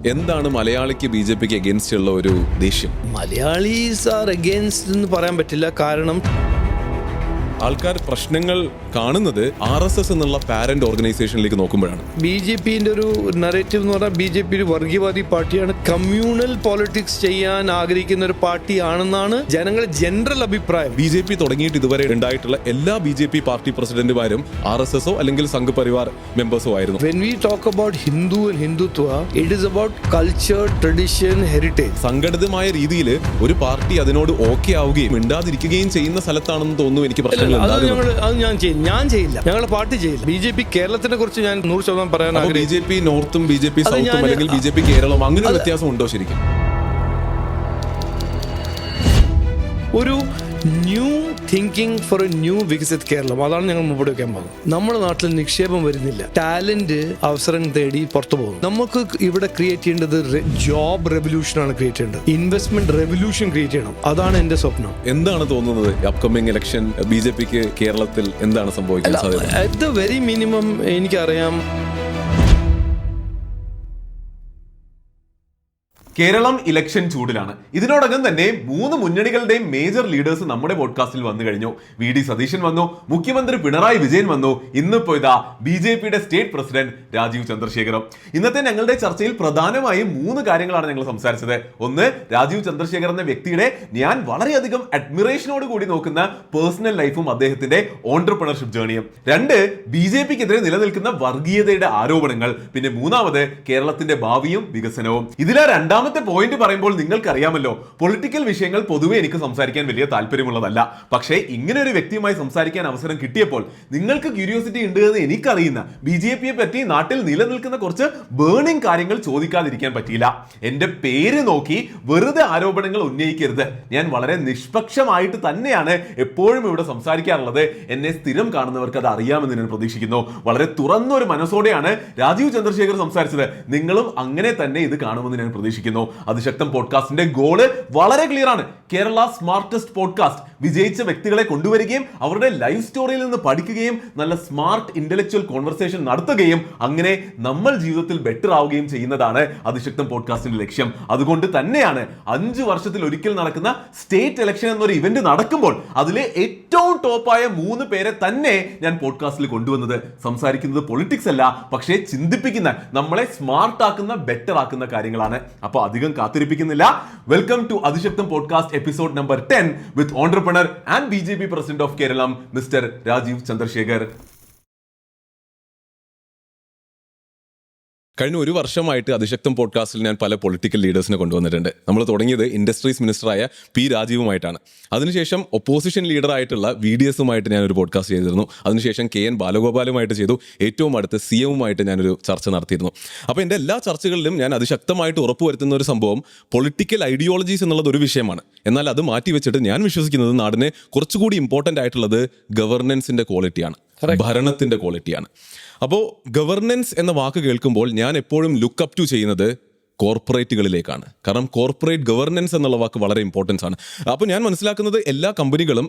എന്താണ് മലയാളിക്ക് BJP-ക്ക് അഗേൻസ്റ്റ് ഉള്ള ഒരു ദേഷ്യം? മലയാളീസ് ആർ അഗേൻസ്റ്റ് എന്ന് പറയാൻ പറ്റില്ല. കാരണം ആൾക്കാർ പ്രശ്നങ്ങൾ കാണുന്നത് RSS എന്നുള്ള പാരന്റ് ഓർഗനൈസേഷനിലേക്ക് നോക്കുമ്പോഴാണ്. BJP-ന്റെ ഒരു നറേറ്റീവ് എന്ന് പറഞ്ഞാൽ BJP ഒരു വർഗീയവാദി പാർട്ടിയാണ്, കമ്മ്യൂണൽ പോളിറ്റിക്സ് ചെയ്യാൻ ആഗ്രഹിക്കുന്ന ഒരു പാർട്ടിയാണെന്നാണ് ജനങ്ങളുടെ ജനറൽ അഭിപ്രായം. BJP തുടങ്ങിയിട്ട് ഇതുവരെ ഉണ്ടായിട്ടുള്ള എല്ലാ BJP പാർട്ടി പ്രസിഡന്റുമാരും RSS-ഓ അല്ലെങ്കിൽ സംഘ് പരിവാർ മെമ്പേഴ്സോ ആയിരുന്നു. When we talk about Hindu and Hindutva, it is about culture, tradition, heritage. സംഘടിതമായ രീതിയിൽ ഒരു പാർട്ടി അതിനോട് ഓക്കെ ആവുകയും മിണ്ടാതിരിക്കുകയും ചെയ്യുന്ന സ്ഥലത്താണെന്ന് തോന്നുന്നു എനിക്ക് പ്രശ്നങ്ങൾ. ഞാൻ ചെയ്യില്ല, ഞങ്ങളുടെ പാർട്ടി ചെയ്യില്ല. BJP കേരളത്തിനെ കുറിച്ച് ഞാൻ 100% പറയാൻ ആഗ്രഹിക്കുന്നു. BJP നോർത്തും BJP സൗത്തും അല്ലെങ്കിൽ BJP കേരളം അങ്ങനെ ഒരു വ്യത്യാസം ഉണ്ടോ ശരിക്കും? ഒരു new thinking for a new Viksit Keralam, അതാണ് ഞങ്ങൾ മുമ്പോട്ട് വെക്കാൻ പോകുന്നത്. നമ്മുടെ നാട്ടിൽ നിക്ഷേപം വരുന്നില്ല, ടാലന്റ് അവസരം തേടി പുറത്തു പോകും. നമുക്ക് ഇവിടെ ക്രിയേറ്റ് ചെയ്യേണ്ടത് ജോബ് റെവല്യൂഷനാണ് ക്രിയേറ്റ് ചെയ്യേണ്ടത്, ഇൻവെസ്റ്റ്മെന്റ് റെവല്യൂഷൻ ക്രിയേറ്റ് ചെയ്യണം. അതാണ് എന്റെ സ്വപ്നം. എന്താണ് തോന്നുന്നത് അപ്കമിങ് ഇലക്ഷൻ BJP-ക്ക് കേരളത്തിൽ എന്താണ് സംഭവിക്കാൻ സാധ്യത? അറ്റ് ദ വെരി മിനിമം എനിക്കറിയാം, കേരളം ഇലക്ഷൻ ചൂടിലാണ്. ഇതിനോടകം തന്നെ 3 മുന്നണികളുടെയും മേജർ ലീഡേഴ്സ് നമ്മുടെ പോഡ്കാസ്റ്റിൽ വന്നു കഴിഞ്ഞു. VD സതീശൻ വന്നു, മുഖ്യമന്ത്രി പിണറായി വിജയൻ വന്നു, ഇന്നിപ്പോ ഇതാ BJP-യുടെ സ്റ്റേറ്റ് പ്രസിഡന്റ് രാജീവ് ചന്ദ്രശേഖറും. ഇന്നത്തെ ഞങ്ങളുടെ ചർച്ചയിൽ പ്രധാനമായും 3 കാര്യങ്ങളാണ് ഞങ്ങൾ സംസാരിച്ചത്. ഒന്ന്, രാജീവ് ചന്ദ്രശേഖർ എന്ന വ്യക്തിയുടെ ഞാൻ വളരെയധികം അഡ്മിറേഷനോട് കൂടി നോക്കുന്ന പേഴ്സണൽ ലൈഫും അദ്ദേഹത്തിന്റെ ഓൺട്രപ്രണർഷിപ്പ് ജേണിയും. 2, BJP-ക്കെതിരെ നിലനിൽക്കുന്ന വർഗീയതയുടെ ആരോപണങ്ങൾ. പിന്നെ 3ാമത്, കേരളത്തിന്റെ ഭാവിയും വികസനവും. ഇതിലെ രണ്ടാമത്തെ പോയിന്റ് പറയുമ്പോൾ നിങ്ങൾക്കറിയാമല്ലോ, പൊളിറ്റിക്കൽ വിഷയങ്ങൾ പൊതുവെ എനിക്ക് സംസാരിക്കാൻ വലിയ താല്പര്യമുള്ളതല്ല. പക്ഷേ ഇങ്ങനെ ഒരു വ്യക്തിയുമായി സംസാരിക്കാൻ അവസരം കിട്ടിയപ്പോൾ നിങ്ങൾക്ക് ക്യൂരിയോസിറ്റി ഉണ്ട് എന്ന് എനിക്കറിയുന്ന BJP-യെ പറ്റി നാട്ടിൽ നിലനിൽക്കുന്ന കുറച്ച് ബേണിംഗ് കാര്യങ്ങൾ ചോദിക്കാതിരിക്കാൻ പറ്റിയില്ല. എന്റെ പേര് നോക്കി വെറുതെ ആരോപണങ്ങൾ ഉന്നയിക്കരുത്. ഞാൻ വളരെ നിഷ്പക്ഷമായിട്ട് തന്നെയാണ് എപ്പോഴും ഇവിടെ സംസാരിക്കാറുള്ളത്. എന്നെ സ്ഥിരം കാണുന്നവർക്ക് അത് അറിയാമെന്ന് ഞാൻ പ്രതീക്ഷിക്കുന്നു. വളരെ തുറന്നൊരു മനസ്സോടെയാണ് രാജീവ് ചന്ദ്രശേഖർ സംസാരിച്ചത്. നിങ്ങളും അങ്ങനെ തന്നെ ഇത് കാണുമെന്ന് ഞാൻ പ്രതീക്ഷിക്കുന്നു. അതിശക്തം പോഡ്കാസ്റ്റിന്റെ ഗോള് വളരെ ക്ലിയർ ആണ്. Kerala smartest podcast. വിജയിച്ച വ്യക്തികളെ കൊണ്ടുവരികയും അവരുടെ ലൈഫ് സ്റ്റോറിയിൽ നിന്ന് പഠിക്കുകയും നല്ല സ്മാർട്ട് ഇന്റലക്ച്വൽ കോൺവെർസേഷൻ നടത്തുകയും അങ്ങനെ നമ്മൾ ജീവിതത്തിൽ ബെറ്റർ ആവുകയും ചെയ്യുന്നതാണ് അതിശക്തം പോഡ്കാസ്റ്റിന്റെ ലക്ഷ്യം. അതുകൊണ്ട് തന്നെയാണ് 5 വർഷത്തിൽ ഒരിക്കൽ നടക്കുന്ന സ്റ്റേറ്റ് ഇലക്ഷൻ എന്നൊരു ഇവന്റ് നടക്കുമ്പോൾ അതിലെ ഏറ്റവും ടോപ്പായ 3 പേരെ തന്നെ ഞാൻ പോഡ്കാസ്റ്റിൽ കൊണ്ടുവന്നത്. സംസാരിക്കുന്നത് പൊളിറ്റിക്സ് അല്ല, പക്ഷേ ചിന്തിപ്പിക്കുന്ന, നമ്മളെ സ്മാർട്ട് ആക്കുന്ന, ബെറ്റർ ആക്കുന്ന കാര്യങ്ങളാണ്. അപ്പോൾ അധികം കാത്തിരിപ്പിക്കുന്നില്ല. Welcome to Athishaktham podcast episode number 10 with entrepreneur and BJP president of Keralam mister Rajeev Chandrasekhar. കഴിഞ്ഞ 1 വർഷമായിട്ട് അതിശക്തം പോഡ്കാസ്റ്റിൽ ഞാൻ പല പൊളിറ്റിക്കൽ ലീഡേഴ്സിനെ കൊണ്ടുവന്നിട്ടുണ്ട്. നമ്മൾ തുടങ്ങിയത് ഇൻഡസ്ട്രീസ് മിനിസ്റ്ററായ P രാജീവുമായിട്ടാണ്. അതിനുശേഷം ഒപ്പോസിഷൻ ലീഡറായിട്ടുള്ള VDS-ഉമായിട്ട് ഞാനൊരു പോഡ്കാസ്റ്റ് ചെയ്തിരുന്നു. അതിനുശേഷം KN ബാലഗോപാലുമായിട്ട് ചെയ്തു. ഏറ്റവും അടുത്ത് CM-ഉമായിട്ട് ഞാനൊരു ചർച്ച നടത്തിയിരുന്നു. അപ്പോൾ എൻ്റെ എല്ലാ ചർച്ചകളിലും ഞാൻ അതിശക്തമായിട്ട് ഉറപ്പുവരുത്തുന്ന ഒരു സംഭവം പൊളിറ്റിക്കൽ ഐഡിയോളജീസ് എന്നുള്ളത് ഒരു വിഷയമാണ്. എന്നാൽ അത് മാറ്റിവെച്ചിട്ട് ഞാൻ വിശ്വസിക്കുന്നത് നാടിന് കുറച്ചുകൂടി ഇമ്പോർട്ടൻ്റ് ആയിട്ടുള്ളത് ഗവർണൻസിൻ്റെ ക്വാളിറ്റിയാണ്, ഭരണത്തിൻ്റെ ക്വാളിറ്റിയാണ്. അപ്പോൾ ഗവർണൻസ് എന്ന വാക്ക് കേൾക്കുമ്പോൾ ഞാൻ എപ്പോഴും ലുക്ക് അപ്പ് ടു ചെയ്യുന്നത് കോർപ്പറേറ്റുകളിലേക്കാണ്. കാരണം കോർപ്പറേറ്റ് ഗവർണൻസ് എന്നുള്ള വാക്ക് വളരെ ഇമ്പോർട്ടൻസ് ആണ്. അപ്പോൾ ഞാൻ മനസ്സിലാക്കുന്നത് എല്ലാ കമ്പനികളും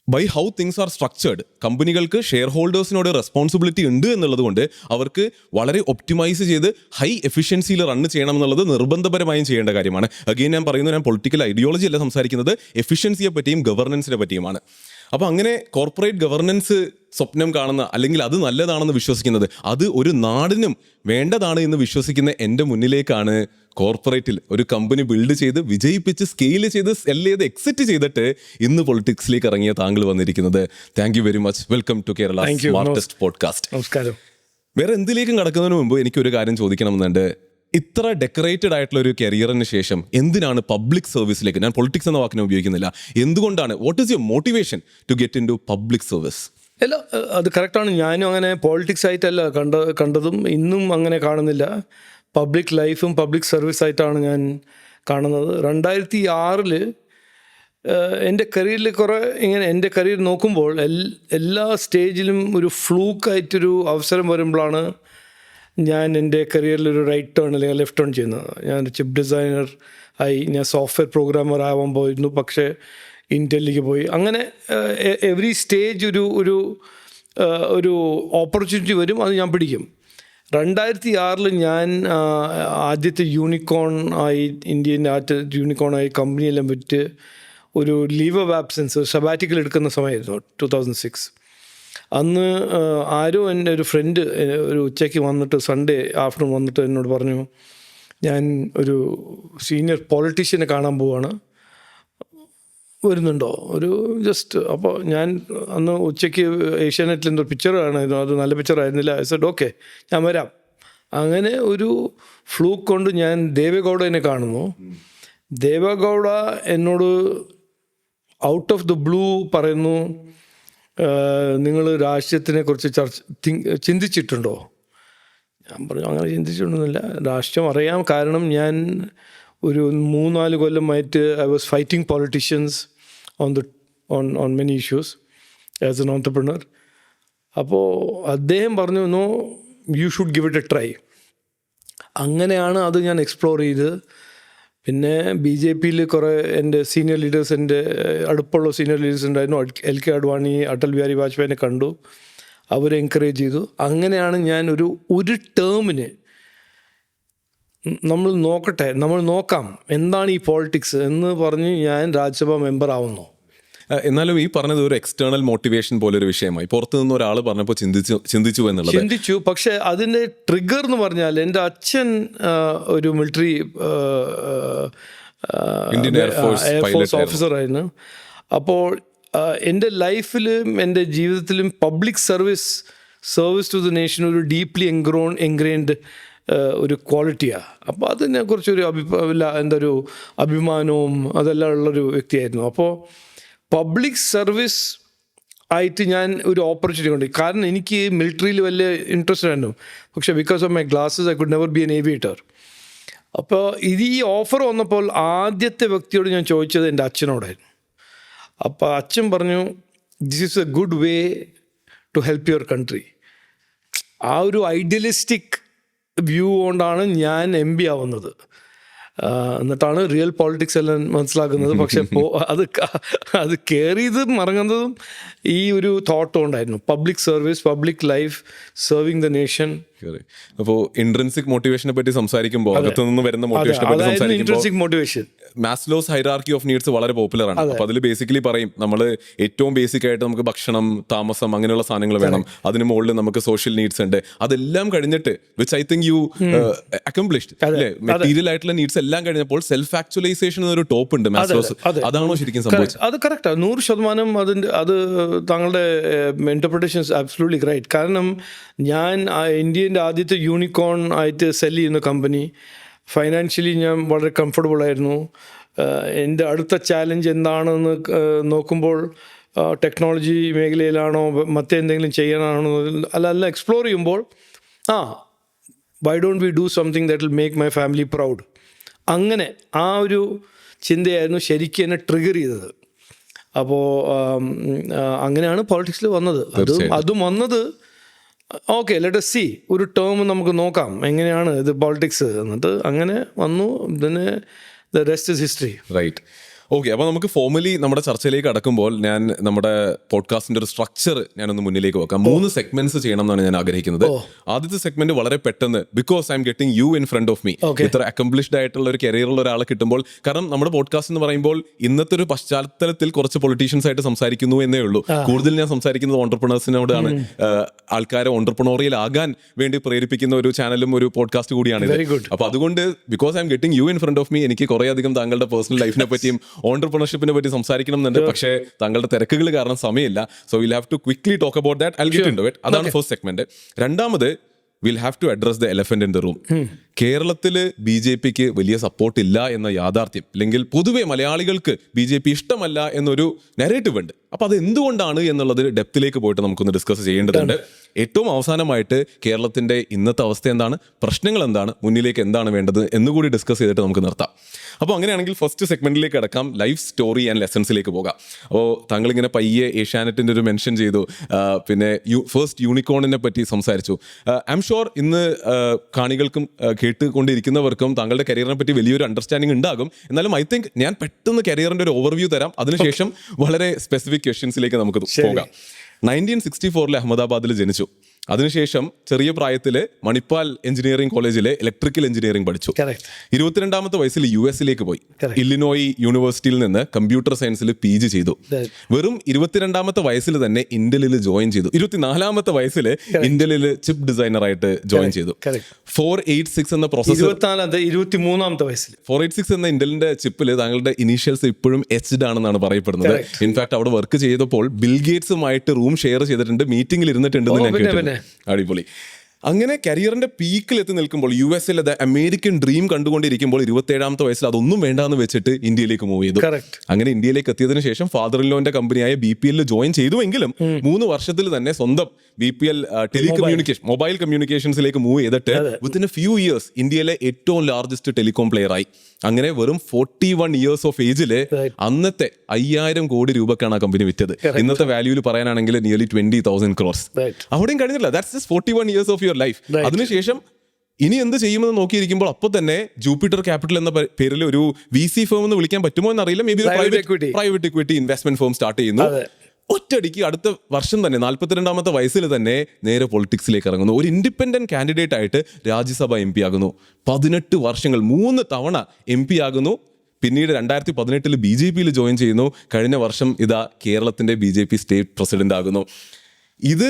by how things are structured, കമ്പനികൾക്ക് ഷെയർ ഹോൾഡേഴ്സിനോട് റെസ്പോൺസിബിലിറ്റി ഉണ്ട് എന്നുള്ളത് കൊണ്ട് അവർക്ക് വളരെ ഒപ്റ്റിമൈസ് ചെയ്ത് ഹൈ എഫിഷ്യൻസിയിൽ റൺ ചെയ്യണം എന്നുള്ളത് നിർബന്ധപരമായും ചെയ്യേണ്ട കാര്യമാണ്. അഗെയിൻ ഞാൻ പറയുന്നത്, ഞാൻ പൊളിറ്റിക്കൽ ഐഡിയോളജി അല്ല സംസാരിക്കുന്നത്, എഫിഷ്യൻസിയെ പറ്റിയും ഗവർണൻസിനെ പറ്റിയുമാണ്. അപ്പോൾ അങ്ങനെ കോർപ്പറേറ്റ് ഗവർണൻസ് സ്വപ്നം കാണുന്ന, അല്ലെങ്കിൽ അത് നല്ലതാണെന്ന് വിശ്വസിക്കുന്നത്, അത് ഒരു നാടിനും വേണ്ടതാണ് എന്ന് വിശ്വസിക്കുന്ന എൻ്റെ മുന്നിലേക്കാണ് കോർപ്പറേറ്റിൽ ഒരു കമ്പനി ബിൽഡ് ചെയ്ത് വിജയിപ്പിച്ച് സ്കെയിൽ ചെയ്ത് സെൽ ചെയ്ത് എക്സിറ്റ് ചെയ്തിട്ട് ഇന്ന് പൊളിറ്റിക്സിലേക്ക് ഇറങ്ങിയ താങ്കൾ വന്നിരിക്കുന്നത്. Thank you very much. Welcome to Kerala smartest podcast. നമസ്കാരം. വേറെ എന്തിലേക്കും കടക്കുന്നതിന് മുമ്പ് എനിക്കൊരു കാര്യം ചോദിക്കണമെന്നുണ്ട്. ഇത്ര ഡെക്കറേറ്റഡ് ആയിട്ടുള്ള ഒരു കരിയറിന് ശേഷം എന്തിനാണ് പബ്ലിക് സർവീസിലേക്ക്, ഞാൻ പൊളിറ്റിക്സ് എന്ന വാക്കിനെ ഉപയോഗിക്കുന്നില്ല, എന്തുകൊണ്ടാണ്, what is your motivation to get in to public service? അല്ല, അത് കറക്റ്റാണ്. ഞാനും അങ്ങനെ പോളിറ്റിക്സ് ആയിട്ടല്ല കണ്ടതും ഇന്നും അങ്ങനെ കാണുന്നില്ല. പബ്ലിക് ലൈഫും പബ്ലിക് സർവീസായിട്ടാണ് ഞാൻ കാണുന്നത്. 2006 എൻ്റെ കരിയറിൽ എൻ്റെ കരിയർ നോക്കുമ്പോൾ എല്ലാ സ്റ്റേജിലും ഒരു ഫ്ലൂക്കായിട്ടൊരു അവസരം വരുമ്പോഴാണ് ഞാൻ എൻ്റെ കരിയറിൽ ഒരു റൈറ്റ് ടേൺ അല്ലെങ്കിൽ ലെഫ്റ്റ് ടേൺ ചെയ്യുന്നത്. ഞാൻ ചിപ്പ് ഡിസൈനർ ആയി, ഞാൻ സോഫ്റ്റ്വെയർ പ്രോഗ്രാമർ ആവാൻ പോയിരുന്നു, പക്ഷേ ഇൻറ്റലിലേക്ക് പോയി. അങ്ങനെ എവറി സ്റ്റേജ് ഒരു ഓപ്പർച്യൂണിറ്റി വരും, അത് ഞാൻ പിടിക്കും. 2006 ഞാൻ ആദ്യത്തെ യൂണിക്കോൺ ആയി, ഇന്ത്യൻ്റെ ആദ്യത്തെ യൂണിക്കോൺ ആയി കമ്പനിയെല്ലാം വിറ്റ് ഒരു ലീവ് ഓഫ് ആബ്സെൻസ് സബാറ്റിക്കൽ എടുക്കുന്ന സമയമായിരുന്നു 2006. അന്ന് ആരോ എൻ്റെ ഒരു ഫ്രണ്ട് ഒരു ഉച്ചയ്ക്ക് വന്നിട്ട്, സൺഡേ ആഫ്റ്റർനൂൺ വന്നിട്ട് എന്നോട് പറഞ്ഞു, ഞാൻ ഒരു സീനിയർ പൊളിറ്റീഷ്യനെ കാണാൻ പോവാണ്, വരുന്നുണ്ടോ ഒരു ജസ്റ്റ്. അപ്പോൾ ഞാൻ അന്ന് ഉച്ചയ്ക്ക് ഏഷ്യാനെറ്റിൽ എന്തോ പിക്ചർ കാണായിരുന്നു, അത് നല്ല പിക്ചർ ആയിരുന്നില്ല. ഐ സെഡ് ഓക്കെ, ഞാൻ വരാം. അങ്ങനെ ഒരു ഫ്ലൂക്ക് കൊണ്ട് ഞാൻ ദേവേഗൗഡനെ കാണുന്നു. ദേവേഗൗഡ എന്നോട് ഔട്ട് ഓഫ് ദ ബ്ലൂ പറയുന്നു, നിങ്ങൾ രാഷ്ട്രീയത്തിനെ കുറിച്ച് ചിന്തിച്ചിട്ടുണ്ടോ? ഞാൻ പറഞ്ഞു അങ്ങനെ ചിന്തിച്ചിട്ടൊന്നുമില്ല, രാഷ്ട്രീയം അറിയാം, കാരണം ഞാൻ ഒരു 3-4 കൊല്ലമായിട്ട് I was fighting politicians on many issues as an entrepreneur. അപ്പോൾ അദ്ദേഹം പറഞ്ഞു, no, you should give it a try. അങ്ങനെയാണ് അത് ഞാൻ എക്സ്പ്ലോർ ചെയ്ത്. പിന്നെ BJP കുറേ എൻ്റെ സീനിയർ ലീഡേഴ്സ്, എൻ്റെ അടുപ്പുള്ള സീനിയർ ലീഡേഴ്സ് ഉണ്ടായിരുന്നു. LK അഡ്വാണി, അടൽ ബിഹാരി വാജ്പേയിനെ കണ്ടു, അവരെ എൻകറേജ് ചെയ്തു. അങ്ങനെയാണ് ഞാൻ ഒരു ടേമിന് നമ്മൾ നോക്കാം എന്താണ് ഈ പോളിറ്റിക്സ് എന്ന് പറഞ്ഞ് ഞാൻ രാജ്യസഭാ മെമ്പർ ആവുന്നു. എന്നാലും ഈ പറഞ്ഞത് ഒരു എക്സ്റ്റേണൽ മോട്ടിവേഷൻ പോലൊരു വിഷയമായി. പുറത്തു നിന്ന് ഒരാൾ പറഞ്ഞപ്പോൾ ചിന്തിച്ചു എന്നുള്ളത്. ചിന്തിച്ചു. പക്ഷെ അതിൻ്റെ ട്രിഗർ എന്ന് പറഞ്ഞാൽ എൻ്റെ അച്ഛൻ ഒരു മിലിറ്ററി എയർഫോഴ്സ് ഓഫീസറായിരുന്നു. അപ്പോൾ എൻ്റെ ലൈഫിലും എൻ്റെ ജീവിതത്തിലും public service to the nation ഒരു ഡീപ്ലി എൻഗ്രൈൻഡ് ഒരു ക്വാളിറ്റിയാണ്. അപ്പോൾ അതിനെക്കുറിച്ചൊരു ഒരു അഭിമാനവും അതെല്ലാം ഉള്ളൊരു വ്യക്തിയായിരുന്നു. അപ്പോൾ പബ്ലിക് സർവീസ് ആയിട്ട് ഞാൻ ഒരു ഓപ്പർച്യൂണിറ്റി കൊണ്ട്, കാരണം എനിക്ക് മിലിറ്ററിയിൽ വലിയ ഇൻട്രസ്റ്റ് ആയിരുന്നു. പക്ഷേ because of my glasses I could never be N aviator. അപ്പോൾ ഈ ഓഫർ വന്നപ്പോൾ ആദ്യത്തെ വ്യക്തിയോട് ഞാൻ ചോദിച്ചത് എൻ്റെ അച്ഛനോടായിരുന്നു. അപ്പോൾ അച്ഛൻ പറഞ്ഞു, this is a good way to help your country. ആ ഒരു ഐഡിയലിസ്റ്റിക് വ്യൂ കൊണ്ടാണ് ഞാൻ MP ആവുന്നത്. എന്നിട്ടാണ് റിയൽ പോളിറ്റിക്സ് എല്ലാം മനസ്സിലാക്കുന്നത്. പക്ഷെ അത് കയറിയതും ഇറങ്ങുന്നതും ഈ ഒരു തോട്ട് കൊണ്ടായിരുന്നു. Public service, public life, serving the nation. അപ്പോൾ ഇൻട്രിൻസിക് മോട്ടിവേഷനെ പറ്റി സംസാരിക്കുമ്പോൾ, അകത്തു നിന്ന് വരുന്ന മോട്ടിവേഷനെ പറ്റി സംസാരിക്കുമ്പോൾ മാസ്ലോസ് ഹൈറാർക്കി ഓഫ് നീഡ്സ് വളരെ പോപ്പുലർ ആണ്. അപ്പോൾ അതിൽ ബേസിക്കലി പറയും, നമ്മൾ ഏറ്റവും ബേസിക് ആയിട്ട് നമുക്ക് ഭക്ഷണം, താമസം, അങ്ങനെയുള്ള സാധനങ്ങൾ വേണം. അതിന് മുകളിൽ നമുക്ക് സോഷ്യൽ നീഡ്സ് ഉണ്ട്. അതെല്ലാം കഴിഞ്ഞിട്ട്, which I think you accomplished അല്ലേ, മെറ്റീരിയൽ ആയിട്ടുള്ള നീഡ്സ് എല്ലാം കഴിഞ്ഞപ്പോൾ സെൽഫ് ആക്ച്വലൈസേഷൻ എന്നൊരു ടോപ്പ് ഉണ്ട് മാസ്ലോസ്. അതാണോ ശരിക്കും സംഭവിച്ചത്? അത് കറക്റ്റാണ്, 100%. അത് താങ്കളുടെ ഇന്റർപ്രിട്ടേഷൻ ആബ്സല്യൂട്ട്ലി റൈറ്റ്. കാരണം ഞാൻ ഇന്ത്യൻ്റെ ആദ്യത്തെ യൂണിക്കോൺ ആയിട്ട് സെല് ചെയ്യുന്ന കമ്പനി, ഫൈനാൻഷ്യലി ഞാൻ വളരെ കംഫർട്ടബിൾ ആയിരുന്നു. എൻ്റെ അടുത്ത ചാലഞ്ച് എന്താണെന്ന് നോക്കുമ്പോൾ ടെക്നോളജി മേഖലയിലാണോ മറ്റെന്തെങ്കിലും ചെയ്യാനാണോ അല്ല എക്സ്പ്ലോർ ചെയ്യുമ്പോൾ why don't we do something that will make my family proud. അങ്ങനെ ആ ഒരു ചിന്തയായിരുന്നു ശരിക്കും എന്നെ ട്രിഗർ ചെയ്തത്. അപ്പോൾ അങ്ങനെയാണ് പോളിറ്റിക്സിൽ വന്നത്. അതും വന്നത് ഓക്കെ, ലെറ്റ് us see, ഒരു ടേം നമുക്ക് നോക്കാം എങ്ങനെയാണ് ഇത് പോളിറ്റിക്സ് എന്നിട്ട് അങ്ങനെ വന്നു. ഇതിന് the rest is history. Right. Okay, അപ്പോൾ നമുക്ക് ഫോർമലി നമ്മുടെ ചർച്ചയിലേക്ക് കടക്കുമ്പോൾ ഞാൻ നമ്മുടെ പോഡ്കാസ്റ്റിന്റെ ഒരു സ്ട്രക്ചർ ഞാനൊന്ന് മുന്നിലേക്ക് വെക്കാം. 3 സെഗ്മെന്റ്സ് ചെയ്യണം എന്നാണ് ഞാൻ ആഗ്രഹിക്കുന്നത്. ആദ്യത്തെ സെഗ്മെന്റ് വളരെ പെട്ടെന്ന്, because I'm getting you in front of me, ഇത്ര അക്കംപ്ലിഷ്ഡ് ആയിട്ടുള്ള ഒരു കരിയറുള്ള ഒരാളെ കിട്ടുമ്പോൾ, കാരണം നമ്മുടെ പോഡ്കാസ്റ്റ് എന്ന് പറയുമ്പോൾ ഇന്നത്തെ ഒരു പശ്ചാത്തലത്തിൽ കുറച്ച് പൊളിറ്റീഷ്യൻസ് ആയിട്ട് സംസാരിക്കുന്നു എന്നേ ഉള്ളൂ. കൂടുതൽ ഞാൻ സംസാരിക്കുന്നത് ഓൺട്രപ്രണേഴ്സിനോടാണ്. ആൾക്കാരെ ഓൺട്രപ്രണോറിയൽ ആകാൻ വേണ്ടി പ്രേരിപ്പിക്കുന്ന ഒരു ചാനലും ഒരു പോഡ്കാസ്റ്റ് കൂടിയാണ്. അപ്പോൾ അതുകൊണ്ട് because I'm getting you in front of me, എനിക്ക് കുറേ അധികം താങ്കളുടെ പേഴ്സണൽ ലൈഫിനെ പറ്റിയും ഓൺട്രപ്രണർഷിപ്പിനെ പറ്റി സംസാരിക്കണം എന്നുണ്ട്. പക്ഷേ താങ്കളുടെ തിരക്കുകൾ കാരണം സമയമില്ല. So will have to quickly talk about that. I will get into it. അതാണ് ഫസ്റ്റ് സെഗ്മെന്റ്. രണ്ടാമത്, will have to address the elephant in the room. കേരളത്തില് BJPക്ക് വലിയ സപ്പോർട്ട് ഇല്ല എന്ന യാഥാർത്ഥ്യം, അല്ലെങ്കിൽ പൊതുവെ മലയാളികൾക്ക് BJP ഇഷ്ടമല്ല എന്നൊരു നെറേറ്റീവ് ഉണ്ട്. അപ്പോൾ അത് എന്തുകൊണ്ടാണ് എന്നുള്ളത് ഡെപ്തിലേക്ക് പോയിട്ട് നമുക്കൊന്ന് ഡിസ്കസ് ചെയ്യേണ്ടതുണ്ട്. ഏറ്റവും അവസാനമായിട്ട് കേരളത്തിന്റെ ഇന്നത്തെ അവസ്ഥ എന്താണ്, പ്രശ്നങ്ങൾ എന്താണ്, മുന്നിലേക്ക് എന്താണ് വേണ്ടത് എന്നുകൂടി ഡിസ്കസ് ചെയ്തിട്ട് നമുക്ക് നിർത്താം. അപ്പോൾ അങ്ങനെയാണെങ്കിൽ ഫസ്റ്റ് സെഗ്മെന്റിലേക്ക് കിടക്കാം, ലൈഫ് സ്റ്റോറി ആൻഡ് ലെസൺസിലേക്ക് പോകാം. അപ്പോൾ താങ്കൾ ഇങ്ങനെ പയ്യെ ഏഷ്യാനെറ്റിന്റെ ഒരു മെൻഷൻ ചെയ്തു, പിന്നെ ഫസ്റ്റ് യൂണിക്കോണിനെ പറ്റി സംസാരിച്ചു. ഐ എം ഷുവർ ഇന്ന് കാണികൾക്കും കേട്ടുകൊണ്ടിരിക്കുന്നവർക്കും താങ്കളുടെ കരിയറിനെ പറ്റി വലിയൊരു അണ്ടർസ്റ്റാൻഡിങ് ഉണ്ടാകും. എന്നാലും ഐ തിങ്ക് ഞാൻ പെട്ടെന്ന് കരിയറിന്റെ ഒരു ഓവർവ്യൂ തരാം. അതിനുശേഷം വളരെ സ്പെസിഫിക് ക്വസ്റ്റ്യൻസിലേക്ക് നമുക്ക് പോകാം. 1964 അഹമ്മദാബാദിൽ ജനിച്ചു. അതിനുശേഷം ചെറിയ പ്രായത്തിൽ മണിപ്പാൽ എഞ്ചിനീയറിംഗ് കോളേജിലെ ഇലക്ട്രിക്കൽ എഞ്ചിനീയറിംഗ് പഠിച്ചു. Correct. 22ാമത്തെ വയസ്സിൽ US പോയി. Correct. ഇല്ലിനോയി യൂണിവേഴ്സിറ്റിയിൽ നിന്ന് കമ്പ്യൂട്ടർ സയൻസിൽ PG ചെയ്തു. Right. വെറും 22ാമത്തെ വയസ്സിൽ തന്നെ ഇന്റലിൽ ജോയിൻ ചെയ്തു. 24ാമത്തെ വയസ്സിൽ ഇന്റലിൽ ചിപ്പ് ഡിസൈനറായിട്ട് ജോയിൻ ചെയ്തു. Correct. 486 എന്ന പ്രോസസ്സർ 23-ാമത്തെ വയസ്സിൽ 486 എന്ന ഇന്റലിന്റെ ചിപ്പിൽ താങ്കളുടെ ഇനീഷ്യൽസ് ഇപ്പോഴും എച്ച്ഡ് ആണെന്നാണ് പറയപ്പെടുന്നത്. Correct. ഇൻഫാക്ട് അവിടെ വർക്ക് ചെയ്തപ്പോൾ ബിൽ ഗേറ്റ്സുമായിട്ട് റൂം ഷെയർ ചെയ്തിട്ടുണ്ട്, മീറ്റിംഗിൽ ഇരുന്നിട്ടുണ്ടെന്ന് ഞാൻ കേട്ടിട്ടുണ്ട്. അടിപൊളി. അങ്ങനെ കരിയറിന്റെ പീക്കിൽ എത്തി നിൽക്കുമ്പോൾ US അമേരിക്കൻ ഡ്രീം കണ്ടുകൊണ്ടിരിക്കുമ്പോൾ 27ാമത്തെ വയസ്സിൽ അതൊന്നും വേണ്ടാന്ന് വെച്ചിട്ട് ഇന്ത്യയിലേക്ക് മൂവ് ചെയ്തു. Correct. അങ്ങനെ ഇന്ത്യയിലേക്ക് എത്തിയതിനു ശേഷം ഫാദർ ഇൻ ലോന്റെ കമ്പനിയായ BPL ജോയിൻ ചെയ്തുവെങ്കിലും 3 വർഷത്തിൽ തന്നെ സ്വന്തം BPL ടെലികമ്മ്യൂണിക്കേഷൻ മൊബൈൽ കമ്മ്യൂണിക്കേഷൻസിലേക്ക് മൂവ് ചെയ്തിട്ട് വിത്തിൻ എ ഫ്യൂ ഇയേഴ്സ് ഇന്ത്യയിലെ ഏറ്റവും ലാർജസ്റ്റ് ടെലികോം പ്ലെയർ ആയി. അങ്ങനെ വെറും 41 ഇയേഴ്സ് ഓഫ് ഏജില് അന്നത്തെ 5,000 കോടി രൂപക്കാണ് ആ കമ്പനി വിറ്റത്. ഇന്നത്തെ വാല്യൂല് പറയാനാണെങ്കിൽ നിയർലി 20,000 crores. അവിടെയും കഴിഞ്ഞില്ല. That's just 41 years of your life. അതിനുശേഷം ഇനി എന്ത് ചെയ്യുമെന്ന് നോക്കിയിരിക്കുമ്പോൾ അപ്പോൾ തന്നെ ജൂപ്പിറ്റർ ക്യാപിറ്റൽ എന്ന പേരിൽ ഒരു VC ഫേം എന്ന് വിളിക്കാൻ പറ്റുമോ എന്നറിയില്ല, may be private equity investment firm start ചെയ്യുന്നു. ഒറ്റയടിക്ക് അടുത്ത വർഷം തന്നെ 42ാമത്തെ വയസ്സിൽ തന്നെ നേരെ പൊളിറ്റിക്സിലേക്ക് ഇറങ്ങുന്നു. ഒരു ഇൻഡിപെൻഡന്റ് കാൻഡിഡേറ്റ് ആയിട്ട് രാജ്യസഭ MP ആകുന്നു. 18 വർഷങ്ങൾ 3 തവണ MP ആകുന്നു. പിന്നീട് 2018 BJPയിൽ ജോയിൻ ചെയ്യുന്നു. കഴിഞ്ഞ വർഷം ഇതാ കേരളത്തിന്റെ BJP സ്റ്റേറ്റ് പ്രസിഡന്റ് ആകുന്നു. ഇത്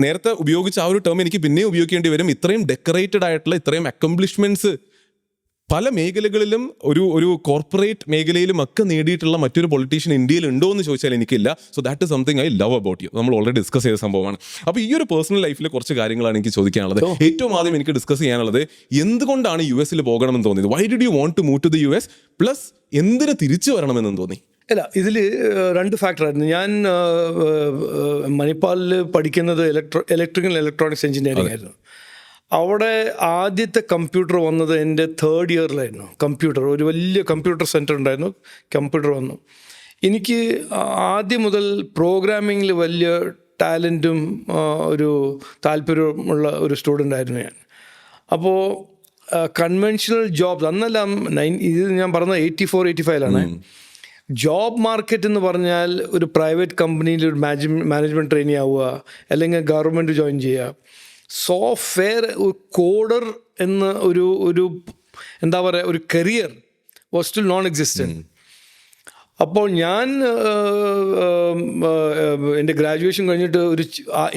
നേരത്തെ ഉപയോഗിച്ച ആ ഒരു ടേം എനിക്ക് പിന്നെ ഉപയോഗിക്കേണ്ടി വരും. ഇത്രയും ഡെക്കറേറ്റഡ് ആയിട്ടുള്ള ഇത്രയും അക്കംപ്ലിഷ്മെന്റ്സ് പല മേഖലകളിലും ഒരു കോർപ്പറേറ്റ് മേഖലയിലും ഒക്കെ നേടിയിട്ടുള്ള മറ്റൊരു പൊളിറ്റീഷ്യൻ ഇന്ത്യയിൽ ഉണ്ടോ എന്ന് ചോദിച്ചാൽ എനിക്കില്ല. So that is something I love about you. നമ്മൾ ഓൾറെഡി ഡിസ്കസ് ചെയ്ത സംഭവമാണ്. അപ്പോൾ ഈ ഒരു പേഴ്സണൽ ലൈഫിലെ കുറച്ച് കാര്യങ്ങളാണ് എനിക്ക് ചോദിക്കാനുള്ളത്. ഏറ്റവും ആദ്യം എനിക്ക് ഡിസ്കസ് ചെയ്യാനുള്ളത് എന്തുകൊണ്ടാണ് US പോകണമെന്ന് തോന്നിയത്? Why did you want to move to the US? Plus എന്തിന് തിരിച്ചു വരണമെന്ന് തോന്നി? അല്ല, ഇതിൽ 2 ഫാക്ടറായിരുന്നു. ഞാൻ മണിപ്പാലിൽ പഠിക്കുന്നത് ഇലക്ട്രിക്കൽ ഇലക്ട്രോണിക്സ് എഞ്ചിനീയറിംഗ് ആയിരുന്നു. അവിടെ ആദ്യത്തെ കമ്പ്യൂട്ടർ വന്നത് എൻ്റെ 3rd ഇയറിലായിരുന്നു. കമ്പ്യൂട്ടർ, ഒരു വലിയ കമ്പ്യൂട്ടർ സെൻറ്റർ ഉണ്ടായിരുന്നു. കമ്പ്യൂട്ടർ വന്നു. എനിക്ക് ആദ്യം മുതൽ പ്രോഗ്രാമിങ്ങിൽ വലിയ ടാലൻറ്റും ഒരു താല്പര്യമുള്ള ഒരു സ്റ്റുഡൻ്റ് ആയിരുന്നു ഞാൻ. അപ്പോൾ കൺവെൻഷണൽ ജോബ്സ് അന്നെല്ലാം ഇത് ഞാൻ പറഞ്ഞത് 84-85ലാണ്. ജോബ് മാർക്കറ്റ് എന്ന് പറഞ്ഞാൽ ഒരു പ്രൈവറ്റ് കമ്പനിയിൽ ഒരു മാനേജ്മെൻറ്റ് ട്രെയിനി ആവുക, അല്ലെങ്കിൽ ഗവൺമെൻറ് ജോയിൻ ചെയ്യുക. സോഫ്റ്റ്വെയർ ഒരു കോഡർ എന്ന ഒരു എന്താ പറയുക ഒരു career was still non existent. അപ്പോൾ ഞാൻ എൻ്റെ ഗ്രാജുവേഷൻ കഴിഞ്ഞിട്ട്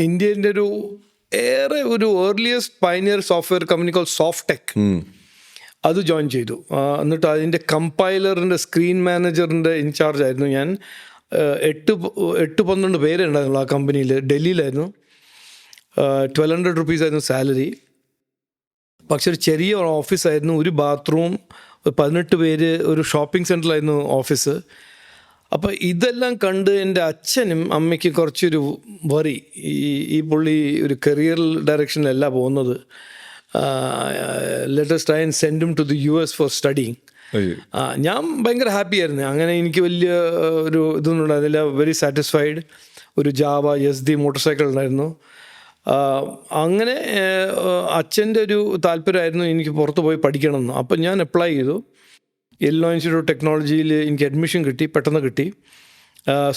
ഇന്ത്യൻ്റെ ഒരു earliest pioneer software company call Softek അത് ജോയിൻ ചെയ്തു. എന്നിട്ട് അതിൻ്റെ കമ്പൈലറിൻ്റെ സ്ക്രീൻ മാനേജറിൻ്റെ ഇൻചാർജ് ആയിരുന്നു ഞാൻ. 8-12 പേരെ ഉണ്ടായിരുന്നു ആ കമ്പനിയിൽ. ഡൽഹിയിലായിരുന്നു. 1,200 rupees ആയിരുന്നു സാലറി. പക്ഷെ ഒരു ചെറിയ ഓഫീസായിരുന്നു, ഒരു ബാത്റൂം, 18 പേര്, ഒരു ഷോപ്പിംഗ് സെൻറ്ററിലായിരുന്നു ഓഫീസ്. അപ്പോൾ ഇതെല്ലാം കണ്ട് എൻ്റെ അച്ഛനും അമ്മയ്ക്കും കുറച്ചൊരു വറി, ഈ പുള്ളി ഒരു കരിയർ ഡയറക്ഷനിലല്ല പോകുന്നത്. Let us try and send him to the US for studying. ഞാൻ ഭയങ്കര ഹാപ്പി ആയിരുന്നു. അങ്ങനെ എനിക്ക് വലിയ ഒരു ഇതൊന്നും ഉണ്ടായിരുന്നില്ല. Very satisfied. ഒരു ജാവ SD മോട്ടോർ സൈക്കിൾ ഉണ്ടായിരുന്നു. അങ്ങനെ അച്ഛൻ്റെ ഒരു താല്പര്യമായിരുന്നു എനിക്ക് പുറത്ത് പോയി പഠിക്കണമെന്ന്. അപ്പം ഞാൻ അപ്ലൈ ചെയ്തു. ഇല്ലിനോയ് ഇൻസ്റ്റിറ്റ്യൂട്ട് ഓഫ് ടെക്നോളജിയിൽ എനിക്ക് അഡ്മിഷൻ കിട്ടി, പെട്ടെന്ന് കിട്ടി.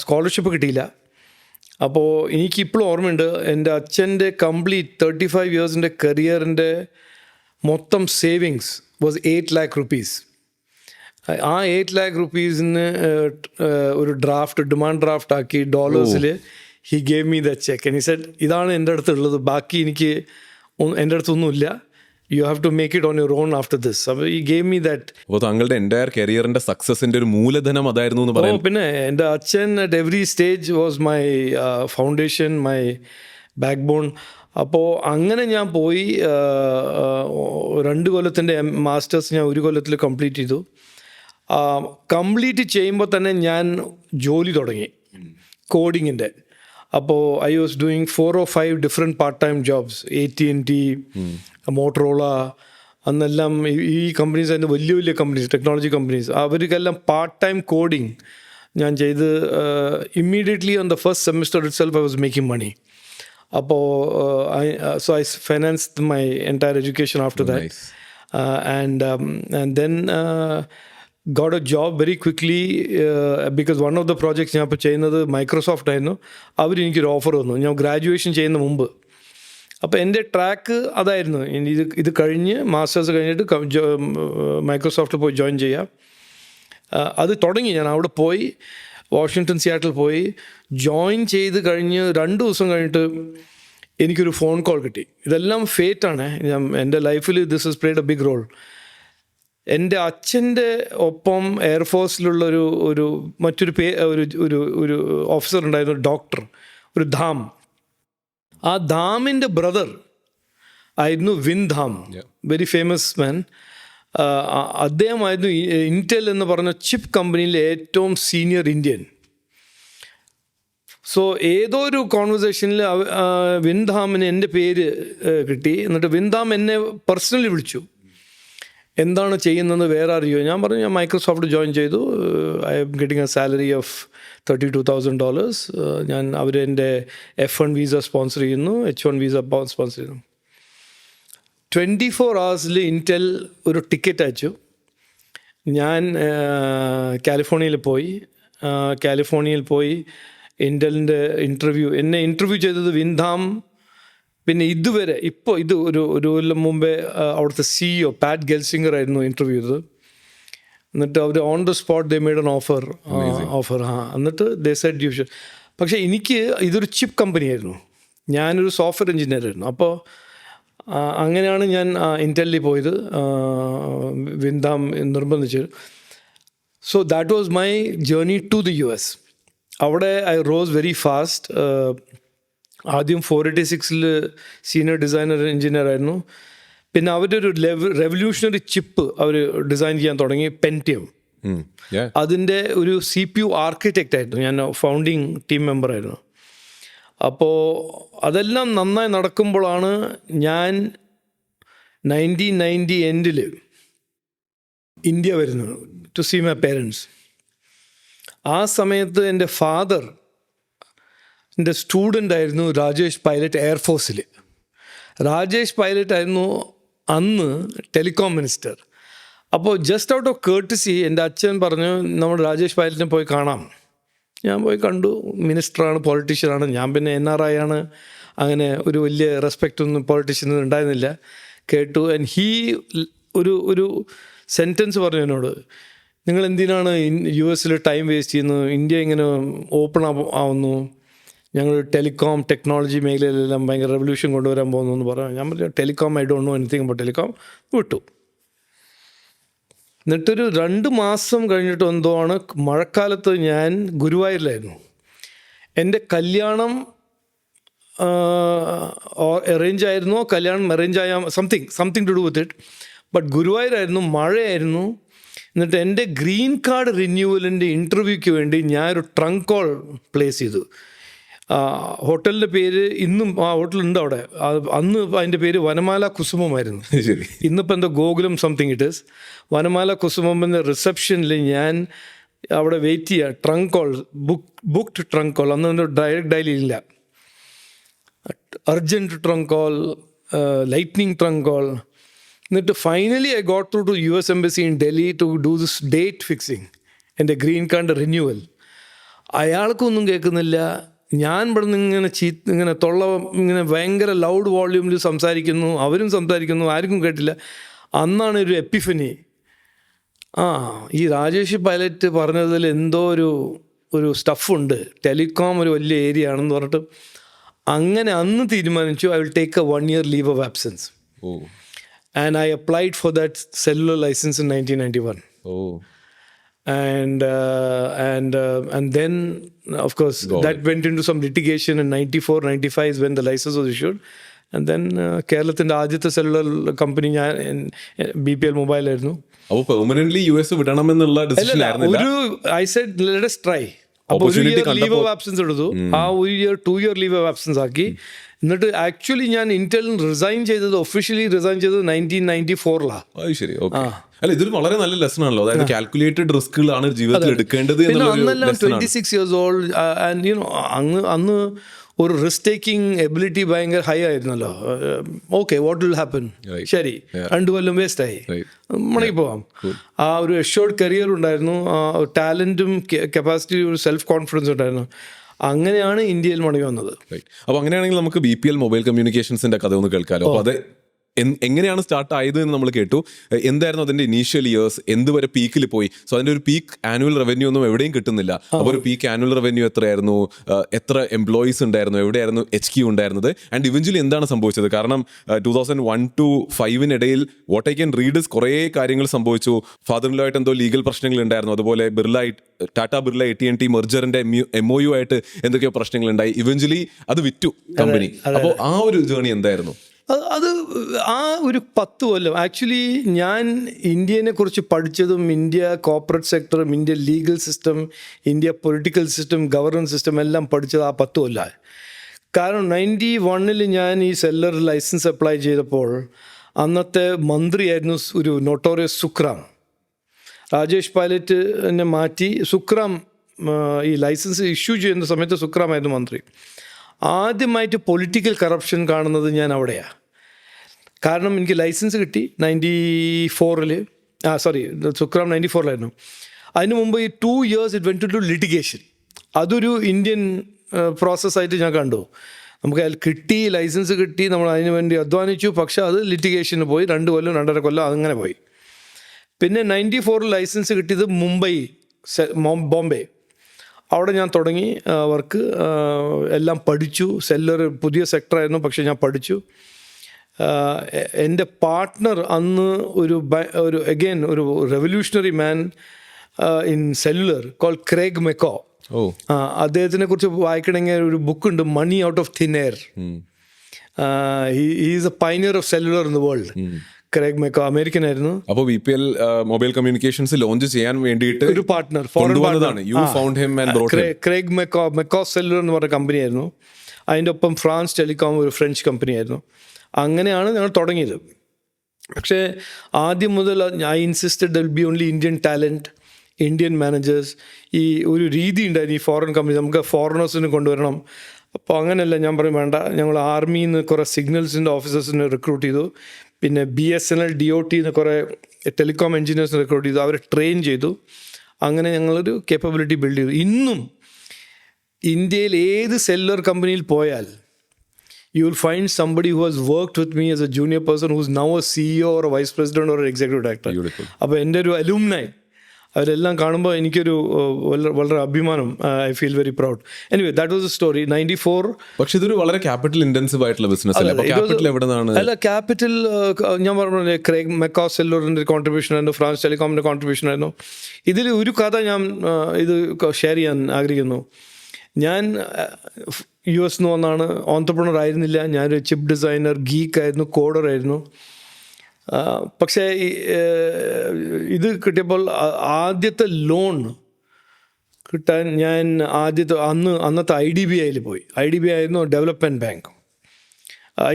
സ്കോളർഷിപ്പ് കിട്ടിയില്ല. അപ്പോൾ എനിക്കിപ്പോഴും ഓർമ്മയുണ്ട്, എൻ്റെ അച്ഛൻ്റെ കംപ്ലീറ്റ് 35 ഇയേഴ്സിൻ്റെ കരിയറിൻ്റെ മൊത്തം സേവിങ്സ് വാസ് 8 lakh rupees. ആ 8 lakh rupeesന് ഒരു ഡിമാൻഡ് ഡ്രാഫ്റ്റ് ആക്കി ഡോളേഴ്സിൽ he gave me the check and he said, ഇതാണ് എൻ്റെ അടുത്തുള്ളത്, ബാക്കി എനിക്ക് എൻ്റെ അടുത്തൊന്നുമില്ല, you have to make it on your own after this. അപ്പോൾ he gave me that. അപ്പോൾ താങ്കളുടെ എൻ്റയർ കരിയറിന്റെ സക്സസിന്റെ ഒരു മൂലധനം അതായിരുന്നു എന്ന് പറയാം. പിന്നെ എൻ്റെ അച്ഛൻ at every stage was my foundation, my backbone. അപ്പോൾ അങ്ങനെ ഞാൻ പോയി 2 കൊല്ലത്തിൻ്റെ മാസ്റ്റേഴ്സ് ഞാൻ 1 കൊല്ലത്തിൽ കംപ്ലീറ്റ് ചെയ്തു. കംപ്ലീറ്റ് ചെയ്യുമ്പോൾ തന്നെ ഞാൻ ജോലി തുടങ്ങി കോഡിങ്ങിൻ്റെ. അപ്പോൾ I was doing 4 or 5 different part time jobs. AT&T, Motorola, അന്നെല്ലാം ഈ കമ്പനീസ് ആയിരുന്നു, വലിയ വലിയ കമ്പനീസ്, ടെക്നോളജി കമ്പനീസ്. അവർക്കെല്ലാം പാർട്ട് ടൈം കോഡിങ് ഞാൻ ചെയ്ത് immediately on the first semester itself I was making money. അപ്പോൾ so I financed my entire education after that. And then got a job very quickly because one of the projects ഞാൻ ഇപ്പോൾ ചെയ്യുന്നത് Microsoft ആയിരുന്നു. അവർ എനിക്കൊരു offer തന്നു. ഞാൻ graduation ചെയ്യുന്ന മുമ്പ് അപ്പോൾ എൻ്റെ ട്രാക്ക് അതായിരുന്നു. ഇനി ഇത് കഴിഞ്ഞ് മാസ്റ്റേഴ്സ് കഴിഞ്ഞിട്ട് മൈക്രോസോഫ്റ്റിൽ പോയി ജോയിൻ ചെയ്യാം. അത് തുടങ്ങി. ഞാൻ അവിടെ പോയി വാഷിങ്ടൺ സിയാറ്റിൽ പോയി ജോയിൻ ചെയ്ത് കഴിഞ്ഞ് 2 ദിവസം കഴിഞ്ഞിട്ട് എനിക്കൊരു ഫോൺ കോൾ കിട്ടി. ഇതെല്ലാം ഫേറ്റാണ്. എൻ്റെ ലൈഫിൽ this is played a big role. എൻ്റെ അച്ഛൻ്റെ ഒപ്പം എയർഫോഴ്സിലുള്ള മറ്റൊരു ഒരു ഓഫീസർ ഉണ്ടായിരുന്നു, ഡോക്ടർ, ഒരു ധാം. ആ ധാമിൻ്റെ ബ്രദർ ആയിരുന്നു വിൻ ധാം, വെരി ഫേമസ് മാൻ. അദ്ദേഹമായിരുന്നു ഇൻറ്റൽ എന്ന് പറഞ്ഞ ചിപ്പ് കമ്പനിയിലെ ഏറ്റവും സീനിയർ ഇന്ത്യൻ. സോ ഏതോ ഒരു കോൺവെർസേഷനിൽ വിൻധാമിന് എൻ്റെ പേര് കിട്ടി. എന്നിട്ട് വിൻധാം എന്നെ പേഴ്സണലി വിളിച്ചു, എന്താണ് ചെയ്യുന്നത്, വേറെ അറിയോ? ഞാൻ പറഞ്ഞു ഞാൻ മൈക്രോസോഫ്റ്റ് ജോയിൻ ചെയ്തു, I am getting A salary of $32,000. ഞാൻ അവരെൻ്റെ F1 വീസ സ്പോൺസർ ചെയ്യുന്നു, H1 വീസ സ്പോൺസർ ചെയ്യുന്നു. 24 hours ഇൻറ്റൽ ഒരു ടിക്കറ്റ് അയച്ചു. ഞാൻ കാലിഫോർണിയയിൽ പോയി ഇൻറ്റലിൻ്റെ എന്നെ ഇൻ്റർവ്യൂ ചെയ്തത് വിൻധാം. പിന്നെ ഇതുവരെ ഇത് ഒരു കൊല്ലം മുമ്പേ അവിടുത്തെ CEO പാറ്റ് ഗെൽസിംഗർ ആയിരുന്നു ഇൻ്റർവ്യൂ ചെയ്തത്. എന്നിട്ട് അവർ on the spot they made an offer. എന്നിട്ട് ദേ സെഡ് യു ഷുഡ്. പക്ഷേ എനിക്ക് ഇതൊരു ചിപ്പ് കമ്പനിയായിരുന്നു, ഞാനൊരു സോഫ്റ്റ്വെയർ എഞ്ചിനീയർ ആയിരുന്നു. അപ്പോൾ അങ്ങനെയാണ് ഞാൻ ഇൻറ്റലിൽ പോയത്, വിൻധാം നിർബന്ധിച്ചു. So that was my journey to the US. അവിടെ ഐ റോസ് വെരി ഫാസ്റ്റ്. ആദ്യം 486 സീനിയർ ഡിസൈനർ എഞ്ചിനീയർ ആയിരുന്നു. പിന്നെ അവരൊരു റെവല്യൂഷണറി ചിപ്പ് അവർ ഡിസൈൻ ചെയ്യാൻ തുടങ്ങി, പെൻറ്റിയം. അതിൻ്റെ ഒരു CPU ആർക്കിടെക്റ്റ് ആയിരുന്നു ഞാൻ, ഫൗണ്ടിങ് ടീം മെമ്പർ ആയിരുന്നു. അപ്പോൾ അതെല്ലാം നന്നായി നടക്കുമ്പോഴാണ് ഞാൻ 1990 എൻഡിൽ ഇന്ത്യ വരുന്നത് ടു സീ മൈ പേരൻസ്. ആ സമയത്ത് എൻ്റെ ഫാദർ എൻ്റെ സ്റ്റുഡൻ്റ് ആയിരുന്നു രാജേഷ് പൈലറ്റ് എയർഫോഴ്സിൽ. രാജേഷ് പൈലറ്റ് ആയിരുന്നു അന്ന് ടെലികോം മിനിസ്റ്റർ. അപ്പോൾ ജസ്റ്റ് ഔട്ട് ഓഫ് കേർട്ടസി എൻ്റെ അച്ഛൻ പറഞ്ഞു നമ്മൾ രാജേഷ് പൈലറ്റിനെ പോയി കാണാം. ഞാൻ പോയി കണ്ടു. മിനിസ്റ്ററാണ്, പൊളിറ്റീഷ്യനാണ്. ഞാൻ പിന്നെ NRI ആണ്, അങ്ങനെ ഒരു വലിയ റെസ്പെക്റ്റ് ഒന്നും പൊളിറ്റീഷ്യന് ഉണ്ടായിരുന്നില്ല. കേട്ടു. ആൻഡ് ഒരു സെൻറ്റൻസ് പറഞ്ഞു എന്നോട്, നിങ്ങൾ എന്തിനാണ് US ടൈം വേസ്റ്റ് ചെയ്യുന്നത്, ഇന്ത്യ ഇങ്ങനെ ഓപ്പൺ ആവുന്നു, ഞങ്ങൾ ടെലികോം ടെക്നോളജി മേഖലയിലെല്ലാം ഭയങ്കര റെവല്യൂഷൻ കൊണ്ടുവരാൻ പോകുന്നു എന്ന് പറഞ്ഞു. ഞാൻ പറഞ്ഞു telecom I don't know anything about telecom. വിട്ടു. എന്നിട്ടൊരു 2 മാസം കഴിഞ്ഞിട്ട് എന്തോ ആണ്, മഴക്കാലത്ത് ഞാൻ ഗുരുവായൂരിലായിരുന്നു. എൻ്റെ കല്യാണം അറേഞ്ച് ആയിരുന്നോ, കല്യാണം അറേഞ്ച് ആയ something to do with it. But ഗുരുവായൂരായിരുന്നു, മഴയായിരുന്നു. എന്നിട്ട് എൻ്റെ ഗ്രീൻ കാർഡ് റിന്യൂവലിൻ്റെ ഇൻ്റർവ്യൂക്ക് വേണ്ടി ഞാനൊരു ട്രങ്ക് കോൾ പ്ലേസ് ചെയ്തു. ഹോട്ടലിൻ്റെ പേര് ഇന്നും ആ ഹോട്ടലുണ്ട് അവിടെ. അന്ന് അതിൻ്റെ പേര് വനമാല കുസുമമായിരുന്നു. ഇന്നിപ്പോൾ എന്തോ Gokulam something it is. Vanamala Kusumam എന്ന റിസപ്ഷനിൽ ഞാൻ അവിടെ വെയിറ്റ് ചെയ്യുക. Trunk call, booked trunk call. അന്ന് ഡയറക്റ്റ് ഡയൽ ഇല്ല. Urgent trunk call, lightning trunk call. എന്നിട്ട് finally I got through to US Embassy in Delhi to do this date fixing, എൻ്റെ green card renewal. അയാൾക്കൊന്നും കേൾക്കുന്നില്ല. ഞാൻ ഇവിടെ നിന്ന് ഇങ്ങനെ ഇങ്ങനെ ഭയങ്കര ലൗഡ് വോള്യൂമിൽ സംസാരിക്കുന്നു, അവരും സംസാരിക്കുന്നു, ആർക്കും കേട്ടില്ല. അന്നാണ് ഒരു എപ്പിഫനി. ഈ രാജേഷ് പൈലറ്റ് പറഞ്ഞതിൽ എന്തോ ഒരു സ്റ്റഫുണ്ട്, ടെലികോം ഒരു വലിയ ഏരിയ ആണെന്ന് പറഞ്ഞിട്ട് അങ്ങനെ അന്ന് തീരുമാനിച്ചു I will take A 1 year leave of absence. And I applied for that cellular license in 1991. And then of course that went into some litigation in 94-95 is when the license was issued. And then കേരളത്തിൻ്റെ ആദ്യത്തെ cellular company ഞാൻ BPL mobile ആയിരുന്നു. അപ്പോൾ permanently US വിടണമെന്നുള്ള decision ആയിരുന്നില്ല. I said let us try. അപ്പോൾ ഒരു year leave of absence എടുത്തു. ആ 2 year ലീവ് ഓഫ് ആബ്സെൻസ് ആക്കി. എന്നിട്ട് ആക്ച്വലി ഞാൻ ഇന്റലിൽ റിസൈൻ ചെയ്തത്, ഒഫീഷ്യലി റിസൈൻ ചെയ്തത് 1994. ശരി, ഓക്കെ. അല്ല, ഇതൊരു വളരെ നല്ല ലെസൺ ആണല്ലോ. അതായത് കാൽക്കുലേറ്റഡ് റിസ്കുകളാണ് ജീവിതത്തിൽ എടുക്കേണ്ടത്. അന്നെല്ലാം 26 years old and you know അന്ന് ഒരു റിസ്ക് ടേക്കിംഗ് എബിലിറ്റി ഭയങ്കര ഹൈ ആയിരുന്നല്ലോ. ഓക്കെ, വാട്ട് വിൽ ഹാപ്പൻ, ശരി 2 കൊല്ലം വേസ്റ്റായി, മടങ്ങി പോവാം. ആ ഒരു എഷ്യോർഡ് കരിയർ ഉണ്ടായിരുന്നു, ടാലൻറ്റും കപ്പാസിറ്റി, ഒരു സെൽഫ് കോൺഫിഡൻസ് ഉണ്ടായിരുന്നു. അങ്ങനെയാണ് ഇന്ത്യയിൽ മടങ്ങി വന്നത്. അപ്പോൾ അങ്ങനെയാണെങ്കിൽ നമുക്ക് BPL മൊബൈൽ കമ്മ്യൂണിക്കേഷൻസിന്റെ കഥ ഒന്ന് കേൾക്കാമല്ലോ. അപ്പോൾ അത് എങ്ങനെയാണ് സ്റ്റാർട്ട് ആയത് എന്ന് നമ്മൾ കേട്ടു. എന്തായിരുന്നു അതിന്റെ ഇനീഷ്യൽ ഇയേഴ്സ്, എന്തുവരെ പീക്കിൽ പോയി? സോ അതിന്റെ ഒരു പീക്ക് ആനുവൽ റവന്യൂ ഒന്നും എവിടെയും കിട്ടുന്നില്ല. അപ്പോൾ ഒരു പീക്ക് ആനുവൽ റവന്യൂ എത്രയായിരുന്നു, എത്ര എംപ്ലോയീസ് ഉണ്ടായിരുന്നു, എവിടെയായിരുന്നു HQ ഉണ്ടായിരുന്നത്, ആൻഡ് ഇവഞ്ച്വലി എന്താണ് സംഭവിച്ചത്? കാരണം 2001 to 2005 what I can read കുറേ കാര്യങ്ങൾ സംഭവിച്ചു. ഫാദർ ഇൻ ലോ ആയിട്ട് എന്തോ ലീഗൽ പ്രശ്നങ്ങൾ ഉണ്ടായിരുന്നു. അതുപോലെ ടാറ്റ ബിർള AT&T മെർജറിന്റെ MOU ആയിട്ട് എന്തൊക്കെയോ പ്രശ്നങ്ങൾ ഉണ്ടായി. ഇവഞ്ച്വലി അത് വിറ്റു കമ്പനി. അപ്പോൾ ആ ഒരു ജേർണി എന്തായിരുന്നു? അത് ആ ഒരു 10 കൊല്ലം ആക്ച്വലി ഞാൻ ഇന്ത്യനെ കുറിച്ച് പഠിച്ചതും ഇന്ത്യ കോർപ്പറേറ്റ് സെക്ടറും India legal system, India political system, governance system എല്ലാം പഠിച്ചത് ആ 10 കൊല്ലമായി. കാരണം 91 ഞാൻ ഈ സെല്ലർ ലൈസൻസ് അപ്ലൈ ചെയ്തപ്പോൾ അന്നത്തെ മന്ത്രിയായിരുന്നു ഒരു നോട്ടോറിയസ് സുക്രാം. രാജേഷ് പൈലറ്റിനെ മാറ്റി സുക്രാം ഈ ലൈസൻസ് ഇഷ്യൂ ചെയ്യുന്ന സമയത്ത് സുക്രാമായിരുന്നു മന്ത്രി. ആദ്യമായിട്ട് പൊളിറ്റിക്കൽ കറപ്ഷൻ കാണുന്നത് ഞാൻ അവിടെയാണ്. കാരണം എനിക്ക് ലൈസൻസ് കിട്ടി 94-ൽ, സുക്രാം 94-ലായിരുന്നു. അതിന് മുമ്പ് ഈ 2 years it went to litigation. അതൊരു ഇന്ത്യൻ പ്രോസസ്സായിട്ട് ഞാൻ കണ്ടു. നമുക്ക് കിട്ടി, ലൈസൻസ് കിട്ടി, നമ്മൾ അതിന് വേണ്ടി അധ്വാനിച്ചു, പക്ഷേ അത് ലിറ്റിഗേഷന് പോയി. 2 കൊല്ലം 2.5 കൊല്ലം അങ്ങനെ പോയി. പിന്നെ 94-ൽ ലൈസൻസ് കിട്ടിയത് മുംബൈ, ബോംബെ. അവിടെ ഞാൻ തുടങ്ങി വർക്ക്, എല്ലാം പഠിച്ചു. സെല്ലർ പുതിയ സെക്ടറായിരുന്നു, പക്ഷേ ഞാൻ പഠിച്ചു. എൻ്റെ പാർട്ട്ണർ അന്ന് ഒരു അഗെയിൻ ഒരു revolutionary man in cellular call Craig McCaw. അദ്ദേഹത്തിനെ കുറിച്ച് വായിക്കണമെങ്കിൽ ഒരു ബുക്കുണ്ട്, money out of thin air. He is a pioneer of cellular in the world. Craig McCaw American ആയിരുന്നു. അപ്പോൾ BPL മൊബൈൽ ലോഞ്ച് ചെയ്യാൻ വേണ്ടിയിട്ട് ഒരു പാർട്ട്ണർ, ക്രേഗ് മെക്കോ സെല്ലുലർ എന്ന് പറഞ്ഞ കമ്പനിയായിരുന്നു. അതിൻ്റെ ഒപ്പം ഫ്രാൻസ് ടെലികോം ഒരു ഫ്രഞ്ച് കമ്പനിയായിരുന്നു. അങ്ങനെയാണ് ഞങ്ങൾ തുടങ്ങിയത്. പക്ഷേ ആദ്യം മുതൽ I insisted there will be only Indian talent, Indian managers. ഈ ഒരു രീതി ഉണ്ടായിരുന്നു ഈ ഫോറിൻ കമ്പനി, നമുക്ക് ഫോറിനേഴ്സിന് കൊണ്ടുവരണം. അപ്പോൾ അങ്ങനെയല്ല, ഞാൻ പറയും വേണ്ട. ഞങ്ങൾ ആർമിയിൽ നിന്ന് കുറേ സിഗ്നൽസിൻ്റെ ഓഫീസേഴ്സിനെ റിക്രൂട്ട് ചെയ്തു. പിന്നെ BSNL DOT എന്ന് കുറേ ടെലികോം എഞ്ചിനീയേഴ്സിനെ റിക്രൂട്ട് ചെയ്തു, അവരെ ട്രെയിൻ ചെയ്തു. അങ്ങനെ ഞങ്ങളൊരു കേപ്പബിലിറ്റി ബിൽഡ് ചെയ്തു. ഇന്നും ഇന്ത്യയിൽ ഏത് സെല്ലർ കമ്പനിയിൽ പോയാൽ you will find somebody who has worked with me as a junior person who is now a CEO or a vice president or an executive director. അപ്പോൾ എൻ്റെ ഒരു അലൂമിനായി അവരെല്ലാം കാണുമ്പോൾ എനിക്കൊരു വളരെ അഭിമാനം. I feel very proud. Anyway that was A story. 94. പക്ഷെ ഇതൊരു വളരെ ക്യാപിറ്റൽ ഇൻറ്റൻസീവ് ആയിട്ടുള്ള ബിസിനസ് അല്ലേ? അല്ല, ക്യാപിറ്റൽ ഞാൻ പറഞ്ഞ ക്രേഗ് മെക്കോ സെല്ലുറിൻ്റെ കോൺട്രിബ്യൂഷൻ ആയിരുന്നു, ഫ്രാൻസ് ടെലികോമിൻ്റെ കോൺട്രിബ്യൂഷൻ ആയിരുന്നു. ഇതിൽ ഒരു കഥ ഞാൻ ഇത് ഷെയർ ചെയ്യാൻ ആഗ്രഹിക്കുന്നു. ഞാൻ US വന്നാണ്, ഓൺട്രപ്രണർ ആയിരുന്നില്ല. ഞാനൊരു ചിപ്പ് ഡിസൈനർ, ഗീക്കായിരുന്നു, കോഡറായിരുന്നു. പക്ഷേ ഇത് കിട്ടിയപ്പോൾ ആദ്യത്തെ ലോൺ കിട്ടാൻ ഞാൻ അന്നത്തെ IDBIയിൽ പോയി. IDBI ആയിരുന്നു ഡെവലപ്മെൻറ്റ് ബാങ്ക്.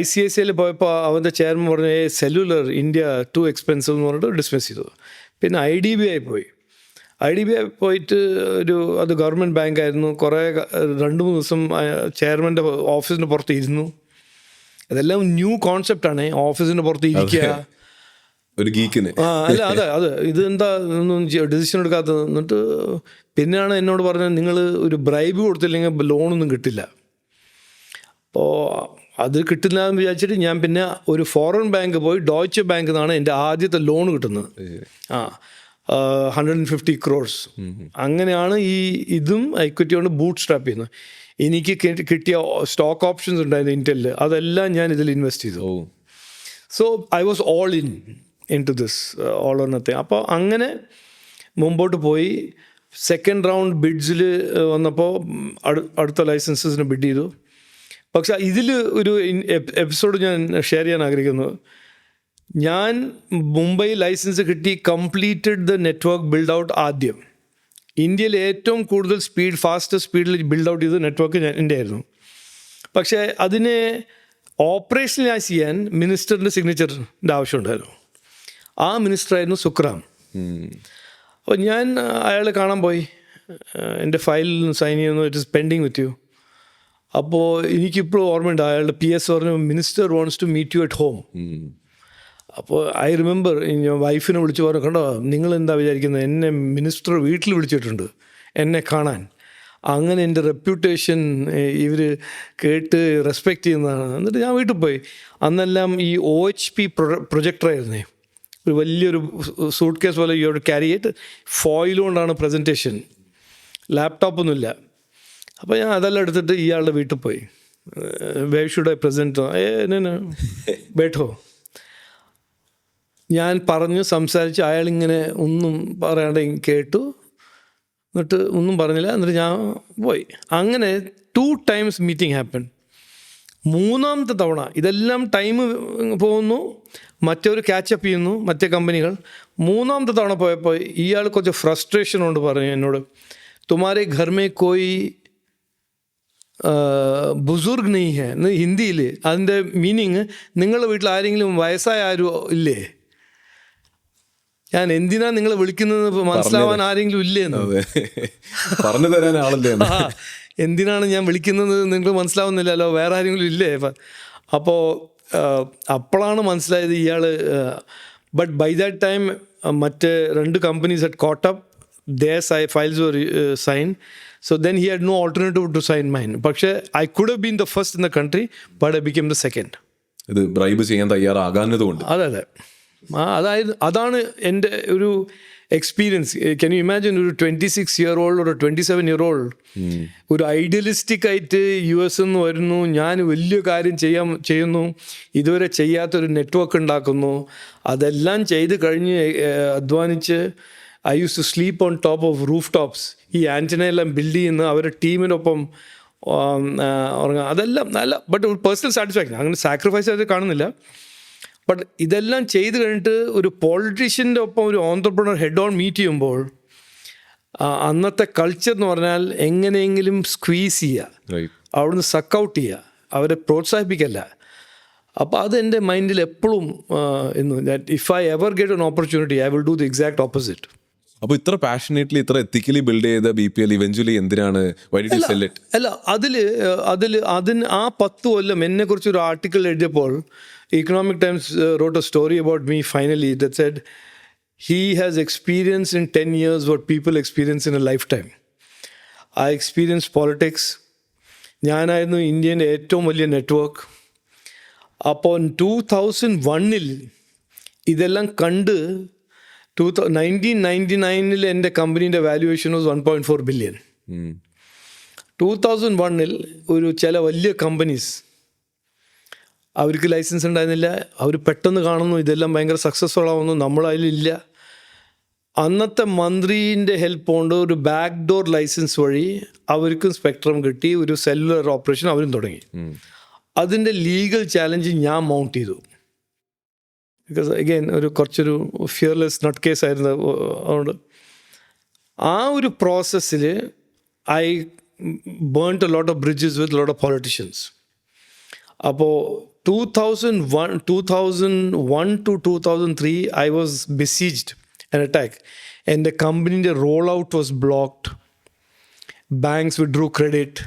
ICICIയിൽ പോയപ്പോൾ അവൻ്റെ ചെയർമാൻ പറഞ്ഞു, സെല്ലുലർ ഇന്ത്യ ടു എക്സ്പെൻസീവ് എന്ന് പറഞ്ഞിട്ട് ഡിസ്മിസ് ചെയ്തു. പിന്നെ IDBI പോയി. IDBI പോയിട്ട് അത് ഗവൺമെൻറ് ബാങ്കായിരുന്നു. കുറേ 2-3 ദിവസം ചെയർമാൻ്റെ ഓഫീസിൻ്റെ പുറത്ത് ഇരുന്നു. അതെല്ലാം ന്യൂ കോൺസെപ്റ്റാണ്, ഓഫീസിൻ്റെ പുറത്ത് ഇരിക്കുക. ഒരു ഗീക്കിന് അതെ ഇത് എന്താ ഒന്നും ഡിസിഷൻ എടുക്കാത്തത്. എന്നിട്ട് പിന്നെയാണ് എന്നോട് പറഞ്ഞത്, നിങ്ങൾ ഒരു ബ്രൈബ് കൊടുത്തില്ലെങ്കിൽ ലോണൊന്നും കിട്ടില്ല. അപ്പോൾ അത് കിട്ടില്ല എന്ന് വിചാരിച്ചിട്ട് ഞാൻ പിന്നെ ഒരു ഫോറിൻ ബാങ്ക് പോയി, ഡോയ്ച്ച് ബാങ്ക് എന്നാണ് എൻ്റെ ആദ്യത്തെ ലോൺ കിട്ടുന്നത്. 150 crores. അങ്ങനെയാണ് ഇതും ഇക്വിറ്റി കൊണ്ട് ബൂട്ട് സ്ട്രാപ്പ് ചെയ്യുന്നത്. എനിക്ക് കിട്ടിയ സ്റ്റോക്ക് ഓപ്ഷൻസ് ഉണ്ടായിരുന്നു ഇൻറ്റലിൽ, അതെല്ലാം ഞാൻ ഇതിൽ ഇൻവെസ്റ്റ് ചെയ്തു. So I was all in to this, all or nothing. അപ്പോൾ അങ്ങനെ മുമ്പോട്ട് പോയി. സെക്കൻഡ് റൗണ്ട് ബിഡ്സിൽ വന്നപ്പോൾ അടുത്ത ലൈസൻസസിന് ബിഡ് ചെയ്തു. പക്ഷേ ഇതിൽ ഒരു എപ്പിസോഡ് ഞാൻ ഷെയർ ചെയ്യാൻ ആഗ്രഹിക്കുന്നു. ഞാൻ മുംബൈ ലൈസൻസ് കിട്ടി, completed the network build out. ആദ്യം ഇന്ത്യയിൽ ഏറ്റവും കൂടുതൽ ഫാസ്റ്റസ്റ്റ് സ്പീഡിൽ ബിൽഡ് ഔട്ട് ചെയ്ത് നെറ്റ്വർക്ക് എൻ്റെ ആയിരുന്നു. പക്ഷേ അതിനെ ഓപ്പറേഷണലൈസ് ചെയ്യാൻ മിനിസ്റ്ററിൻ്റെ സിഗ്നേച്ചറിൻ്റെ ആവശ്യമുണ്ടായിരുന്നു. ആ മിനിസ്റ്ററായിരുന്നു സുക്രാം. അപ്പോൾ ഞാൻ അയാളെ കാണാൻ പോയി. എൻ്റെ ഫയൽ സൈൻ ചെയ്യുന്നു, it is pending with you. അപ്പോൾ എനിക്കിപ്പോഴും ഓർമ്മയുണ്ട്, അയാളുടെ PS പറഞ്ഞു, minister wants to meet you at home. അപ്പോൾ ഐ റിമെമ്പർ ഞാൻ വൈഫിനെ വിളിച്ച് പറഞ്ഞു, കണ്ടോ നിങ്ങൾ എന്താ വിചാരിക്കുന്നത്, എന്നെ മിനിസ്റ്റർ വീട്ടിൽ വിളിച്ചിട്ടുണ്ട് എന്നെ കാണാൻ. അങ്ങനെ എൻ്റെ റെപ്യൂട്ടേഷൻ ഇവർ കേട്ട് റെസ്പെക്റ്റ് ചെയ്യുന്നതാണ്. എന്നിട്ട് ഞാൻ വീട്ടിൽ പോയി. അന്നെല്ലാം ഈ OHP പ്രൊജക്ടറായിരുന്നേ, ഒരു വലിയൊരു സൂട്ട് കേസ് പോലെ യു ക്യാരി ഇറ്റ്, ഫോയിൽ കൊണ്ടാണ് പ്രസൻറ്റേഷൻ, ലാപ്ടോപ്പൊന്നുമില്ല. അപ്പോൾ ഞാൻ അതെല്ലാം എടുത്തിട്ട് ഇയാളുടെ വീട്ടിൽ പോയി. വേർ ഷുഡ് ഐ പ്രസൻറ്റ്, ബേഠോ. ഞാൻ പറഞ്ഞു സംസാരിച്ച് അയാളിങ്ങനെ ഒന്നും പറയാണ്ട് കേട്ടു, എന്നിട്ട് ഒന്നും പറഞ്ഞില്ല. എന്നിട്ട് ഞാൻ പോയി. അങ്ങനെ 2 times മീറ്റിംഗ് ഹാപ്പൻ. മൂന്നാമത്തെ തവണ ഇതെല്ലാം ടൈം പോകുന്നു, മറ്റൊരു ക്യാച്ചപ്പ് ചെയ്യുന്നു മറ്റേ കമ്പനികൾ. മൂന്നാമത്തെ തവണ പോയപ്പോൾ ഇയാൾ കുറച്ച് ഫ്രസ്ട്രേഷൻ കൊണ്ട് പറഞ്ഞു എന്നോട്, തുമാരെ ഘർ മേ കോയി ബുസുർഗ് നെയ് ഹെ. ഹിന്ദിയിൽ അതിൻ്റെ മീനിങ്, നിങ്ങളുടെ വീട്ടിൽ ആരെങ്കിലും വയസ്സായ ആരും ഇല്ലേ? ഞാൻ എന്തിനാ നിങ്ങളെ വിളിക്കുന്നത് മനസ്സിലാവാൻ ആരെങ്കിലും ഇല്ലേന്ന് പറഞ്ഞു തരാൻ ആളല്ലേ. എന്തിനാണ് ഞാൻ വിളിക്കുന്നത് നിങ്ങൾക്ക് മനസ്സിലാവുന്നില്ലല്ലോ, വേറെ ആരെങ്കിലും ഇല്ലേ? അപ്പോൾ അപ്പോഴാണ് മനസ്സിലായത് ഇയാൾ. ബട്ട് ബൈ ദാറ്റ് ടൈം മറ്റ് 2 companies at caught up, their files were signed. So then he had no alternative to sign mine. പക്ഷേ I could have been the first in the country, but I became the second. ഇത് bribe ചെയ്യാൻ തയ്യാറാകാഞ്ഞതുകൊണ്ട്. അതെ. അതാണ് എൻ്റെ ഒരു experience. Can you imagine ഒരു 26-year-old ഒരു 27-year-old ഒരു ഐഡിയലിസ്റ്റിക് ആയിട്ട് US നിന്ന് വരുന്നു, ഞാൻ വലിയ കാര്യം ചെയ്യുന്നു, ഇതുവരെ ചെയ്യാത്തൊരു നെറ്റ്വർക്ക് ഉണ്ടാക്കുന്നു, അതെല്ലാം ചെയ്ത് കഴിഞ്ഞ് അധ്വാനിച്ച് I used to sleep on top of rooftops. ഈ ആൻറ്റനയെല്ലാം ബിൽഡ് ചെയ്യുന്ന അവരുടെ ടീമിനൊപ്പം ഉറങ്ങാം. അതെല്ലാം നല്ല, ബട്ട് ഒരു പേഴ്സണൽ സാറ്റിസ്ഫാക്ഷൻ, അങ്ങനെ സാക്രിഫൈസ് ആയിട്ട് കാണുന്നില്ല. ബട്ട് ഇതെല്ലാം ചെയ്ത് കഴിഞ്ഞിട്ട് ഒരു പൊളിറ്റീഷ്യൻ്റെ ഒപ്പം ഒരു ഓൺട്രപ്രണർ ഹെഡ് ഓൺ മീറ്റ് ചെയ്യുമ്പോൾ അന്നത്തെ കൾച്ചർ എന്ന് പറഞ്ഞാൽ എങ്ങനെയെങ്കിലും സ്ക്വീസ് ചെയ്യുക, അവിടുന്ന് സക്ക് ഔട്ട് ചെയ്യുക, അവരെ പ്രോത്സാഹിപ്പിക്കല്ല. അപ്പോൾ അത് എൻ്റെ മൈൻഡിൽ എപ്പോഴും if I ever get an opportunity I will do the exact opposite. അപ്പോൾ ഇത്ര പാഷനേറ്റ്ലി ഇത്ര എത്തിക്കലി ബിൽഡ് ചെയ്ത BPL ഇവഞ്ച്വലി എന്തിനാണ് why did you sell it? അല്ല, അതിന് ആ 10 കൊല്ലം എന്നെക്കുറിച്ച് ഒരു ആർട്ടിക്കിൾ എഴുതിയപ്പോൾ Economic Times wrote a story about me finally that said he has experienced in 10 years what people experience in a lifetime. I experienced politics. ഞാനായിരുന്നു ഇന്ത്യൻ്റെ ഏറ്റവും വലിയ നെറ്റ്വർക്ക്. അപ്പോൾ 2001 ഇതെല്ലാം കണ്ട് 1999 എൻ്റെ കമ്പനീൻ്റെ വാല്യുവേഷൻ വാസ് 1.4 billion. 2001 ഒരു ചില വലിയ കമ്പനീസ്, അവർക്ക് ലൈസൻസ് ഉണ്ടായിരുന്നില്ല, അവർ പെട്ടെന്ന് കാണുന്നു ഇതെല്ലാം ഭയങ്കര സക്സസ്ഫുൾ ആവുന്നു, നമ്മളതിലില്ല. അന്നത്തെ മന്ത്രീൻ്റെ ഹെൽപ്പ് കൊണ്ട് ഒരു ബാക്ക് ഡോർ ലൈസൻസ് വഴി അവർക്കും സ്പെക്ട്രം കിട്ടി, ഒരു സെല്ലുലർ ഓപ്പറേഷൻ അവരും തുടങ്ങി. അതിൻ്റെ ലീഗൽ ചാലഞ്ച് ഞാൻ മൗണ്ട് ചെയ്തു. ബിക്കോസ് അഗെയിൻ കുറച്ചൊരു ഫിയർലെസ് നട്ട് കേസ് ആയിരുന്നു. അതുകൊണ്ട് ആ ഒരു പ്രോസസ്സിൽ I burned a lot of bridges with lot of politicians. അപ്പോൾ 2001 to 2003 I was besieged an attack. എൻ്റെ കമ്പനീൻ്റെ roll out was blocked, banks withdrew credit,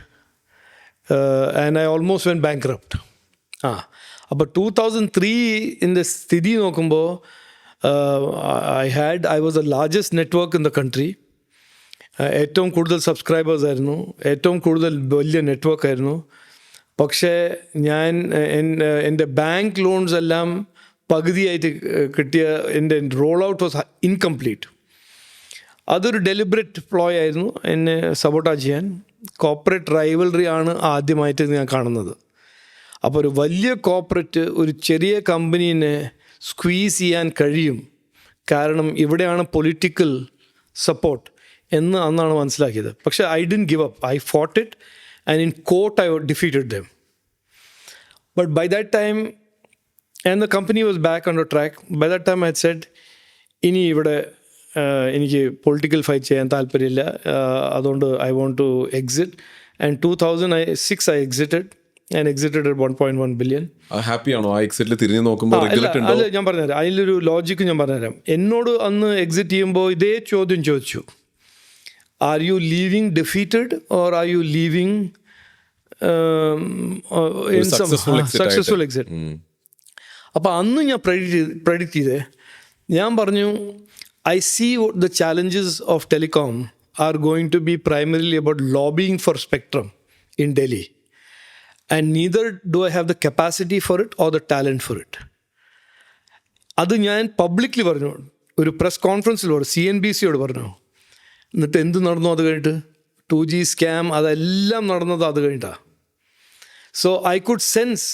and I almost went bankrupt. അപ്പോൾ 2003 സ്ഥിതി നോക്കുമ്പോൾ I was the largest network in the country. ഏറ്റവും കൂടുതൽ subscribers ആയിരുന്നു, ഏറ്റവും കൂടുതൽ വലിയ നെറ്റ്വർക്ക് ആയിരുന്നു. പക്ഷേ ഞാൻ എൻ്റെ ബാങ്ക് ലോൺസ് എല്ലാം പകുതിയായിട്ട് കിട്ടിയ എൻ്റെ റോൾ ഔട്ട് വാസ് ഇൻകംപ്ലീറ്റ്. അതൊരു ഡെലിബറേറ്റ് പ്ലോയ് ആയിരുന്നു എന്നെ സബോട്ടാജ് ചെയ്യാൻ. കോർപ്പറേറ്റ് റൈവൽറി ആണ് ആദ്യമായിട്ട് ഞാൻ കാണുന്നത്. അപ്പോൾ ഒരു വലിയ കോർപ്പറേറ്റ് ഒരു ചെറിയ കമ്പനീനെ സ്ക്വീസ് ചെയ്യാൻ കഴിയും, കാരണം ഇവിടെയാണ് പൊളിറ്റിക്കൽ സപ്പോർട്ട് എന്ന് അന്നാണ് മനസ്സിലാക്കിയത്. പക്ഷേ I didn't give up. I fought it and in court I defeated them. But by that time and the company was back on the track. By that time I said ഇനി ഇവിടെ എനിക്ക് political fight ചെയ്യാൻ താല്പര്യമില്ല, അതുകൊണ്ട് I want to exit. And 2006 I exited. ഞാൻ exited 1.1 billion. ഹാപ്പിയാണോ ആ എക്സിറ്റിൽ തിരിഞ്ഞു നോക്കുമ്പോൾ? അല്ല, ഞാൻ പറഞ്ഞുതരാം, അതിലൊരു ലോജിക്ക് ഞാൻ പറഞ്ഞുതരാം. എന്നോട് അന്ന് എക്സിറ്റ് ചെയ്യുമ്പോൾ ഇതേ ചോദ്യം ചോദിച്ചു, are you leaving defeated or are you leaving successful exit? അപ്പോൾ അന്ന് ഞാൻ പ്രെഡിക്റ്റ് ചെയ്തേ, ഞാൻ പറഞ്ഞു I see the challenges of telecom are going to be primarily about lobbying for spectrum in Delhi. And neither do I have the capacity for it or the talent for it. അത് ഞാൻ publicly പറഞ്ഞു, ഒരു press കോൺഫറൻസിൽ പറഞ്ഞു, CNBC-യോട് പറഞ്ഞു. എന്നിട്ട് എന്ത് നടന്നു അത് കഴിഞ്ഞിട്ട്? 2G സ്കാം അതെല്ലാം നടന്നത് അത് കഴിഞ്ഞിട്ടാണ്. So I could sense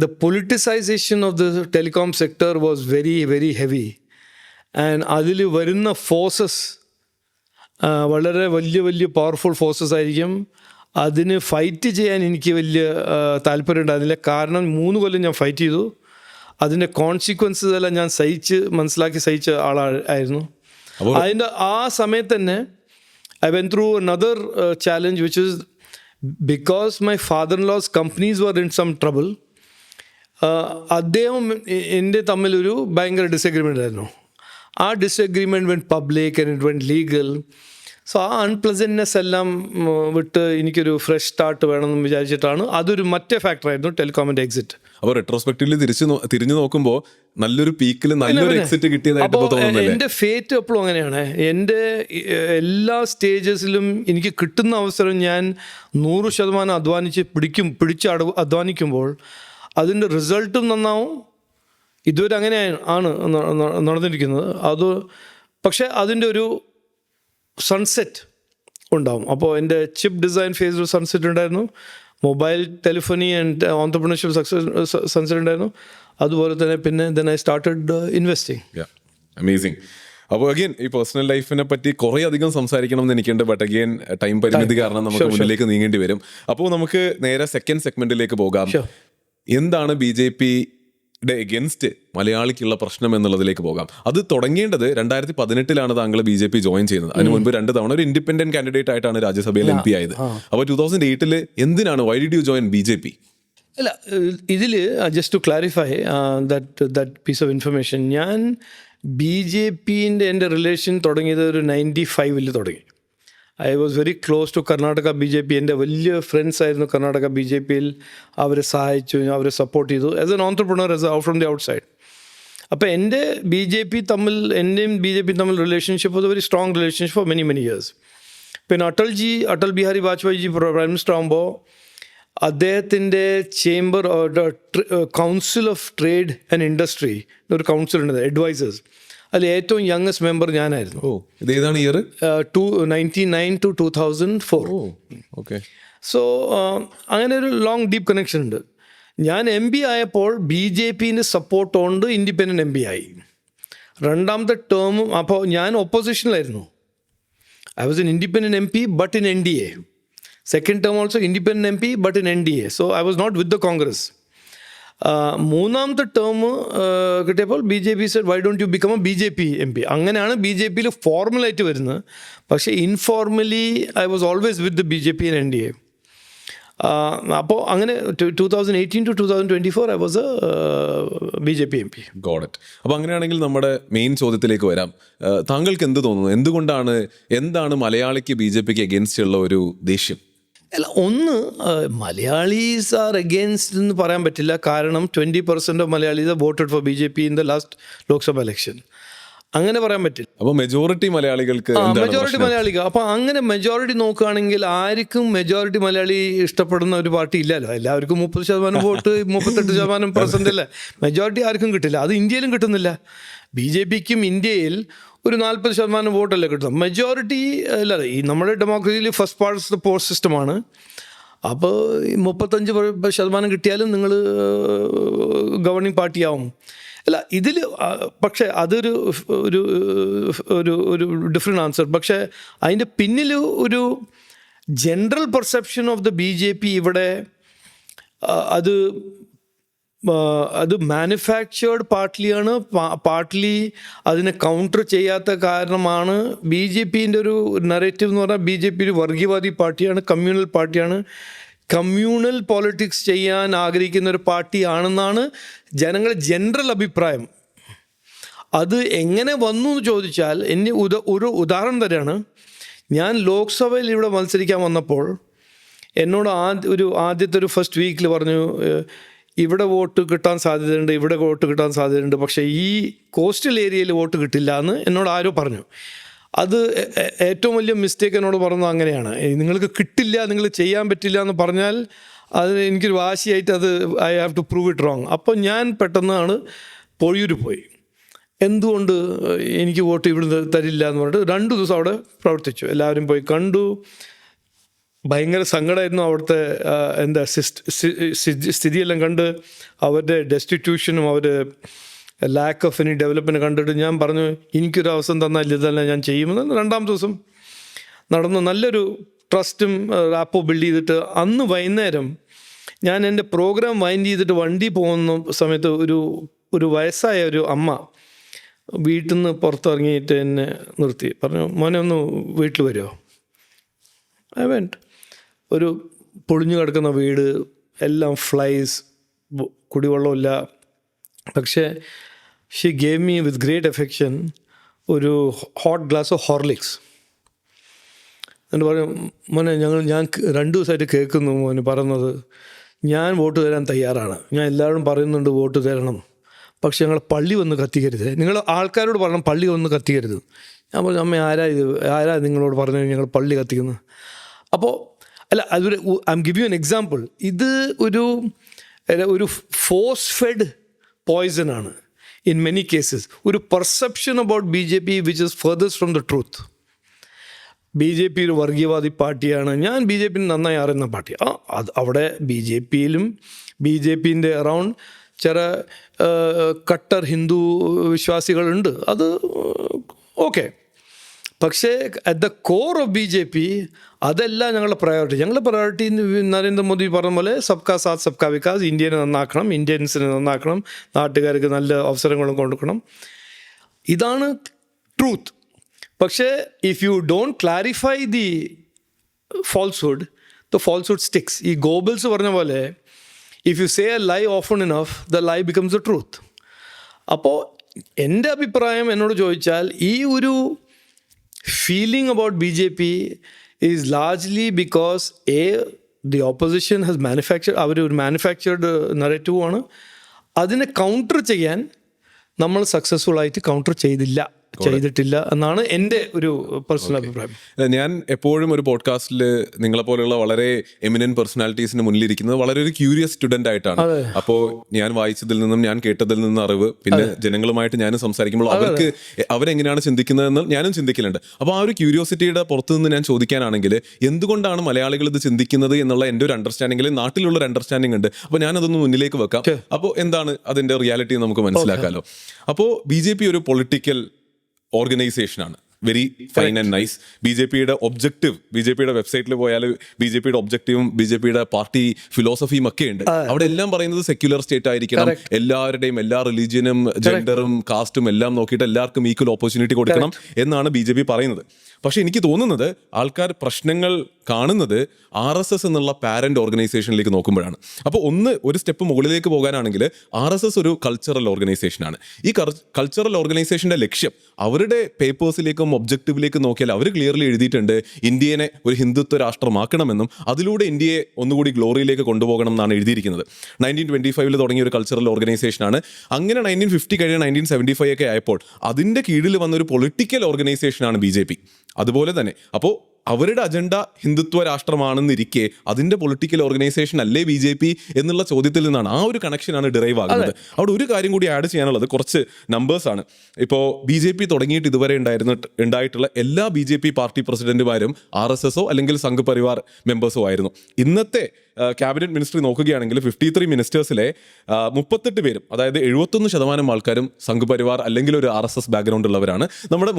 the politicization of the telecom sector was very, very heavy. And അതിൽ വരുന്ന ഫോഴ്സസ് വളരെ വലിയ വലിയ പവർഫുൾ ഫോഴ്സസ് ആയിരിക്കും. അതിന് ഫൈറ്റ് ചെയ്യാൻ എനിക്ക് വലിയ താല്പര്യം ഉണ്ടായിരുന്നില്ല. കാരണം 3 കൊല്ലം ഞാൻ ഫൈറ്റ് ചെയ്തു. അതിൻ്റെ കോൺസിക്വൻസസ് എല്ലാം ഞാൻ മനസ്സിലാക്കി സഹിച്ച ആളായിരുന്നു. അതിൻ്റെ ആ സമയത്ത് തന്നെ I went through another challenge, which is because my father-in-law's companies were in some trouble. അദ്ദേഹം എൻ്റെ തമ്മിലൊരു ഭയങ്കര ഡിസഗ്രിമെൻ്റ് ആയിരുന്നു. ആ disagreement when public and it when legal. So ആ അൺപ്ലസൻറ്റ്നെസ് എല്ലാം വിട്ട് എനിക്കൊരു ഫ്രഷ് സ്റ്റാർട്ട് വേണമെന്ന് വിചാരിച്ചിട്ടാണ്. അതൊരു മറ്റേ ഫാക്ടറായിരുന്നു ടെലികോമിൻ്റെ എക്സിറ്റ്. അപ്പോൾ റെട്രോസ്പെക്റ്റീവ്ലി തിരിഞ്ഞു നോക്കുമ്പോൾ നല്ലൊരു പീക്കിൽ നല്ലൊരു എക്സിറ്റ് കിട്ടിയതായിട്ട് തോന്നുന്നില്ലേ? എൻ്റെ ഫേറ്റ് എപ്പോഴും അങ്ങനെയാണ്. എൻ്റെ എല്ലാ സ്റ്റേജസിലും എനിക്ക് കിട്ടുന്ന അവസരം ഞാൻ 100% പിടിച്ച് അധ്വാനിക്കുമ്പോൾ അതിൻ്റെ റിസൾട്ടും നന്നാവും. ഇതുവരെ അങ്ങനെ ആണ് നടന്നിരിക്കുന്നത്. പക്ഷേ അതിൻ്റെ ഒരു സൺസെറ്റ് ഉണ്ടാവും. അപ്പോൾ എൻ്റെ ചിപ്പ് ഡിസൈൻ ഫേസിൽ സൺസെറ്റ് ഉണ്ടായിരുന്നു, mobile telephony and entrepreneurship sunset ഉണ്ടായിരുന്നു. അതുപോലെ തന്നെ പിന്നെ then I started investing. Amazing. അപ്പോൾ അഗെയിൻ ഈ പേഴ്സണൽ ലൈഫിനെ പറ്റി കുറേ അധികം സംസാരിക്കണം എന്ന് എനിക്കുണ്ട്. ബട്ട് അഗെയിൻ ടൈം പരിമിതി കാരണം നമുക്ക് മുന്നിലേക്ക് നീങ്ങേണ്ടി വരും. അപ്പോൾ നമുക്ക് നേരെ സെക്കൻഡ് സെഗ്മെന്റിലേക്ക് പോകാം. എന്താണ് BJPയുടെ എഗൻസ്റ്റ് മലയാളിക്കുള്ള പ്രശ്നം എന്നുള്ളതിലേക്ക് പോകാം. അത് തുടങ്ങേണ്ടത് 2018 താങ്കൾ BJP ജോയിൻ ചെയ്യുന്നത്. അതിന് മുൻപ് 2 തവണ ഒരു ഇൻഡിപെൻഡന്റ് കാൻഡിഡേറ്റ് ആയിട്ടാണ് രാജ്യസഭയിൽ MP ആയത്. അപ്പോൾ 2008 എന്തിനാണ് why did you join BJP? അല്ല, ഇതിൽ just to clarify that piece of information, ഞാൻ BJPൻ്റെ എൻ്റെ റിലേഷൻ തുടങ്ങിയത് ഒരു 95 തുടങ്ങി. I was very close to Karnataka BJP. എൻ്റെ വലിയ ഫ്രണ്ട്സ് ആയിരുന്നു കർണാടക BJPയിൽ. അവരെ സഹായിച്ചു, അവരെ സപ്പോർട്ട് ചെയ്തു as an entrepreneur, from the outside. അപ്പോൾ എൻ്റെയും BJP തമ്മിൽ relationship was A very strong relationship for many years. പിന്നെ അടൽ ബിഹാരി വാജ്പേയി പ്രൈം മിനിസ്റ്റർ ആകുമ്പോൾ അദ്ദേഹത്തിൻ്റെ chamber council of trade and industry ഒരു കൗൺസിൽ ഉണ്ട്, അഡ്വൈസേഴ്സ്. അതിൽ ഏറ്റവും യങ്ങസ്റ്റ് മെമ്പർ ഞാനായിരുന്നു. ഇത് ഏതാണ് ഇയർ? 1999 to 2004. ഓക്കെ. സോ അങ്ങനെ ഒരു ലോങ് ഡീപ്പ് കണക്ഷൻ ഉണ്ട്. ഞാൻ MP ആയപ്പോൾ BJPൻ്റെ സപ്പോർട്ട് കൊണ്ട് ഇൻഡിപെൻഡൻറ്റ് MP ആയി. രണ്ടാമത്തെ ടേമും അപ്പോൾ ഞാൻ ഒപ്പോസിഷനിലായിരുന്നു. I was an independent MP but in NDA. Second term also independent MP but in NDA. So I was not with the Congress. മൂന്നാമത്തെ ടേം കിട്ടിയപ്പോൾ BJP said why don't you become a BJP MP. അങ്ങനെയാണ് BJPയിൽ ഫോർമലായിട്ട് വരുന്നത്. പക്ഷേ informally I was always with the BJP and NDA. അപ്പോൾ അങ്ങനെ 2018 to 2024 I was a BJP MP. Got it. അപ്പോൾ അങ്ങനെയാണെങ്കിൽ നമ്മുടെ മെയിൻ ചോദ്യത്തിലേക്ക് വരാം. താങ്കൾക്ക് എന്ത് തോന്നുന്നു, എന്താണ് മലയാളിക്ക് BJPക്ക് എഗെയിൻസ്റ്റ് ഉള്ള ഒരു ദേഷ്യം? അല്ല, ഒന്ന് മലയാളീസ് ആർ എഗെയിൻസ്റ്റ് എന്ന് പറയാൻ പറ്റില്ല. കാരണം 20% of Malayalis voted for BJP in the last Lok Sabha election. അങ്ങനെ പറയാൻ പറ്റില്ല. അപ്പോൾ മെജോറിറ്റി മലയാളികൾക്ക് അപ്പോൾ അങ്ങനെ മെജോറിറ്റി നോക്കുകയാണെങ്കിൽ ആർക്കും മെജോറിറ്റി മലയാളി ഇഷ്ടപ്പെടുന്ന ഒരു പാർട്ടി ഇല്ലല്ലോ. എല്ലാവർക്കും 30% വോട്ട്, 38% പെർസെൻ്റ് അല്ലേ. മെജോറിറ്റി ആർക്കും കിട്ടില്ല. അത് ഇന്ത്യയിലും കിട്ടുന്നില്ല. BJPക്കും ഇന്ത്യയിൽ ഒരു 40% വോട്ടല്ലേ കിട്ടും. മെജോറിറ്റി അല്ല, ഈ നമ്മുടെ ഡെമോക്രസിയിൽ ഫസ്റ്റ് പാർട്ട് ദ പോസ്റ്റ് സിസ്റ്റമാണ്. അപ്പോൾ 35% കിട്ടിയാലും നിങ്ങൾ ഗവർണിംഗ് പാർട്ടിയാവും. അല്ല, ഇതിൽ പക്ഷേ അതൊരു ഒരു ഒരു ഒരു ഡിഫറെൻ്റ് ആൻസർ. പക്ഷേ അതിൻ്റെ പിന്നിൽ ഒരു general perception of the BJP ഇവിടെ അത് മാനുഫാക്ചേർഡ് പാർട്ടിയാണ്. പാർട്ട്ലി അതിനെ കൗണ്ടർ ചെയ്യാത്ത കാരണമാണ് BJPൻ്റെ ഒരു നറേറ്റീവ് എന്ന് പറഞ്ഞാൽ BJP ഒരു വർഗീയവാദി പാർട്ടിയാണ്, കമ്മ്യൂണൽ പാർട്ടിയാണ്, കമ്മ്യൂണൽ പോളിറ്റിക്സ് ചെയ്യാൻ ആഗ്രഹിക്കുന്ന ഒരു പാർട്ടിയാണെന്നാണ് ജനങ്ങളുടെ ജനറൽ അഭിപ്രായം. അത് എങ്ങനെ വന്നു എന്ന് ചോദിച്ചാൽ ഒരു ഉദാഹരണം തന്നെയാണ്. ഞാൻ ലോക്സഭയിൽ ഇവിടെ മത്സരിക്കാൻ വന്നപ്പോൾ എന്നോട് ആദ്യത്തെ ഒരു ഫസ്റ്റ് വീക്കിൽ പറഞ്ഞു, ഇവിടെ വോട്ട് കിട്ടാൻ സാധ്യതയുണ്ട്, ഇവിടെ വോട്ട് കിട്ടാൻ സാധ്യതയുണ്ട്, പക്ഷേ ഈ കോസ്റ്റൽ ഏരിയയിൽ വോട്ട് കിട്ടില്ല എന്ന് എന്നോട് ആരോ പറഞ്ഞു. അത് ഏറ്റവും വലിയ മിസ്റ്റേക്ക് എന്നോട് പറഞ്ഞത് അങ്ങനെയാണ്. നിങ്ങൾക്ക് കിട്ടില്ല, നിങ്ങൾ ചെയ്യാൻ പറ്റില്ല എന്ന് പറഞ്ഞാൽ അത് എനിക്കൊരു വാശിയായിട്ട് അത് I have to prove it wrong. അപ്പോൾ ഞാൻ പെട്ടെന്നാണ് പൊഴിയൂർ പോയി. എന്തുകൊണ്ട് എനിക്ക് വോട്ട് ഇവിടുന്ന് തരില്ല എന്ന് പറഞ്ഞിട്ട് 2 ദിവസം അവിടെ പ്രവർത്തിച്ചു. എല്ലാവരും പോയി കണ്ടു. ഭയങ്കര സങ്കടമായിരുന്നു അവിടുത്തെ എന്താ സ്ഥിതിയെല്ലാം കണ്ട്, അവരുടെ ഡെസ്റ്റിറ്റ്യൂഷനും അവരുടെ ലാക്ക് ഓഫ് എനി ഡെവലപ്മെൻറ്റ് കണ്ടിട്ട് ഞാൻ പറഞ്ഞു എനിക്കൊരു അവസരം തന്നാൽ ഇതെല്ലാം ഞാൻ ചെയ്യുമെന്ന്. 2-ാം ദിവസം നടന്നു. നല്ലൊരു ട്രസ്റ്റും റാപ്പോ ബിൽഡ് ചെയ്തിട്ട് അന്ന് വൈകുന്നേരം ഞാൻ എൻ്റെ പ്രോഗ്രാം വൈൻഡ് ചെയ്തിട്ട് വണ്ടി പോകുന്ന സമയത്ത് ഒരു വയസ്സായ ഒരു അമ്മ വീട്ടിൽ നിന്ന് പുറത്തിറങ്ങിയിട്ട് എന്നെ നിർത്തി പറഞ്ഞു, മോനെ ഒന്ന് വീട്ടിൽ വരുമോ? I went. ഒരു പൊളിഞ്ഞു കിടക്കുന്ന വീട്, എല്ലാം ഫ്ലൈസ്, കുടിവെള്ളമില്ല. പക്ഷേ she gave me with great affection ഒരു ഹോട്ട് ഗ്ലാസ് ഓഫ് ഹോർലിക്സ്. എന്നിട്ട് പറയും, മോനെ ഞാൻ 2 ദിവസമായിട്ട് കേൾക്കുന്നു മോനെ പറയുന്നത്, ഞാൻ വോട്ട് തരാൻ തയ്യാറാണ്, ഞാൻ എല്ലാവരും പറയുന്നുണ്ട് വോട്ട് തരണം, പക്ഷെ ഞങ്ങൾ പള്ളി വന്ന് കത്തിക്കരുത്, നിങ്ങൾ ആൾക്കാരോട് പറയണം പള്ളി വന്ന് കത്തിക്കരുത്. ഞാൻ പറഞ്ഞു, അമ്മ ആരാ നിങ്ങളോട് പറഞ്ഞു ഞങ്ങൾ പള്ളി കത്തിക്കുന്നത്? അപ്പോൾ അല്ല, അതൊരു I am give you an example. ഇത് ഒരു ഫോഴ്സ് ഫെഡ് പോയ്സൺ ആണ് ഇൻ മെനി കേസസ്. ഒരു perception about BJP which is farthest from the truth. BJP ഒരു വർഗീയവാദി പാർട്ടിയാണ്. ഞാൻ BJP നന്നായി അറിയുന്ന പാർട്ടിയാണ്. അത് അവിടെ BJPയിലും BJPൻ്റെ അറൗണ്ട് ചില കട്ടർ ഹിന്ദു വിശ്വാസികളുണ്ട്, അത് ഓക്കെ. പക്ഷേ at the core of BJP അതല്ല ഞങ്ങളുടെ പ്രയോറിറ്റി. നരേന്ദ്രമോദി പറഞ്ഞ പോലെ സബ്കാ സാത്ത് സബ്കാ വികാസ്, ഇന്ത്യനെ നന്നാക്കണം, ഇന്ത്യൻസിനെ നന്നാക്കണം, നാട്ടുകാർക്ക് നല്ല അവസരങ്ങളും കൊടുക്കണം, ഇതാണ് ട്രൂത്ത്. പക്ഷേ if you don't clarify the falsehood, the falsehood sticks. ഈ ഗോബൽസ് പറഞ്ഞ പോലെ if you say a lie often enough, the lie becomes the truth. അപ്പോൾ എൻ്റെ അഭിപ്രായം എന്നോട് ചോദിച്ചാൽ ഈ ഒരു feeling about BJP is largely because the opposition has manufactured narrative ആണ്. അതിനെ കൗണ്ടർ ചെയ്യാൻ നമ്മൾ സക്സസ്ഫുൾ ആയിട്ട് കൗണ്ടർ ചെയ്തിട്ടില്ല എന്നാണ് എൻ്റെ ഒരു പേഴ്സണൽ അഭിപ്രായം. ഞാൻ എപ്പോഴും ഒരു പോഡ്കാസ്റ്റിൽ നിങ്ങളെപ്പോലെയുള്ള വളരെ എമിനന്റ് പേഴ്സണാലിറ്റീസിന് മുന്നിലിരിക്കുന്നത് വളരെ ഒരു ക്യൂരിയസ് സ്റ്റുഡന്റ് ആയിട്ടാണ്. അപ്പോൾ ഞാൻ വായിച്ചതിൽ നിന്നും ഞാൻ കേട്ടതിൽ നിന്നും അറിവ്, പിന്നെ ജനങ്ങളുമായിട്ട് ഞാനും സംസാരിക്കുമ്പോൾ അവരെങ്ങനെയാണ് ചിന്തിക്കുന്നതെന്ന് ഞാനും ചിന്തിക്കലുണ്ട്. അപ്പോൾ ആ ഒരു ക്യൂരിയോസിറ്റിയുടെ പുറത്തു നിന്ന് ഞാൻ ചോദിക്കാനാണെങ്കിൽ എന്തുകൊണ്ടാണ് മലയാളികൾ ഇത് ചിന്തിക്കുന്നത് എന്നുള്ള എൻ്റെ ഒരു അണ്ടർസ്റ്റാൻഡിങ്ങിൽ നാട്ടിലുള്ളൊരു അണ്ടർസ്റ്റാൻഡിങ് ഉണ്ട്. അപ്പോൾ ഞാനതൊന്ന് മുന്നിലേക്ക് വെക്കാം. അപ്പോൾ എന്താണ് അതിൻ്റെ റിയാലിറ്റി നമുക്ക് മനസ്സിലാക്കാമല്ലോ. അപ്പോൾ BJP ഒരു പൊളിറ്റിക്കൽ ഓർഗനൈസേഷനാണ്. Very fine and nice. BJPയുടെ ഒബ്ജക്റ്റീവ്, BJPയുടെ വെബ്സൈറ്റിൽ പോയാൽ BJPയുടെ ഒബ്ജക്റ്റീവും BJPയുടെ പാർട്ടി ഫിലോസഫിയും ഒക്കെ ഉണ്ട്. അവിടെ എല്ലാം പറയുന്നത് സെക്യുലർ സ്റ്റേറ്റ് ആയിരിക്കണം, എല്ലാവരുടെയും എല്ലാ റിലീജിയനും ജെൻഡറും കാസ്റ്റും എല്ലാം നോക്കിയിട്ട് എല്ലാവർക്കും ഈക്വൽ ഓപ്പർച്യൂണിറ്റി കൊടുക്കണം എന്നാണ് BJP പറയുന്നത്. പക്ഷെ എനിക്ക് തോന്നുന്നത് ആൾക്കാർ പ്രശ്നങ്ങൾ കാണുന്നത് RSS എന്നുള്ള പാരന്റ് ഓർഗനൈസേഷനിലേക്ക് നോക്കുമ്പോഴാണ്. അപ്പോൾ ഒരു സ്റ്റെപ്പ് മുകളിലേക്ക് പോകാനാണെങ്കിൽ RSS ഒരു കൾച്ചറൽ ഓർഗനൈസേഷനാണ്. ഈ കൾച്ചറൽ ഓർഗനൈസേഷൻ്റെ ലക്ഷ്യം, അവരുടെ പേപ്പേഴ്സിലേക്കും ഒബ്ജക്റ്റീവിലേക്കും നോക്കിയാൽ അവർ ക്ലിയർലി എഴുതിയിട്ടുണ്ട് ഇന്ത്യനെ ഒരു ഹിന്ദുത്വ രാഷ്ട്രമാക്കണമെന്നും അതിലൂടെ ഇന്ത്യയെ ഒന്നുകൂടി ഗ്ലോറിയിലേക്ക് കൊണ്ടുപോകണം എന്നാണ് എഴുതിയിരിക്കുന്നത്. 1925 തുടങ്ങിയ ഒരു കൾച്ചറൽ ഓർഗനൈസേഷനാണ്. അങ്ങനെ 1950 കഴിഞ്ഞ 1975 ഒക്കെ ആയപ്പോൾ അതിൻ്റെ കീഴിൽ വന്നൊരു പൊളിറ്റിക്കൽ ഓർഗനൈസേഷനാണ് BJP. അതുപോലെ തന്നെ അപ്പോൾ അവരുടെ അജണ്ട ഹിന്ദുത്വ രാഷ്ട്രമാണെന്നിരിക്കെ അതിൻ്റെ പൊളിറ്റിക്കൽ ഓർഗനൈസേഷൻ അല്ലേ BJP എന്നുള്ള ചോദ്യത്തിൽ നിന്നാണ് ആ ഒരു കണക്ഷനാണ് ഡിറൈവ് ആകുന്നത്. അവിടെ ഒരു കാര്യം കൂടി ആഡ് ചെയ്യാനുള്ളത് കുറച്ച് നമ്പേഴ്സാണ്. ഇപ്പോൾ BJP തുടങ്ങിയിട്ട് ഇതുവരെ ഉണ്ടായിട്ടുള്ള എല്ലാ BJP പാർട്ടി പ്രസിഡന്റുമാരും RSSO അല്ലെങ്കിൽ സംഘ് പരിവാർ മെമ്പേഴ്സോ ആയിരുന്നു. ഇന്നത്തെ ക്യാബിനറ്റ് മിനിസ്ട്രി നോക്കുകയാണെങ്കിൽ 53 മിനിസ്റ്റേഴ്സിലെ 38 പേരും, അതായത് 71% ആൾക്കാരും സംഘ് പരിവാർ അല്ലെങ്കിൽ ഒരു RSS ബാക്ക്ഗ്രൗണ്ട് ഉള്ളവരാണ്. നമ്മുടെ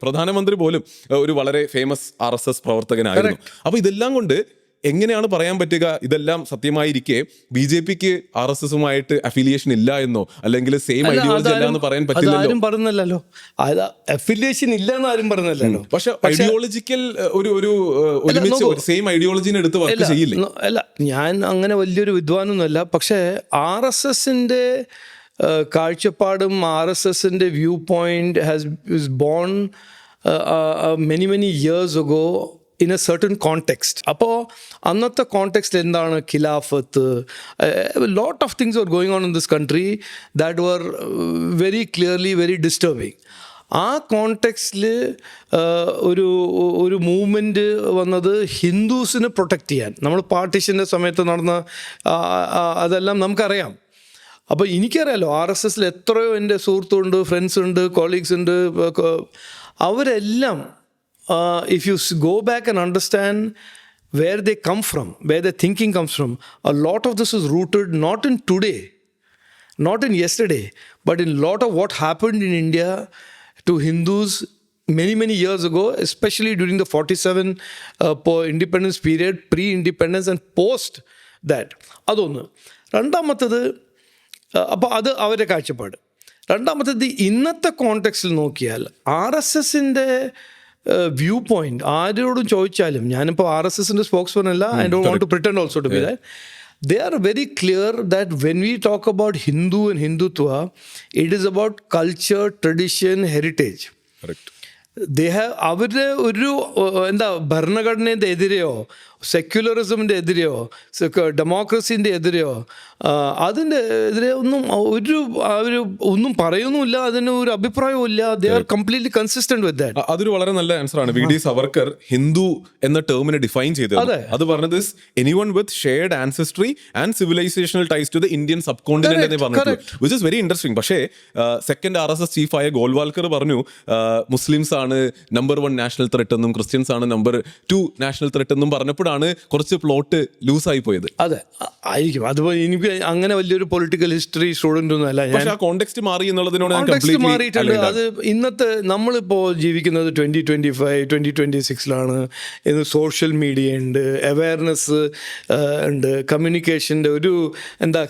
പ്രധാനമന്ത്രി പോലും ഒരു വളരെ ഫേമസ് RSS പ്രവർത്തകനായിരുന്നു. അപ്പോൾ ഇതെല്ലാം കൊണ്ട് എങ്ങനെയാണ് പറയാൻ പറ്റുക ഇതെല്ലാം സത്യമായിരിക്കെ BJPക്ക് RSSുമായിട്ട് അഫിലിയേഷൻ ഇല്ല എന്നോ അല്ലെങ്കിൽ സെയിം ഐഡിയോളജി അല്ല എന്ന് പറയാൻ പറ്റില്ലല്ലോ. അഫിലിയേഷൻ ഇല്ല എന്ന് ആരും പറഞ്ഞല്ലോ. പക്ഷെ ഐഡിയോളജിക്കൽ ഒരു ഒരുമിച്ച് സെയിം ഐഡിയോളജിനെ എടുത്ത് വർക്ക് ചെയ്യില്ലേ? അല്ല, ഞാൻ അങ്ങനെ വലിയൊരു വിദ്വാനൊന്നുമല്ല. പക്ഷേ RSSന്റെ കാഴ്ചപ്പാടും RSSന്റെ view point has born many years ago in a certain context. അപ്പോൾ അന്നത്തെ കോണ്ടെക്സ്റ്റിൽ എന്താണ് ഖിലാഫത്ത്, lot of things were going on in this country that were very clearly very disturbing. ആ കോണ്ടെക്സ്റ്റിൽ ഒരു മൂവ്മെൻറ്റ് വന്നത് ഹിന്ദുസിനെ പ്രൊട്ടക്റ്റ് ചെയ്യാൻ. നമ്മൾ പാർട്ടീഷൻ്റെ സമയത്ത് നടന്ന അതെല്ലാം നമുക്കറിയാം. അപ്പോൾ എനിക്കറിയാലോ RSSൽ എത്രയോ എൻ്റെ സുഹൃത്തുണ്ട്, ഫ്രണ്ട്സ് ഉണ്ട്, കോളീഗ്സ് ഉണ്ട്. അവരെല്ലാം if you go back and understand where they come from, where their thinking comes from, a lot of this is rooted not in today, not in yesterday, but in lot of what happened in India to Hindus many years ago, especially during the 47 independence period, pre-independence and post that. അതൊന്ന്. രണ്ടാമത്തത്, അപ്പോൾ അത് അവരുടെ കാഴ്ചപ്പാട്. രണ്ടാമത്തത് ഇന്നത്തെ കോണ്ടെക്സ്റ്റിൽ നോക്കിയാൽ RSSൻ്റെ view point ആരോടും ചോദിച്ചാലും, ഞാനിപ്പോൾ RSSൻ്റെ സ്പോക്സ്പേഴ്സൺ അല്ല, I don't want to pretend also to be that. They are very clear that when we talk about Hindu and Hindutva, it is about culture, tradition, heritage. Correct. They have അവരുടെ ഒരു എന്താ ഭരണഘടനയുടെ എതിരെയോ സെക്യുലറിസമിൻ്റെ എതിരെയോ ഡെമോക്രസിൻ്റെ എതിരെയോ അതിൻ്റെ എതിരെ ഒന്നും അവർ ഒന്നും പറയുന്നുമില്ല, അതിന് ഒരു അഭിപ്രായവും ഇല്ല. They are completely consistent with that. അതൊരു വളരെ നല്ല ആൻസർ ആണ്. VD സവർക്കർ ഹിന്ദു എന്ന ടേമിനെ ഡിഫൈൻ ചെയ്തത്. അത് പറഞ്ഞത് anyone with shared ancestry and civilisational ties to the Indian subcontinent എന്ന് പറഞ്ഞിട്ടുള്ളൂ, വിച്ച് ഇസ് വെരി ഇൻട്രസ്റ്റിംഗ്. പക്ഷേ സെക്കൻഡ് RSS ചീഫായ ഗോൾവാൾക്കർ പറഞ്ഞു മുസ്ലിംസ് ആണ് നമ്പർ 1 നാഷണൽ ത്രെറ്റ് എന്നും ക്രിസ്ത്യൻസ് ആണ് നമ്പർ 2 നാഷണൽ ത്രെറ്റ് എന്നും പറഞ്ഞപ്പോഴാണ് കുറച്ച് പ്ലോട്ട് ലൂസായി പോയത്. അതെ, ആയിരിക്കും. അതുപോലെ എനിക്ക് അങ്ങനെ വലിയൊരു പൊളിറ്റിക്കൽ ഹിസ്റ്ററി സ്റ്റുഡൻ്റ് ഒന്നും അല്ല ഞാൻ. കോണ്ടെക്സ്റ്റ് മാറി എന്നുള്ളതിനോട് മാറിയിട്ടുണ്ട്. അത് ഇന്നത്തെ നമ്മളിപ്പോൾ ജീവിക്കുന്നത് 2025 2026ലാണ്. ഇത് സോഷ്യൽ മീഡിയ ഉണ്ട്, അവയർനെസ് ഉണ്ട്, കമ്മ്യൂണിക്കേഷൻ്റെ ഒരു എന്താ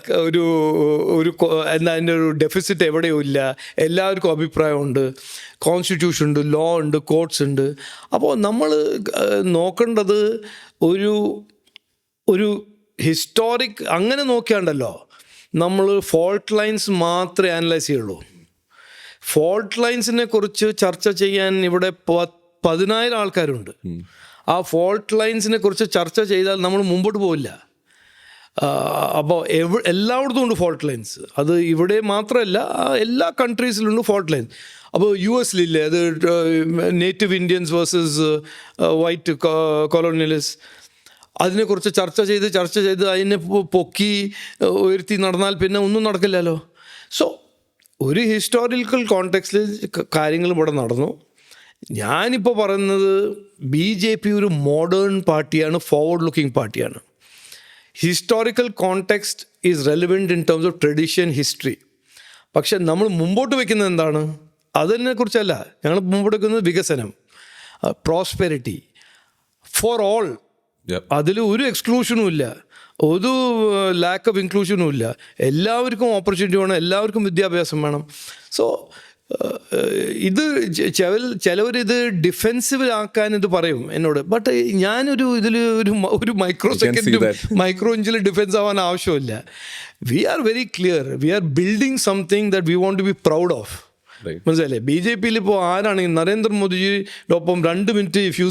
അതിൻ്റെ ഒരു ഡെഫിസിറ്റ് എവിടെയും ഇല്ല. എല്ലാവർക്കും അഭിപ്രായമുണ്ട്, കോൺസ്റ്റിറ്റ്യൂഷൻ ഉണ്ട്, ലോ ഉണ്ട്, കോർട്സ് ഉണ്ട്. അപ്പോൾ നമ്മൾ നോക്കേണ്ടത് ഒരു ഹിസ്റ്റോറിക് അങ്ങനെ നോക്കിയാണ്ടല്ലോ നമ്മൾ ഫോൾട്ട് ലൈൻസ് മാത്രമേ അനലൈസ് ചെയ്യുള്ളൂ. ഫോൾട്ട് ലൈൻസിനെ കുറിച്ച് ചർച്ച ചെയ്യാൻ ഇവിടെ 10,000 ആൾക്കാരുണ്ട്. ആ ഫോൾട്ട് ലൈൻസിനെ കുറിച്ച് ചർച്ച ചെയ്താൽ നമ്മൾ മുമ്പോട്ട് പോവില്ല. അപ്പോൾ എല്ലായിടത്തും ഉണ്ട് ഫോൾട്ട് ലൈൻസ്. അത് ഇവിടെ മാത്രമല്ല, എല്ലാ കൺട്രീസിലുണ്ട് ഫോൾട്ട് ലൈൻസ്. അപ്പോൾ US-ലില്ലേ അത് native Indians versus white colonialist, അതിനെക്കുറിച്ച് ചർച്ച ചെയ്ത് അതിനെ പൊക്കി ഉയർത്തി നടന്നാൽ പിന്നെ ഒന്നും നടക്കില്ലല്ലോ. സോ ഒരു ഹിസ്റ്റോറിക്കൽ കോണ്ടെക്സ്റ്റിൽ കാര്യങ്ങൾ ഇവിടെ നടന്നു. ഞാനിപ്പോൾ പറയുന്നത് BJP ഒരു മോഡേൺ പാർട്ടിയാണ്, ഫോർവേഡ് ലുക്കിംഗ് പാർട്ടിയാണ്. Historical context is relevant in terms of tradition, history. പക്ഷെ നമ്മൾ മുമ്പോട്ട് വയ്ക്കുന്നത് എന്താണ്? അതിനെക്കുറിച്ചല്ല. ഞങ്ങൾ മുമ്പോട്ട് വയ്ക്കുന്നത് വികസനം, പ്രോസ്പെരിറ്റി ഫോർ ഓൾ. അതിൽ ഒരു എക്സ്ക്ലൂഷനും ഇല്ല, ഒരു ലാക്ക് ഓഫ് ഇൻക്ലൂഷനും ഇല്ല. എല്ലാവർക്കും ഓപ്പർച്യൂണിറ്റി വേണം, എല്ലാവർക്കും വിദ്യാഭ്യാസം വേണം. സോ ഇത് ചിലവരിത് ഡിഫെൻസീവ് ആക്കാൻ ഇത് പറയും എന്നോട്. ബട്ട് ഞാനൊരു ഇതിൽ ഒരു മൈക്രോ ഇഞ്ചിൽ ഡിഫെൻസ് ആവാൻ ആവശ്യമില്ല. We are very clear, we are building something that we want to be proud of. മനസ്സിലല്ലേ? BJPയിൽ ഇപ്പോൾ ആരാണെങ്കിൽ നരേന്ദ്രമോദിജിയോടൊപ്പം 2 minute if you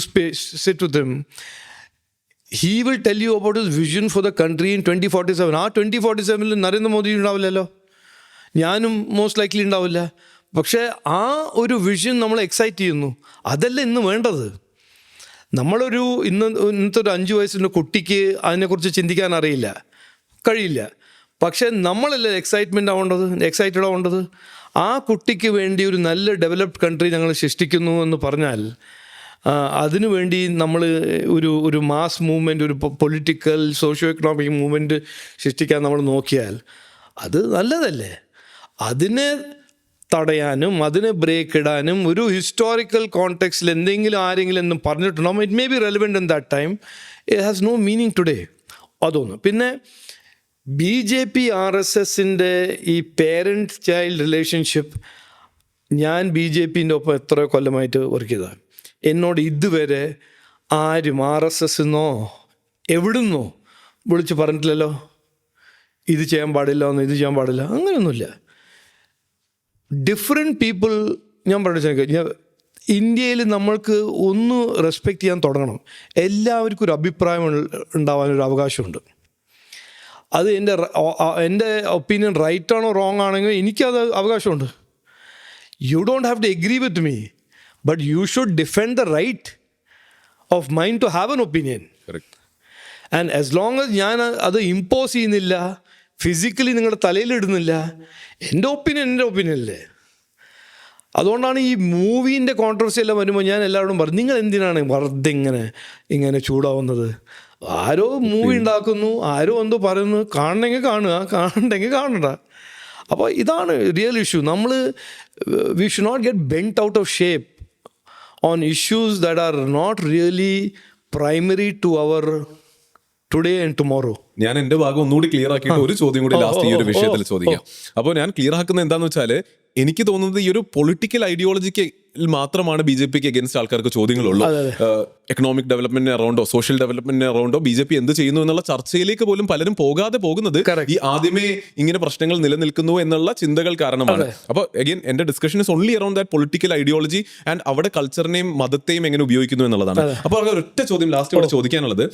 sit with him, he will tell you about his vision for the country in 2047. ആ 2047 നരേന്ദ്രമോദി ഉണ്ടാവില്ലല്ലോ, ഞാനും most likely ഉണ്ടാവില്ല. പക്ഷേ ആ ഒരു വിഷൻ നമ്മൾ എക്സൈറ്റ് ചെയ്യുന്നു. അതല്ല ഇന്ന് വേണ്ടത്. ഇന്നത്തെ ഒരു 5 വയസ്സിൻ്റെ കുട്ടിക്ക് അതിനെക്കുറിച്ച് ചിന്തിക്കാൻ അറിയില്ല, കഴിയില്ല. പക്ഷേ നമ്മളല്ലേ എക്സൈറ്റഡ് ആവേണ്ടത്. ആ കുട്ടിക്ക് വേണ്ടി ഒരു നല്ല ഡെവലപ്ഡ് കൺട്രി ഞങ്ങൾ സൃഷ്ടിക്കുന്നു എന്ന് പറഞ്ഞാൽ അതിനുവേണ്ടി നമ്മൾ ഒരു മാസ് മൂവ്മെൻറ്റ്, ഒരു പൊളിറ്റിക്കൽ സോഷ്യോ എക്കണോമിക് മൂവ്മെൻറ്റ് സൃഷ്ടിക്കാൻ നമ്മൾ നോക്കിയാൽ അത് നല്ലതല്ലേ? അതിനെ തടയാനും അതിനെ ബ്രേക്ക് ഇടാനും ഒരു ഹിസ്റ്റോറിക്കൽ കോണ്ടെക്സ്റ്റിൽ ആരെങ്കിലും എന്നും പറഞ്ഞിട്ടുണ്ടാകും. It may be relevant in that time, it has no meaning today. അതൊന്ന്. പിന്നെ BJP RSSൻ്റെ ഈ പേരൻറ്റ് ചൈൽഡ് റിലേഷൻഷിപ്പ്, ഞാൻ BJPൻ്റെ ഒപ്പം എത്ര കൊല്ലമായിട്ട് വർക്ക് ചെയ്തതാണ്. എന്നോട് ഇതുവരെ ആരും RSSന്നോ എവിടുന്നോ വിളിച്ച് പറഞ്ഞിട്ടില്ലല്ലോ ഇത് ചെയ്യാൻ പാടില്ല എന്ന്, ഇത് ചെയ്യാൻ പാടില്ല, അങ്ങനെയൊന്നുമില്ല. ഡിഫറെൻറ്റ് പീപ്പിൾ, ഞാൻ പറഞ്ഞു, ഇന്ത്യയിൽ നമ്മൾക്ക് ഒന്ന് റെസ്പെക്റ്റ് ചെയ്യാൻ തുടങ്ങണം. എല്ലാവർക്കും ഒരു അഭിപ്രായം ഉണ്ടാവാനൊരു അവകാശമുണ്ട്. അത് എൻ്റെ ഒപ്പീനിയൻ റൈറ്റ് ആണോ റോങ് ആണെങ്കിൽ എനിക്കത് അവകാശമുണ്ട്. You don't have to agree with me, but you should defend the right of mine to have an opinion. Correct. And as long as ഞാൻ അത് ഇമ്പോസ് ചെയ്യുന്നില്ല, ഫിസിക്കലി നിങ്ങളുടെ തലയിലിടുന്നില്ല, എൻ്റെ ഒപ്പീനിയൻ അല്ലേ. അതുകൊണ്ടാണ് ഈ മൂവീൻ്റെ കോൺട്രവേഴ്സി എല്ലാം വരുമ്പോൾ ഞാൻ എല്ലാവരോടും പറഞ്ഞു, നിങ്ങൾ എന്തിനാണ് വെറുതെ ഇങ്ങനെ ചൂടാവുന്നത്? ആരോ മൂവി ഉണ്ടാക്കുന്നു, ആരോ എന്തോ പറയുന്നു, കാണണമെങ്കിൽ കാണുക, കാണണ്ടെങ്കിൽ കാണണ്ട. അപ്പോൾ ഇതാണ് real issue. We should not get bent out of shape on issues that are not really primary to our today and tomorrow. ഞാൻ എന്റെ ഭാഗം ഒന്നുകൂടി ക്ലിയർ ആക്കിയിട്ട് ഒരു ചോദ്യം കൂടി ലാസ്റ്റ് ഈ ഒരു വിഷയത്തിൽ ചോദിക്കാം. അപ്പോൾ ഞാൻ ക്ലിയർ ആക്കുന്നത് എന്താന്ന് വെച്ചാൽ, എനിക്ക് തോന്നുന്നത് ഈ ഒരു പൊളിറ്റിക്കൽ ഐഡിയോളജിക്ക് മാത്രമാണ് ബി ജെ പിക്ക് അഗേൻസ്റ്റ് ആൾക്കാർക്ക് ചോദ്യങ്ങളുള്ളൂ. എക്കണോമിക് ഡെവലപ്മെന്റിന് അറൗണ്ടോ സോഷ്യൽ ഡെവലപ്മെന്റിന് അറൗണ്ടോ ബി ജെ പി എന്ത് ചെയ്യുന്നു എന്നുള്ള ചർച്ചയിലേക്ക് പോലും പലരും പോകാതെ പോകുന്നത് ഈ ആദ്യമേ ഇങ്ങനെ പ്രശ്നങ്ങൾ നിലനിൽക്കുന്നു എന്നുള്ള ചിന്തകൾ കാരണമാണ്. അപ്പോൾ അഗൈൻ എന്റെ discussion is only around that political ideology and അവിടെ കൾച്ചറിനെയും മതത്തെയും എങ്ങനെ ഉപയോഗിക്കുന്നു എന്നുള്ളതാണ്. അപ്പോൾ ഒരൊറ്റ ചോദ്യം ലാസ്റ്റ് ഇവിടെ ചോദിക്കാനുള്ളത്,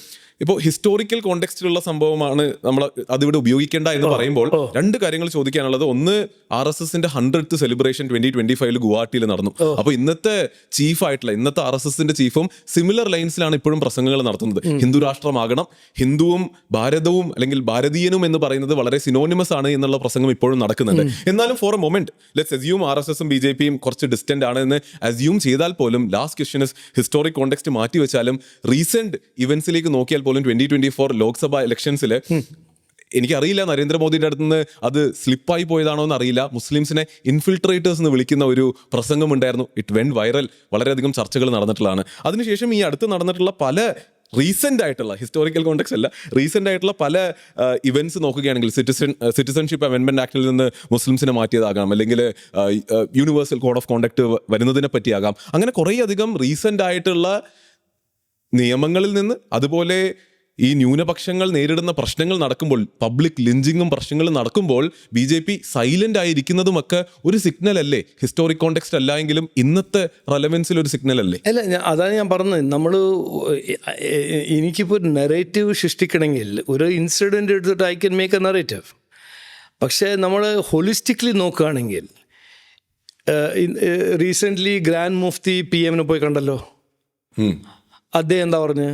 ഇപ്പോൾ ഹിസ്റ്റോറിക്കൽ കോണ്ടെക്സ്റ്റിലുള്ള സംഭവമാണ് നമ്മൾ അതിവിടെ ഉപയോഗിക്കേണ്ട എന്ന് പറയുമ്പോൾ രണ്ട് കാര്യങ്ങൾ ചോദിക്കാനുള്ളത്. ഒന്ന്, RSSന്റെ 100th സെലിബ്രേഷൻ 2025 ഗുവാഹട്ടിയിൽ നടന്നു. അപ്പോൾ ഇന്നത്തെ ചീഫായിട്ടുള്ള ഇന്നത്തെ RSSന്റെ ചീഫും സിമിലർ ലൈൻസിലാണ് ഇപ്പോഴും പ്രസംഗങ്ങൾ നടത്തുന്നത്. ഹിന്ദു രാഷ്ട്രമാകണം, ഹിന്ദുവും ഭാരതവും അല്ലെങ്കിൽ ഭാരതീയനും എന്ന് പറയുന്നത് വളരെ സിനോണിമസ് ആണ് എന്നുള്ള പ്രസംഗം ഇപ്പോഴും നടക്കുന്നുണ്ട്. എന്നാലും for a moment let's assume RSSും BJPയും കുറച്ച് ഡിസ്റ്റന്റ് ആണ് എന്ന് അസ്യൂം ചെയ്താൽ പോലും last question is historic context മാറ്റി വെച്ചാലും റീസെന്റ് ഇവന്റ്സിലേക്ക് നോക്കിയാൽ പോലും 2024 ലോക്സഭാ ഇലക്ഷൻസിൽ എനിക്കറിയില്ല നരേന്ദ്രമോദിയുടെ അടുത്ത് നിന്ന് അത് സ്ലിപ്പായി പോയതാണോ എന്ന് അറിയില്ല, മുസ്ലിംസിനെ ഇൻഫിൽട്രേറ്റേഴ്സ് എന്ന് വിളിക്കുന്ന ഒരു പ്രസംഗം ഉണ്ടായിരുന്നു. ഇറ്റ് വെന്റ് വൈറൽ, വളരെയധികം ചർച്ചകൾ നടന്നിട്ടുള്ളതാണ്. അതിനുശേഷം ഈ അടുത്ത് നടന്നിട്ടുള്ള പല റീസെന്റ് ആയിട്ടുള്ള ഹിസ്റ്റോറിക്കൽ കോണ്ടെക്സ്റ്റ് അല്ല, റീസെന്റ് ആയിട്ടുള്ള പല ഇവന്റ്സ് നോക്കുകയാണെങ്കിൽ സിറ്റിസൺഷിപ്പ് അമെൻമെന്റ് ആക്ടിൽ നിന്ന് മുസ്ലിംസിനെ മാറ്റിയതാകാം, അല്ലെങ്കിൽ യൂണിവേഴ്സൽ കോഡ് ഓഫ് കോണ്ടക്ട് വരുന്നതിനെ പറ്റിയാകാം. അങ്ങനെ കുറേയധികം റീസെന്റ് ആയിട്ടുള്ള നിയമങ്ങളിൽ നിന്ന്, അതുപോലെ ഈ ന്യൂനപക്ഷങ്ങൾ നേരിടുന്ന പ്രശ്നങ്ങൾ നടക്കുമ്പോൾ, പബ്ലിക് ലിഞ്ചിങ്ങും പ്രശ്നങ്ങളും നടക്കുമ്പോൾ BJP സൈലന്റ് ആയിരിക്കുന്നതുമൊക്കെ ഒരു സിഗ്നൽ അല്ലേ? ഹിസ്റ്റോറിക് കോണ്ടെക്സ്റ്റ് അല്ല എങ്കിലും ഇന്നത്തെ റെലവൻസിൽ ഒരു സിഗ്നൽ അല്ലേ? അല്ല, അതാണ് ഞാൻ പറഞ്ഞത്. എനിക്കിപ്പോൾ ഒരു നെറേറ്റീവ് സൃഷ്ടിക്കണമെങ്കിൽ ഒരു ഇൻസിഡൻറ്റ് എടുത്തിട്ട് I can make A narrative. പക്ഷേ നമ്മൾ ഹോളിസ്റ്റിക്കലി നോക്കുകയാണെങ്കിൽ, റീസെൻ്റ്ലി ഗ്രാൻഡ് മുഫ്തി PM പോയി കണ്ടല്ലോ. അദ്ദേഹം എന്താ പറഞ്ഞ്,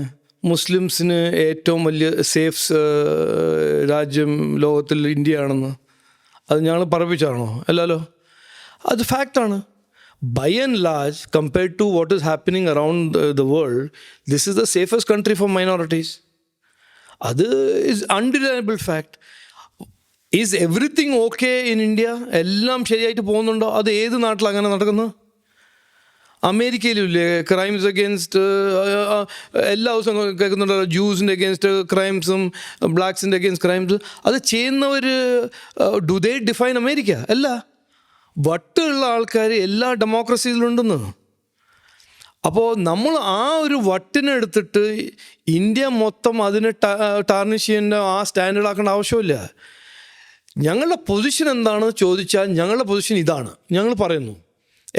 മുസ്ലിംസിന് ഏറ്റവും വലിയ സേഫ് രാജ്യം ലോകത്തിൽ ഇന്ത്യയാണെന്ന്. അത് ഞങ്ങൾ പറയിപ്പിച്ചാണോ? അല്ലല്ലോ, അത് ഫാക്റ്റാണ്. By and large compared to what is happening around the world, this is the safest country for minorities. അത് is undeniable fact. Is everything okay in India? എല്ലാം ശരിയായിട്ട് പോകുന്നുണ്ടോ? അത് ഏത് നാട്ടിൽ അങ്ങനെ നടക്കുന്നത്? അമേരിക്കയിലുമില്ലേ ക്രൈംസ് അഗേൻസ്റ്റ്? എല്ലാ ദിവസവും കേൾക്കുന്നുണ്ടല്ലോ ജൂസിൻ്റെ അഗേൻസ്റ്റ് ക്രൈംസും ബ്ലാക്സിൻ്റെ അഗേൻസ്റ്റ് ക്രൈംസും. അത് ചെയ്യുന്നവർ ഡു ദേ ഡിഫൈൻ അമേരിക്ക? അല്ല, വട്ടുള്ള ആൾക്കാർ എല്ലാ ഡെമോക്രസിയിലുണ്ടെന്ന്. അപ്പോൾ നമ്മൾ ആ ഒരു വട്ടിനെടുത്തിട്ട് ഇന്ത്യ മൊത്തം അതിനെ ടാർണിഷ് ചെയ്യേണ്ട, ആ സ്റ്റാൻഡേർഡ് ആക്കേണ്ട ആവശ്യമില്ല. ഞങ്ങളുടെ പൊസിഷൻ എന്താണെന്ന് ചോദിച്ചാൽ ഞങ്ങളുടെ പൊസിഷൻ ഇതാണ്. ഞങ്ങൾ പറയുന്നു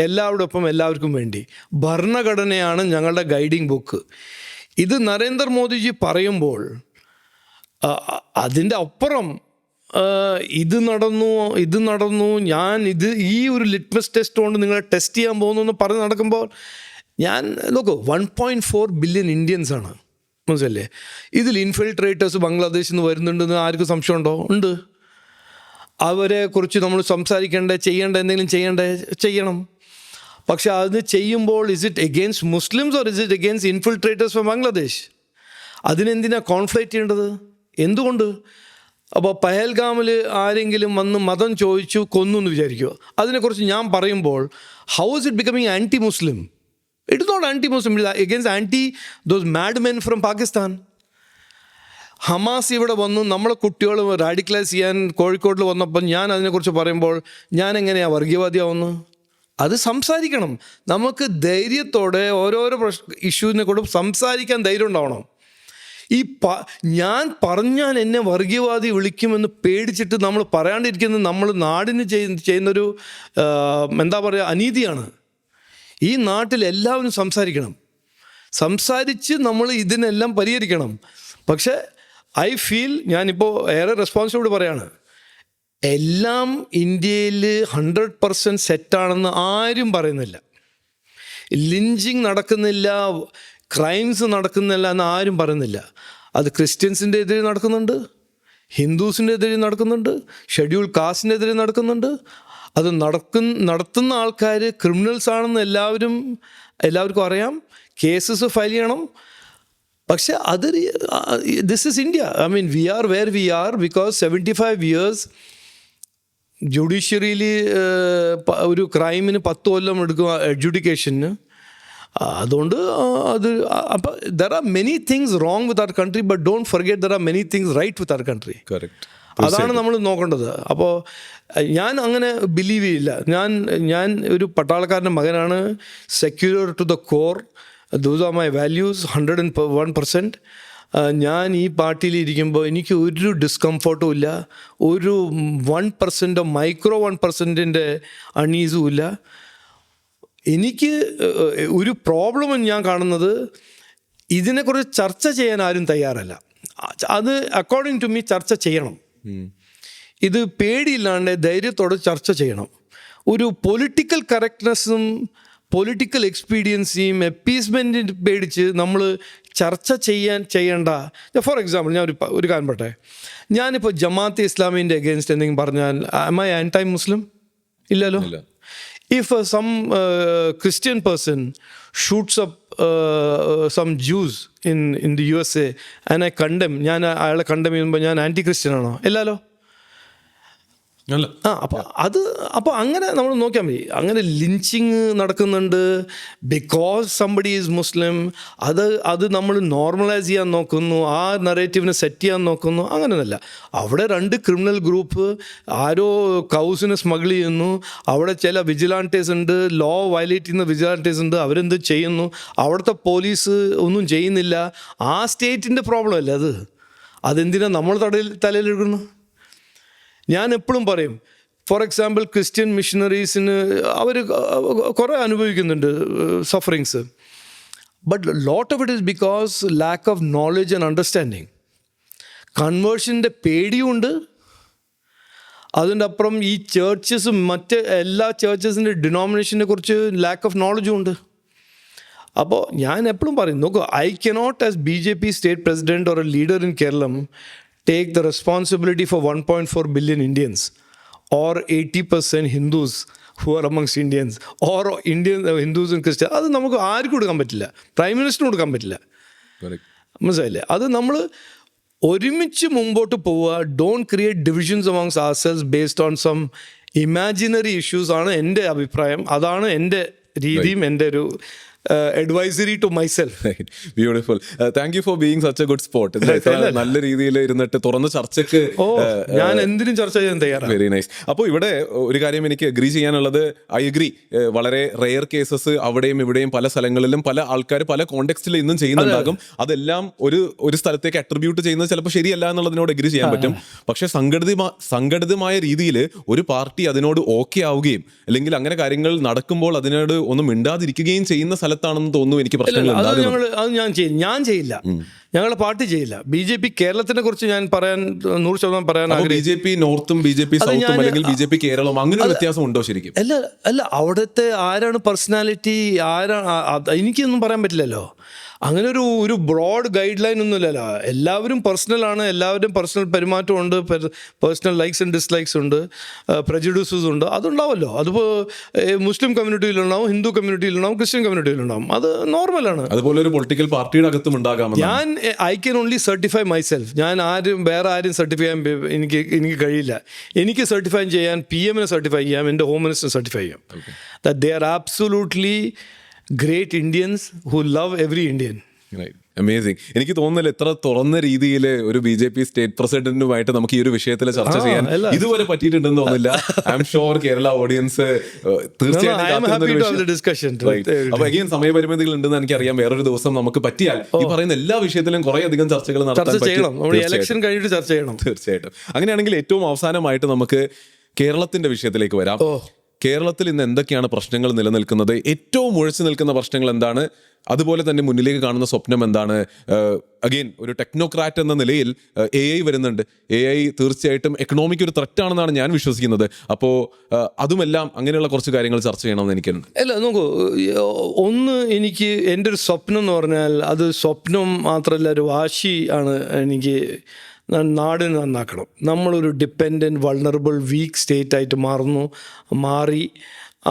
എല്ലാവരോടൊപ്പം എല്ലാവർക്കും വേണ്ടി. ഭരണഘടനയാണ് ഞങ്ങളുടെ ഗൈഡിങ് ബുക്ക്. ഇത് നരേന്ദ്രമോദിജി പറയുമ്പോൾ അതിൻ്റെ അപ്പുറം ഇത് നടന്നു ഈ ഒരു ലിറ്റ്മസ് ടെസ്റ്റ് കൊണ്ട് നിങ്ങളെ ടെസ്റ്റ് ചെയ്യാൻ പോകുന്നു എന്ന് പറഞ്ഞ് നടക്കുമ്പോൾ ഞാൻ നോക്കൂ, 1.4 ബില്യൺ ഇന്ത്യൻസാണ്, മനസ്സിലല്ലേ? ഇതിൽ ഇൻഫിൽട്രേറ്റേഴ്സ് ബംഗ്ലാദേശിൽ നിന്ന് വരുന്നുണ്ടെന്ന് ആർക്കും സംശയമുണ്ടോ? ഉണ്ട്. അവരെക്കുറിച്ച് നമ്മൾ എന്തെങ്കിലും ചെയ്യണം. പക്ഷെ അത് ചെയ്യുമ്പോൾ is it against Muslims or is it against infiltrators from Bangladesh? അതിനെന്തിനാണ് കോൺഫ്ലിക്റ്റ് ചെയ്യേണ്ടത്? എന്തുകൊണ്ട്? അപ്പോൾ പഹൽഗാമിൽ ആരെങ്കിലും വന്ന് മതം ചോദിച്ചു കൊന്നു എന്ന് വിചാരിക്കുമോ? അതിനെക്കുറിച്ച് ഞാൻ പറയുമ്പോൾ how is it becoming anti Muslim? It is not anti Muslim, it against anti those mad men from Pakistan. Hamas ഇവിടെ വന്നു നമ്മളെ കുട്ടികൾ റാഡിക്കലൈസ് ചെയ്യാൻ കോഴിക്കോട്ടിൽ വന്നപ്പോൾ ഞാൻ അതിനെക്കുറിച്ച് പറയുമ്പോൾ ഞാൻ എങ്ങനെയാണ് വർഗീയവാദിയാവുന്നു? അത് സംസാരിക്കണം. നമുക്ക് ധൈര്യത്തോടെ ഓരോരോ ഇഷ്യൂവിനെ കൊണ്ട് സംസാരിക്കാൻ ധൈര്യം ഉണ്ടാവണം. ഞാൻ പറഞ്ഞാൽ എന്നെ വർഗീയവാദി വിളിക്കുമെന്ന് പേടിച്ചിട്ട് നമ്മൾ പറയാണ്ടിരിക്കുന്നത് നമ്മൾ നാടിന് ചെയ്യുന്നൊരു എന്താ പറയുക, അനീതിയാണ്. ഈ നാട്ടിൽ എല്ലാവരും സംസാരിച്ച് നമ്മൾ ഇതിനെല്ലാം പരിഹരിക്കണം. പക്ഷേ ഐ ഫീൽ, ഞാനിപ്പോൾ ഏറെ റെസ്പോൺസിബിൾ പറയാണ്, എല്ലാം ഇന്ത്യയിൽ 100% സെറ്റാണെന്ന് ആരും പറയുന്നില്ല. ലിഞ്ചിങ് നടക്കുന്നില്ല, ക്രൈംസ് നടക്കുന്നില്ല എന്ന് ആരും പറയുന്നില്ല. അത് ക്രിസ്ത്യൻസിൻ്റെ എതിരെ നടക്കുന്നുണ്ട്, ഹിന്ദുസിൻ്റെ എതിരെ നടക്കുന്നുണ്ട്, ഷെഡ്യൂൾ കാസ്റ്റിൻ്റെ എതിരെ നടക്കുന്നുണ്ട്. അത് നടത്തുന്ന ആൾക്കാർ ക്രിമിനൽസ് ആണെന്ന് എല്ലാവർക്കും അറിയാം. കേസസ് ഫയൽ ചെയ്യണം. പക്ഷെ അത് this is India. I mean we are where we are because 75 years ജുഡീഷ്യറിയിൽ ഒരു ക്രൈമിന് 10 കൊല്ലം എടുക്കും അഡ്ജുഡിക്കേഷന്. അതുകൊണ്ട് അത് അപ്പം there are many things wrong with our country, but don't forget there are many things right with our country. Correct. അതാണ് നമ്മൾ നോക്കേണ്ടത്. അപ്പോൾ ഞാൻ അങ്ങനെ ബിലീവ് ചെയ്യില്ല. ഞാൻ ഒരു പട്ടാളക്കാരൻ്റെ മകനാണ്, secular to the core. Those are my values 101%. ഞാൻ ഈ പാർട്ടിയിൽ ഇരിക്കുമ്പോൾ എനിക്ക് ഒരു ഡിസ്കംഫർട്ടും ഇല്ല, ഒരു 1% മൈക്രോ 1% അണീസും ഇല്ല. എനിക്ക് ഒരു പ്രോബ്ലം ഞാൻ കാണുന്നത്, ഇതിനെക്കുറിച്ച് ചർച്ച ചെയ്യാൻ ആരും തയ്യാറല്ല. അത് അക്കോർഡിംഗ് ടു മീ ചർച്ച ചെയ്യണം. ഇത് പേടിയില്ലാണ്ട് ധൈര്യത്തോടെ ചർച്ച ചെയ്യണം. ഒരു പൊളിറ്റിക്കൽ കറക്റ്റ്നെസ്സും പൊളിറ്റിക്കൽ എക്സ്പീരിയൻസിയും എപ്പീസ്മെൻറ്റിന് പേടിച്ച് നമ്മൾ ചർച്ച ചെയ്യേണ്ട. ഫോർ എക്സാമ്പിൾ ഞാൻ ഒരു കാര്യം പറട്ടെ. ഞാനിപ്പോൾ ജമാഅത്തെ ഇസ്ലാമിൻ്റെ അഗേൻസ്റ്റ് എന്തെങ്കിലും പറഞ്ഞാൽ am I ആൻറ്റി മുസ്ലിം? ഇല്ലല്ലോ. If some Christian person shoots up some Jews in the USA and I condemn, ഞാൻ അയാളെ കണ്ടം ചെയ്യുമ്പോൾ ഞാൻ ആൻറ്റി ക്രിസ്ത്യൻ ആണോ? ഇല്ലല്ലോ. അപ്പോൾ അങ്ങനെ നമ്മൾ നോക്കിയാൽ മതി. അങ്ങനെ ലിഞ്ചിങ് നടക്കുന്നുണ്ട് ബിക്കോസ് സംബഡി ഈസ് മുസ്ലിം. അത് നമ്മൾ നോർമലൈസ് ചെയ്യാൻ നോക്കുന്നു, ആ നറേറ്റീവിനെ സെറ്റ് ചെയ്യാൻ നോക്കുന്നു. അങ്ങനെയൊന്നുമല്ല. അവിടെ 2 ക്രിമിനൽ ഗ്രൂപ്പ് ആരോ കൗസിനെ സ്മഗിൾ ചെയ്യുന്നു. അവിടെ ചില വിജിലാൻറ്റേഴ്സ് ഉണ്ട്, ലോ വയലേറ്റ് ചെയ്യുന്ന വിജിലാൻറ്റേഴ്സ് ഉണ്ട്. അവരെന്ത് ചെയ്യുന്നു? അവിടുത്തെ പോലീസ് ഒന്നും ചെയ്യുന്നില്ല. ആ സ്റ്റേറ്റിൻ്റെ പ്രോബ്ലം അല്ലേ അത്. അതെന്തിനാണ് നമ്മൾ തലയിലെടുക്കുന്നു? ഞാൻ എപ്പോഴും പറയും, ഫോർ എക്സാമ്പിൾ ക്രിസ്ത്യൻ മിഷണറീസിന് അവർ കുറേ അനുഭവിക്കുന്നുണ്ട് sufferings. But lot of it is because lack of knowledge and understanding. കൺവേർഷൻ്റെ പേടിയുണ്ട്. അതിൻ്റെ അപ്പുറം ഈ ചേർച്ചസും മറ്റ് എല്ലാ ചേർച്ചസിൻ്റെ ഡിനോമിനേഷനെ കുറിച്ച് ലാക്ക് ഓഫ് നോളജും ഉണ്ട്. അപ്പോൾ ഞാൻ എപ്പോഴും പറയും, നോക്കൂ, I cannot as BJP state president or a leader in Keralam take the responsibility for 1.4 billion Indians or 80% Hindus who are amongst Indians or Indians, Hindus and Christians. അത് നമുക്ക് ആർക്കും കൊടുക്കാൻ പറ്റില്ല, പ്രൈം മിനിസ്റ്ററിന് കൊടുക്കാൻ പറ്റില്ല. മനസ്സിലായില്ലേ? അത് നമ്മൾ ഒരുമിച്ച് മുമ്പോട്ട് പോവുക. Don't create divisions amongst ourselves based on some imaginary issues ആണ് എൻ്റെ അഭിപ്രായം. അതാണ് എൻ്റെ രീതിയും എൻ്റെ ഒരു advisory to myself. Beautiful. Thank you for being such a good sport. നല്ല രീതിയിൽ ഇരുന്നിട്ട് തുറന്ന ചർച്ചയ്ക്ക് ഞാൻ എന്തിനും ചർച്ച ചെയ്യാൻ തയ്യാറാണ്. Very nice. അപ്പോൾ ഇവിടെ ഒരു കാര്യം എനിക്ക് അഗ്രി ചെയ്യാനുള്ളത്, ഐ അഗ്രി, വളരെ റെയർ കേസസ് അവിടെയും ഇവിടെയും പല സ്ഥലങ്ങളിലും പല ആൾക്കാർ പല കോണ്ടെക്സ്റ്റിൽ ഇന്നും ചെയ്യുന്നുണ്ടാകും. അതെല്ലാം ഒരു സ്ഥലത്തേക്ക് അട്രിബ്യൂട്ട് ചെയ്യുന്നത് ചിലപ്പോൾ ശരിയല്ല എന്നുള്ളതിനോട് അഗ്രി ചെയ്യാൻ പറ്റും. പക്ഷേ സംഘടിതമായ രീതിയിൽ ഒരു പാർട്ടി അതിനോട് ഓക്കെ ആവുകയും അല്ലെങ്കിൽ അങ്ങനെ കാര്യങ്ങൾ നടക്കുമ്പോൾ അതിനോട് ഒന്നും മിണ്ടാതിരിക്കുകയും ചെയ്യുന്ന സ്ഥലത്താണെന്ന് തോന്നുന്നു എനിക്ക് പ്രശ്നങ്ങൾ. ഞാൻ ചെയ്യില്ല, ഞങ്ങളുടെ പാർട്ടി ചെയ്യില്ല. BJP കേരളത്തിനെ കുറിച്ച് ഞാൻ 100% പറയാൻ BJP നോർത്തും BJP സൗത്തും അല്ലെങ്കിൽ BJP കേരളം അങ്ങനെ ഒരു വ്യത്യാസം ഉണ്ടോ ശരിക്കും? അല്ല അവിടുത്തെ ആരാണ് പേഴ്സണാലിറ്റി, എനിക്കൊന്നും പറയാൻ പറ്റില്ലല്ലോ. അങ്ങനെ ഒരു ബ്രോഡ് ഗൈഡ് ലൈൻ ഒന്നുമില്ലല്ലോ. എല്ലാവരും പേഴ്സണലാണ്, എല്ലാവരും പേഴ്സണൽ പെരുമാറ്റമുണ്ട്, പേഴ്സണൽ ലൈക്സ് ആൻഡ് ഡിസ്ലൈക്സ് ഉണ്ട്, പ്രജുഡ്യൂസസ് ഉണ്ട്. അതുണ്ടാവുമല്ലോ. അതിപ്പോൾ മുസ്ലിം കമ്മ്യൂണിറ്റിയിലുണ്ടാവും, ഹിന്ദു കമ്മ്യൂണിറ്റിയിലുണ്ടാവും, ക്രിസ്ത്യൻ കമ്മ്യൂണിറ്റിയിലുണ്ടാവും. അത് നോർമലാണ്. അതുപോലെ ഒരു പൊളിറ്റിക്കൽ പാർട്ടിയുടെ അകത്തും ഉണ്ടാകാം. I can only certify myself. ഞാൻ വേറെ ആരും സർട്ടിഫൈ ചെയ്യാൻ എനിക്ക് കഴിയില്ല. എനിക്ക് സർട്ടിഫൈ ചെയ്യാൻ PM-നെ സർട്ടിഫൈ ചെയ്യാം, എൻ്റെ ഹോം മിനിസ്റ്ററിനെ സർട്ടിഫൈ ചെയ്യാം. That they are absolutely great Indians who love every Indian. Amazing. എനിക്ക് തോന്നുന്നില്ല എത്ര തുറന്ന രീതിയിൽ ഒരു BJP സ്റ്റേറ്റ് പ്രസിഡന്റുമായിട്ട് നമുക്ക് ഈ ഒരു വിഷയത്തിൽ ചർച്ച ചെയ്യാൻ ഇതുവരെ പറ്റിയിട്ടുണ്ടെന്ന് തോന്നുന്നില്ല. I am sure Kerala audience തീർച്ചയായിട്ടും. അപ്പൊ അഗൈൻ സമയപരിമിതികൾ ഉണ്ടെന്ന് എനിക്കറിയാം. വേറൊരു ദിവസം നമുക്ക് പറ്റിയാൽ ഈ പറയുന്ന എല്ലാ വിഷയത്തിലും കുറെ അധികം ചർച്ചകൾ നടത്താൻ പറ്റും. തീർച്ചയായിട്ടും. അങ്ങനെയാണെങ്കിൽ ഏറ്റവും അവസാനമായിട്ട് നമുക്ക് കേരളത്തിന്റെ വിഷയത്തിലേക്ക് വരാം. കേരളത്തിൽ ഇന്ന് എന്തൊക്കെയാണ് പ്രശ്നങ്ങൾ നിലനിൽക്കുന്നത്, ഏറ്റവും മുഴച്ചു നിൽക്കുന്ന പ്രശ്നങ്ങൾ എന്താണ്, അതുപോലെ തന്നെ മുന്നിലേക്ക് കാണുന്ന സ്വപ്നം എന്താണ്? അഗെയിൻ ഒരു ടെക്നോക്രാറ്റ് എന്ന നിലയിൽ AI വരുന്നുണ്ട്. AI തീർച്ചയായിട്ടും എക്കണോമിക്ക് ഒരു ത്രെറ്റാണെന്നാണ് ഞാൻ വിശ്വസിക്കുന്നത്. അപ്പോൾ അതുമെല്ലാം അങ്ങനെയുള്ള കുറച്ച് കാര്യങ്ങൾ ചർച്ച ചെയ്യണമെന്ന് എനിക്കുണ്ട്. അല്ല നോക്കൂ, ഒന്ന് എനിക്ക് എൻ്റെ ഒരു സ്വപ്നം എന്ന് പറഞ്ഞാൽ അത് സ്വപ്നം മാത്രമല്ല, ഒരു വാശി ആണ്. എനിക്ക് നാടിനെ നന്നാക്കണം. നമ്മളൊരു ഡിപ്പെൻഡൻറ്റ്, വൾണറബിൾ, വീക്ക് സ്റ്റേറ്റ് ആയിട്ട് മാറി.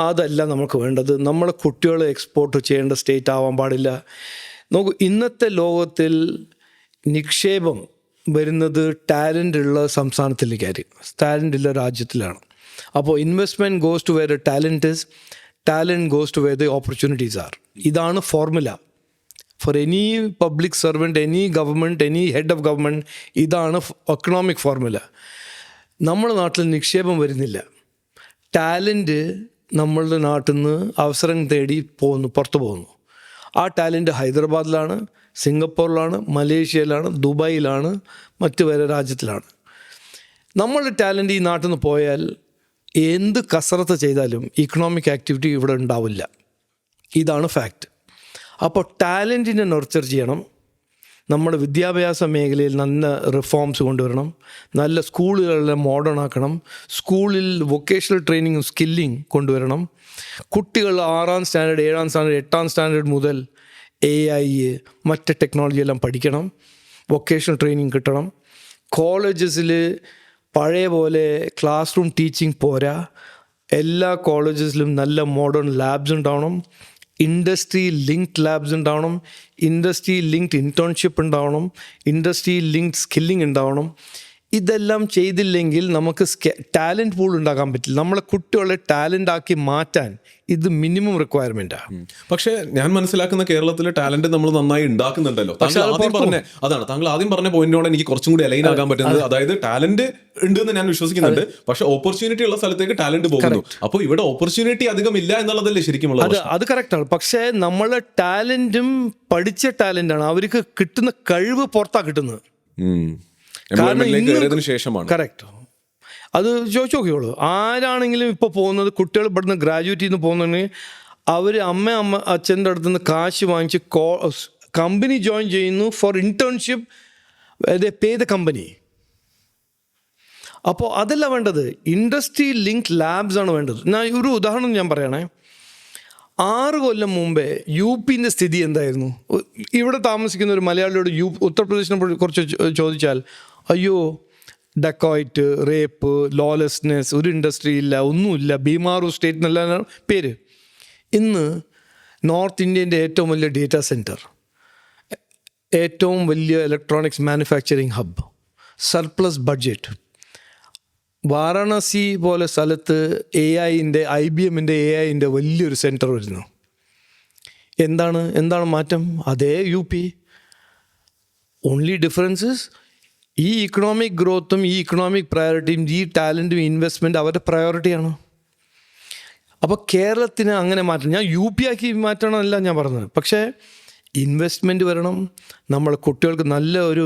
അതല്ല നമുക്ക് വേണ്ടത്. നമ്മളെ കുട്ടികളെ എക്സ്പോർട്ട് ചെയ്യേണ്ട സ്റ്റേറ്റ് ആവാൻ പാടില്ല. നോക്കൂ, ഇന്നത്തെ ലോകത്തിൽ നിക്ഷേപം വരുന്നത് ടാലൻ്റ് ഉള്ള സംസ്ഥാനത്തിലേക്കായിരിക്കും, ടാലൻ്റ് ഉള്ള രാജ്യത്തിലാണ്. അപ്പോൾ investment goes to where talent is, talent goes to where the opportunities are. ഇതാണ് formula for any public servant, any government, any head of government. ഇതാണ് എക്കണോമിക് ഫോർമുല. നമ്മുടെ നാട്ടിൽ നിക്ഷേപം വരുന്നില്ല. ടാലൻറ്റ് നമ്മളുടെ നാട്ടിൽ നിന്ന് അവസരം തേടി പുറത്തു പോകുന്നു. ആ ടാലൻറ്റ് ഹൈദരാബാദിലാണ്, സിംഗപ്പൂരിലാണ്, മലേഷ്യയിലാണ്, ദുബായിലാണ്, മറ്റു വേറെ രാജ്യത്തിലാണ്. നമ്മളുടെ ടാലൻറ്റ് ഈ നാട്ടിൽ നിന്ന് പോയാൽ എന്ത് കസരത്ത് ചെയ്താലും ഇക്കണോമിക് ആക്ടിവിറ്റി ഇവിടെ ഉണ്ടാവില്ല. ഇതാണ് ഫാക്റ്റ്. അപ്പോൾ ടാലൻറ്റിനെ നർച്ചർ ചെയ്യണം. നമ്മുടെ വിദ്യാഭ്യാസ മേഖലയിൽ നല്ല റിഫോംസ് കൊണ്ടുവരണം. നല്ല സ്കൂളുകളെ മോഡേൺ ആക്കണം. സ്കൂളിൽ വൊക്കേഷണൽ ട്രെയിനിങ്ങും സ്കില്ലിങ് കൊണ്ടുവരണം. കുട്ടികൾ 6ാം സ്റ്റാൻഡേർഡ്, 7ാം സ്റ്റാൻഡേർഡ്, 8ാം സ്റ്റാൻഡേർഡ് മുതൽ AI മറ്റ് ടെക്നോളജി എല്ലാം പഠിക്കണം. വൊക്കേഷണൽ ട്രെയിനിങ് കിട്ടണം. കോളേജസിൽ പഴയ പോലെ ക്ലാസ് റൂം ടീച്ചിങ് പോരാ. എല്ലാ കോളേജസിലും നല്ല മോഡേൺ ലാബ്സ് ഉണ്ടാവണം. ഇൻഡസ്ട്രി ലിങ്ക്ഡ് ലാബ്സ് ഉണ്ടാവണം. ഇൻഡസ്ട്രി ലിങ്ക്ഡ് ഇൻറ്റേൺഷിപ്പ് ഉണ്ടാവണം. ഇൻഡസ്ട്രി ലിങ്ക്ഡ് സ്കില്ലിംഗ് ഉണ്ടാവണം. ഇതെല്ലാം ചെയ്തില്ലെങ്കിൽ നമുക്ക് ടാലൻറ്റ് പൂൾ ഉണ്ടാക്കാൻ പറ്റില്ല. നമ്മളെ കുട്ടികളെ ടാലൻ്റ് ആക്കി മാറ്റാൻ ഇത് മിനിമം റിക്വയർമെൻറ്റാണ്. പക്ഷേ ഞാൻ മനസ്സിലാക്കുന്ന കേരളത്തിലെ ടാലന്റ് നമ്മൾ നന്നായി ഉണ്ടാക്കുന്നുണ്ടല്ലോ. താങ്കൾ ആദ്യം പറഞ്ഞ പോയിന്റിനോട് എനിക്ക് കുറച്ചും കൂടി അലൈൻ ആകാൻ പറ്റുന്നത്, അതായത് ടാലന്റ് ഉണ്ട് എന്ന് ഞാൻ വിശ്വസിക്കുന്നുണ്ട്. പക്ഷെ ഓപ്പർച്യൂണിറ്റി ഉള്ള സ്ഥലത്തേക്ക് ടാലന്റ് പോകുന്നു. അപ്പോൾ ഇവിടെ ഓപ്പർച്യൂണിറ്റി അധികം ഇല്ല എന്നുള്ളതല്ലേ ശരിക്കുമുള്ളത്? അത് കറക്റ്റാണ്. പക്ഷേ നമ്മളെ ടാലൻറ്റും പഠിച്ച ടാലൻ്റാണ്. അവർക്ക് കിട്ടുന്ന കഴിവ് പുറത്താണ് കിട്ടുന്നത്. ശേഷമാണ് കറക്റ്റ്. അത് ചോദിച്ചു നോക്കിയോളൂ. ആരാണെങ്കിലും ഇപ്പോൾ പോകുന്നത്, കുട്ടികൾ ഇവിടുന്ന് ഗ്രാജുവേറ്റ് ചെയ്ത് പോകുന്നുണ്ടെങ്കിൽ അവർ അച്ഛൻ്റെ അടുത്ത് നിന്ന് കാശ് വാങ്ങിച്ച് കമ്പനി ജോയിൻ ചെയ്യുന്നു for internship. They pay the company. അപ്പോൾ അതല്ല വേണ്ടത്, ഇൻഡസ്ട്രി ലിങ്ക്ഡ് ലാബ്സ് ആണ് വേണ്ടത്. ഒരു ഉദാഹരണം ഞാൻ പറയണേ. 6 കൊല്ലം മുമ്പേ UPൻ്റെ സ്ഥിതി എന്തായിരുന്നു? ഇവിടെ താമസിക്കുന്ന ഒരു മലയാളിയോട് ഉത്തർപ്രദേശിനെ കുറിച്ച് ചോദിച്ചാൽ, അയ്യോ ഡക്കോയിറ്റ്, റേപ്പ്, ലോലെസ്നെസ്, ഒരു ഇൻഡസ്ട്രി ഇല്ല, ഒന്നുമില്ല, ബീമാറു സ്റ്റേറ്റ് എന്നല്ല പേര്. ഇന്ന് നോർത്ത് ഇന്ത്യൻ്റെ ഏറ്റവും വലിയ ഡേറ്റാ സെൻറ്റർ, ഏറ്റവും വലിയ electronics manufacturing hub, surplus budget. Varanasi പോലെ സ്ഥലത്ത് IBMൻ്റെ AI വലിയൊരു സെൻറ്റർ വരുന്നു. എന്താണ് മാറ്റം? അതേ UP. ഓൺലി ഡിഫറൻസസ് ഈ ഇക്കണോമിക് ഗ്രോത്തും ഈ ഇക്കണോമിക് പ്രയോറിറ്റിയും ഈ ടാലൻറ്റും ഇൻവെസ്റ്റ്മെൻറ്റ് അവരുടെ പ്രയോറിറ്റിയാണ്. അപ്പോൾ കേരളത്തിന് അങ്ങനെ മാറ്റണം. ഞാൻ UP ആക്കി മാറ്റണമെന്നല്ല ഞാൻ പറഞ്ഞത്. പക്ഷേ ഇൻവെസ്റ്റ്മെൻറ്റ് വരണം. നമ്മളെ കുട്ടികൾക്ക് നല്ല ഒരു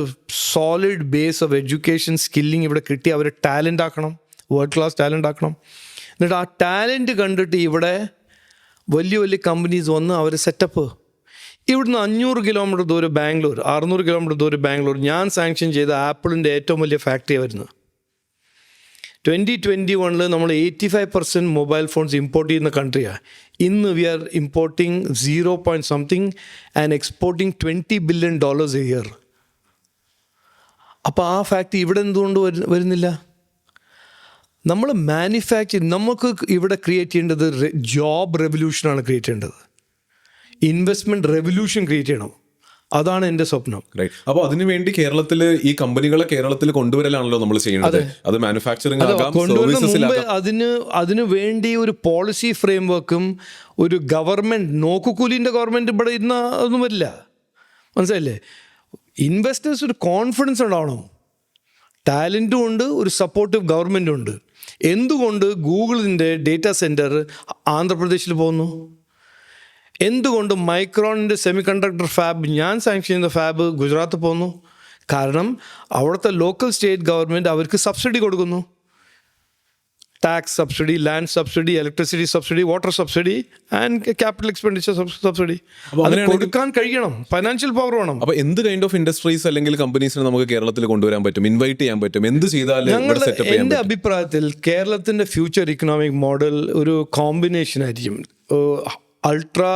solid base of education, skilling ഇവിടെ കിട്ടി അവരെ ടാലൻ്റ് ആക്കണം, വേൾഡ് ക്ലാസ് ടാലൻ്റ് ആക്കണം. എന്നിട്ട് ആ ടാലൻറ്റ് കണ്ടിട്ട് ഇവിടെ വലിയ വലിയ കമ്പനീസ് വന്ന് അവർ സെറ്റപ്പ്. ഇവിടുന്ന് 500 കിലോമീറ്റർ ദൂരം ബാംഗ്ലൂർ, 600 കിലോമീറ്റർ ദൂരം ബാംഗ്ലൂർ ഞാൻ സാങ്ഷൻ ചെയ്ത ആപ്പിളിൻ്റെ ഏറ്റവും വലിയ ഫാക്ടറി വരുന്നത്. 2021 നമ്മൾ 85% മൊബൈൽ ഫോൺസ് ഇമ്പോർട്ട് ചെയ്യുന്ന കൺട്രിയാണ്. ഇന്ന് we are importing 0.something and exporting $20 billion a year. അപ്പോൾ ആ ഫാക്ടറി ഇവിടെ എന്തുകൊണ്ട് വരുന്നില്ല? നമ്മൾ മാനുഫാക്ചറിങ്, നമുക്ക് ഇവിടെ ക്രിയേറ്റ് ചെയ്യേണ്ടത് ജോബ് റെവല്യൂഷനാണ് ക്രിയേറ്റ് ചെയ്യേണ്ടത്. ഇൻവെസ്റ്റ്മെൻറ്റ് റെവല്യൂഷൻ ക്രിയേറ്റ് ചെയ്യണം. അതാണ് എൻ്റെ സ്വപ്നം. അപ്പോൾ അതിനുവേണ്ടി കേരളത്തിൽ ഈ കമ്പനികളെ കേരളത്തിൽ കൊണ്ടുവരലാണല്ലോ നമ്മൾ ചെയ്യുന്നത്. അത് മാനുഫാക്ചറിംഗ് അതിന് വേണ്ടി ഒരു പോളിസി ഫ്രെയിം വർക്കും ഒരു ഗവൺമെൻറ്, നോക്കുകൂലിൻ്റെ ഗവൺമെൻറ് ഇവിടെ ഇന്ന് അതൊന്നും വരില്ല. മനസ്സിലായില്ലേ? ഇൻവെസ്റ്റേഴ്സ് ഒരു കോൺഫിഡൻസ് ഉണ്ടാവണം. ടാലൻറ്റും ഉണ്ട്, ഒരു സപ്പോർട്ടീവ് ഗവൺമെൻറ്റും ഉണ്ട്. എന്തുകൊണ്ട് ഗൂഗിളിൻ്റെ ഡേറ്റാ സെൻറ്റർ ആന്ധ്രാപ്രദേശിൽ പോകുന്നു? എന്തുകൊണ്ട് മൈക്രോണിൻ്റെ സെമി കണ്ടക്ടർ ഫാബ്, ഞാൻ സാങ്ഷൻ ചെയ്യുന്ന ഫാബ്, ഗുജറാത്ത് പോകുന്നു? കാരണം അവിടുത്തെ ലോക്കൽ സ്റ്റേറ്റ് ഗവൺമെൻറ് അവർക്ക് സബ്സിഡി കൊടുക്കുന്നു. tax subsidy, land subsidy, electricity subsidy, water subsidy and capital expenditure subsidy. അത് കൊടുക്കാൻ കഴിയണം, ഫൈനാൻഷ്യൽ പവർ വേണം. അപ്പൊ എന്ത് കൈൻഡ് ഓഫ് ഇൻഡസ്ട്രീസ് അല്ലെങ്കിൽ കമ്പനീസിനെ നമുക്ക് കേരളത്തിൽ കൊണ്ടുവരാൻ പറ്റും, ഇൻവൈറ്റ് ചെയ്യാൻ പറ്റും, എന്ത് ചെയ്താൽ എൻ്റെ അഭിപ്രായത്തിൽ കേരളത്തിന്റെ ഫ്യൂച്ചർ ഇക്കണോമിക് മോഡൽ ഒരു കോമ്പിനേഷൻ ആയിരിക്കും. Ultra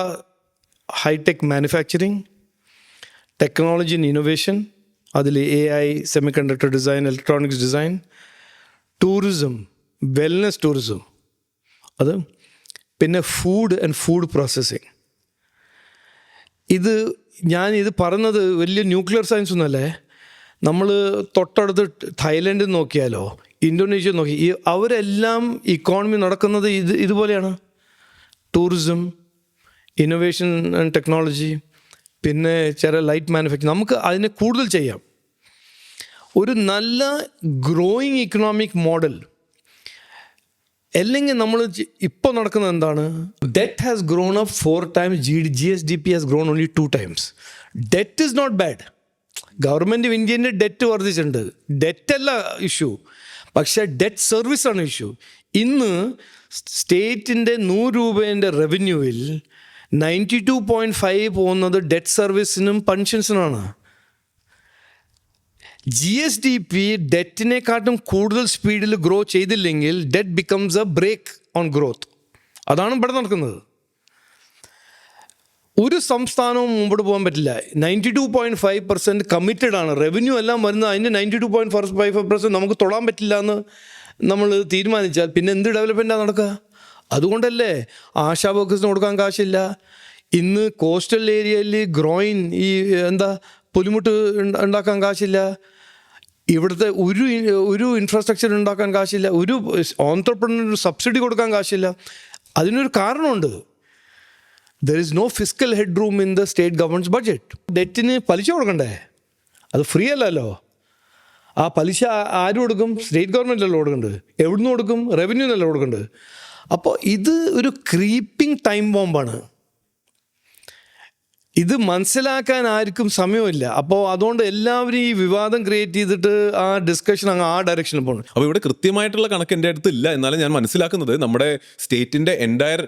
high tech manufacturing, technology and innovation, അതിൽ AI, semiconductor design, electronics design, tourism, wellness tourism, അത് പിന്നെ ഫുഡ് ആൻഡ് ഫുഡ് പ്രോസസ്സിങ്. ഇത് പറയുന്നത് വലിയ ന്യൂക്ലിയർ സയൻസ് ഒന്നുമല്ലേ. നമ്മൾ തൊട്ടടുത്ത് തായ്ലൻഡ് നോക്കിയാലോ, ഇന്തോനേഷ്യ നോക്കി, അവരെല്ലാം ഇക്കോണമി നടക്കുന്നത് ഇതുപോലെയാണ്. ടൂറിസം, ഇന്നോവേഷൻ ആൻഡ് ടെക്നോളജി, പിന്നെ ചില ലൈറ്റ് മാനുഫാക്ചറിങ്. നമുക്ക് അതിനെ കൂടുതൽ ചെയ്യാം. ഒരു നല്ല ഗ്രോയിങ് ഇക്കണോമിക് മോഡൽ. അല്ലെങ്കിൽ നമ്മൾ ഇപ്പോൾ നടക്കുന്നത് എന്താണ്? Debt has grown up 4 times, GSDP has grown only 2 times. Debt is not bad. Government of ഇന്ത്യൻ്റെ ഡെറ്റ് വർദ്ധിച്ചിട്ടുണ്ട്, ഡെറ്റല്ല ഇഷ്യൂ, പക്ഷേ ഡെറ്റ് സർവീസാണ് ഇഷ്യൂ. ഇന്ന് സ്റ്റേറ്റിൻ്റെ 100 രൂപേൻ്റെ റവന്യൂവിൽ 92.5 പോകുന്നത് ഡെറ്റ് സർവീസിനും പെൻഷൻസിനുമാണ്. GSDP ഡെറ്റിനെക്കാട്ടും കൂടുതൽ സ്പീഡിൽ ഗ്രോ ചെയ്തില്ലെങ്കിൽ debt becomes a brake on growth. അതാണ് ഇവിടെ നടക്കുന്നത്. ഒരു സംസ്ഥാനവും മുമ്പോട്ട് പോകാൻ പറ്റില്ല. 92.5% കമ്മിറ്റഡ് ആണ്. റവന്യൂ എല്ലാം വരുന്നത് അതിൻ്റെ 92.5% നമുക്ക് തൊടാൻ പറ്റില്ല എന്ന് നമ്മൾ തീരുമാനിച്ചാൽ പിന്നെ എന്ത് ഡെവലപ്മെൻറ്റാണ് നടക്കുക? അതുകൊണ്ടല്ലേ ആശാ വർക്കേഴ്സിന് കൊടുക്കാൻ കാശില്ല. ഇന്ന് കോസ്റ്റൽ ഏരിയയിൽ ഈ പുലിമുട്ട് ഉണ്ടാക്കാൻ കാശില്ല. ഇവിടുത്തെ ഒരു ഇൻഫ്രാസ്ട്രക്ചർ ഉണ്ടാക്കാൻ കാശില്ല. ഒരു ഓൺട്രപ്രനർ സബ്സിഡി കൊടുക്കാൻ കാശില്ല. അതിനൊരു കാരണമുണ്ട്. There is no fiscal headroom in the state government budget. ഡെറ്റിന് പലിശ കൊടുക്കണ്ടേ? അത് ഫ്രീ അല്ലല്ലോ. ആ പലിശ ആര് കൊടുക്കും? സ്റ്റേറ്റ് ഗവൺമെൻറ്റല്ലോ കൊടുക്കേണ്ടത്. എവിടുന്ന് കൊടുക്കും? റവന്യൂന്നല്ല കൊടുക്കേണ്ടത്. അപ്പോൾ ഇത് ഒരു ക്രീപ്പിംഗ് ടൈം ബോംബാണ്. ഇത് മനസ്സിലാക്കാൻ ആർക്കും സമയമില്ല. അപ്പോൾ അതുകൊണ്ട് എല്ലാവരും ഈ വിവാദം ക്രിയേറ്റ് ചെയ്തിട്ട് ആ ഡിസ്കഷൻ അങ്ങ് ആ ഡയറക്ഷനിൽ പോകണം. അപ്പോൾ ഇവിടെ കൃത്യമായിട്ടുള്ള കണക്ക് എൻ്റെ അടുത്ത് ഇല്ല. എന്നാലും ഞാൻ മനസ്സിലാക്കുന്നത് നമ്മുടെ സ്റ്റേറ്റിൻ്റെ എൻറ്റയർ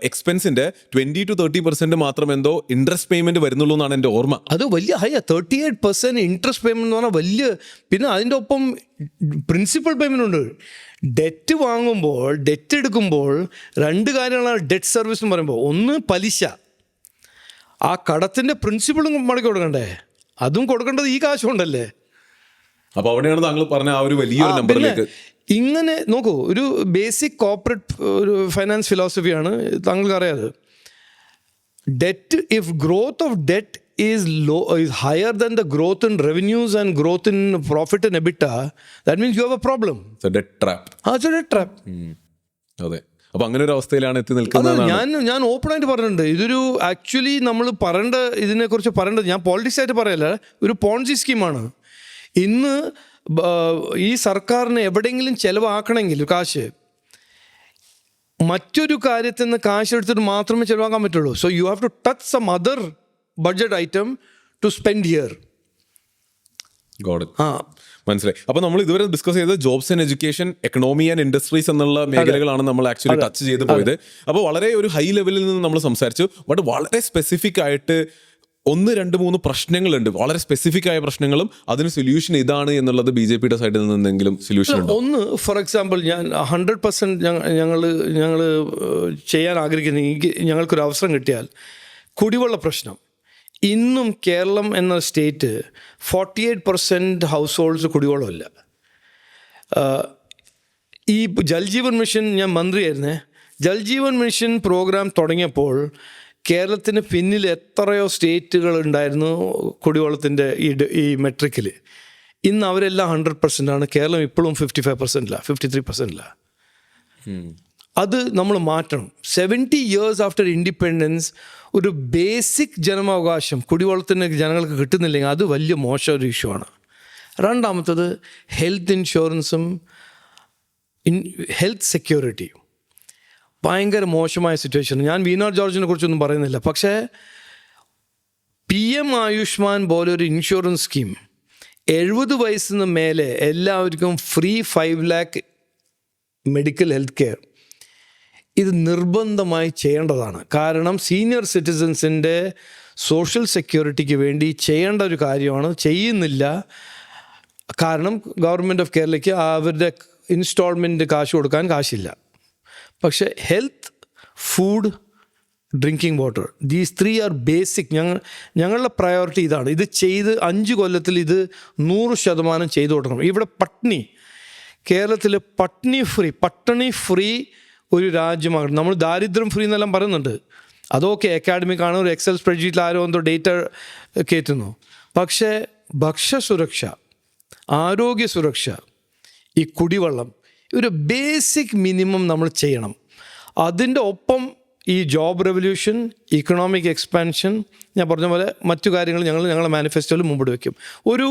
എക്സ്പെൻസിൻ്റെ 20 to 30% മാത്രം എന്തോ ഇൻട്രസ്റ്റ് പേയ്മെൻറ്റ് വരുന്നുള്ളൂ എന്നാണ് എൻ്റെ ഓർമ്മ. അത് വലിയ ഹൈ. 38% ഇൻട്രസ്റ്റ് പേയ്മെൻറ്റ് എന്ന് പറഞ്ഞാൽ വലിയ. പിന്നെ അതിൻ്റെ ഒപ്പം പ്രിൻസിപ്പൽ പേയ്മെൻ്റ് ഉണ്ട്. ഡെറ്റ് വാങ്ങുമ്പോൾ, ഡെറ്റ് എടുക്കുമ്പോൾ 2 കാര്യങ്ങളാണ് ഡെറ്റ് സർവീസ് എന്ന് പറയുമ്പോൾ. ഒന്ന് പലിശ, ആ കടത്തിൻ്റെ പ്രിൻസിപ്പളും മടക്കി കൊടുക്കണ്ടേ? അതും കൊടുക്കേണ്ടത് ഈ കാശ് കൊണ്ടല്ലേ. അപ്പോൾ അവിടെയാണ് താങ്കൾ പറഞ്ഞ ആ ഒരു വലിയൊരു നമ്പറിലേക്ക്. ഇങ്ങനെ നോക്കൂ, ഒരു ബേസിക് കോർപ്പറേറ്റ് ഒരു ഫൈനാൻസ് ഫിലോസഫിയാണ്, താങ്കൾക്ക് അറിയാതെ. Debt, if growth of debt is higher than the growth in revenues and growth in profit and EBITDA, that means you have a problem. Debt trap. Debt trap. അതെ. അപ്പോൾ അങ്ങനെ ഒരു അവസ്ഥയിലാണ് എത്തി നിൽക്കുന്നത്. ഞാൻ ഓപ്പണായിട്ട് പറഞ്ഞിട്ടുണ്ട്. ഇതൊരു ആക്ച്വലി നമ്മൾ ഇതിനെക്കുറിച്ച് പറയേണ്ടത്, ഞാൻ പോളിറ്റിക്സ് ആയിട്ട് പറയല്ല, ഒരു പോൺസി സ്കീമാണ്. ഇന്ന് ഈ സർക്കാരിന് എവിടെയെങ്കിലും ചിലവാക്കണമെങ്കിൽ കാശ്, മറ്റൊരു കാര്യത്തിൽ നിന്ന് കാശ് എടുത്തിട്ട് മാത്രമേ ചിലവാക്കാൻ പറ്റുള്ളൂ. So you have to touch some other budget item to spend here. മനസ്സിലായി. അപ്പോൾ നമ്മൾ ഇതുവരെ ഡിസ്കസ് ചെയ്തത് jobs and education, economy and industries എന്നുള്ള മേഖലകളാണ് നമ്മൾ ആക്ച്വലി ടച്ച് ചെയ്ത് പോയത്. അപ്പോൾ വളരെ ഒരു ഹൈ ലെവലിൽ നിന്ന് നമ്മൾ സംസാരിച്ചു. ബട്ട് വളരെ സ്പെസിഫിക് ആയിട്ട് 1, 2, 3 പ്രശ്നങ്ങളുണ്ട്, വളരെ സ്പെസിഫിക് ആയ പ്രശ്നങ്ങളും അതിന് സൊല്യൂഷൻ ഇതാണ് എന്നുള്ളത് BJPയുടെ സൈഡിൽ നിന്ന് എന്തെങ്കിലും സൊല്യൂഷൻ ഉണ്ടോ? ഒന്ന്, ഫോർ എക്സാമ്പിൾ, ഞാൻ 100% ഞങ്ങൾ ചെയ്യാൻ ആഗ്രഹിക്കുന്ന, ഞങ്ങൾക്കൊരു അവസരം കിട്ടിയാൽ കുടിവെള്ള പ്രശ്നം. ഇന്നും കേരളം എന്ന സ്റ്റേറ്റ് 48% ഹൗസ് ഹോൾഡ്സ് കുടിവെള്ളമില്ല. ഈ ജൽജീവൻ മിഷൻ, ഞാൻ മന്ത്രിയായിരുന്നേ, ജൽജീവൻ മിഷൻ പ്രോഗ്രാം തുടങ്ങിയപ്പോൾ കേരളത്തിന് പിന്നിൽ എത്രയോ സ്റ്റേറ്റുകൾ ഉണ്ടായിരുന്നു കുടിവെള്ളത്തിൻ്റെ ഈ മെട്രിക്കിൽ. ഇന്ന് അവരെല്ലാം 100% ആണ്. കേരളം ഇപ്പോഴും 55%, 53%. അത് നമ്മൾ മാറ്റണം. 70 years ആഫ്റ്റർ ഇൻഡിപെൻഡൻസ് ഒരു ബേസിക് ജനമാവകാശം കുടിവെള്ളത്തിന് ജനങ്ങൾക്ക് കിട്ടുന്നില്ലെങ്കിൽ അത് വലിയ മോശം ഒരു ഇഷ്യൂ ആണ്. രണ്ടാമത്തത് ഹെൽത്ത് ഇൻഷുറൻസും ഹെൽത്ത് സെക്യൂരിറ്റിയും ഭയങ്കര മോശമായ സിറ്റുവേഷൻ. ഞാൻ വീണ ജോർജിനെ കുറിച്ചൊന്നും പറയുന്നില്ല, പക്ഷേ PM ആയുഷ്മാൻ പോലൊരു ഇൻഷുറൻസ് സ്കീം 70 വയസ്സിന് മേലെ എല്ലാവർക്കും free 5 lakh medical health care ഇത് നിർബന്ധമായി ചെയ്യേണ്ടതാണ്. കാരണം സീനിയർ സിറ്റിസൻസിൻ്റെ സോഷ്യൽ സെക്യൂരിറ്റിക്ക് വേണ്ടി ചെയ്യേണ്ട ഒരു കാര്യമാണ്, ചെയ്യുന്നില്ല. കാരണം ഗവൺമെൻറ് ഓഫ് കേരളയ്ക്ക് അവരുടെ ഇൻസ്റ്റാൾമെൻറ്റ് കാശ് കൊടുക്കാൻ കാശില്ല. പക്ഷേ health, food, drinking water, these 3 are basic. ഞങ്ങളുടെ പ്രയോറിറ്റി ഇതാണ്. ഇത് ചെയ്ത് 5 കൊല്ലത്തിൽ ഇത് 100% ചെയ്തു കൊടുക്കണം. ഇവിടെ കേരളത്തിൽ പട്ടിണി ഫ്രീ ഒരു രാജ്യമാണ്. നമ്മൾ ദാരിദ്ര്യം ഫ്രീ എന്നെല്ലാം പറയുന്നുണ്ട്. അതൊക്കെ അക്കാഡമിക്കാണ്. ഒരു എക്സൽ സ്പ്രെഡ്ഷീറ്റിൽ ആരോ എന്തോ ഡേറ്റ കയറ്റുന്നു. പക്ഷേ ഭക്ഷ്യസുരക്ഷ, ആരോഗ്യ സുരക്ഷ, ഈ കുടിവെള്ളം, ഒരു ബേസിക് മിനിമം നമ്മൾ ചെയ്യണം. അതിൻ്റെ ഒപ്പം ഈ ജോബ് റെവല്യൂഷൻ, ഇക്കണോമിക് എക്സ്പാൻഷൻ, ഞാൻ പറഞ്ഞ പോലെ മറ്റു കാര്യങ്ങൾ ഞങ്ങളുടെ മാനിഫെസ്റ്റോയിൽ മുമ്പോട്ട് വയ്ക്കും. ഒരു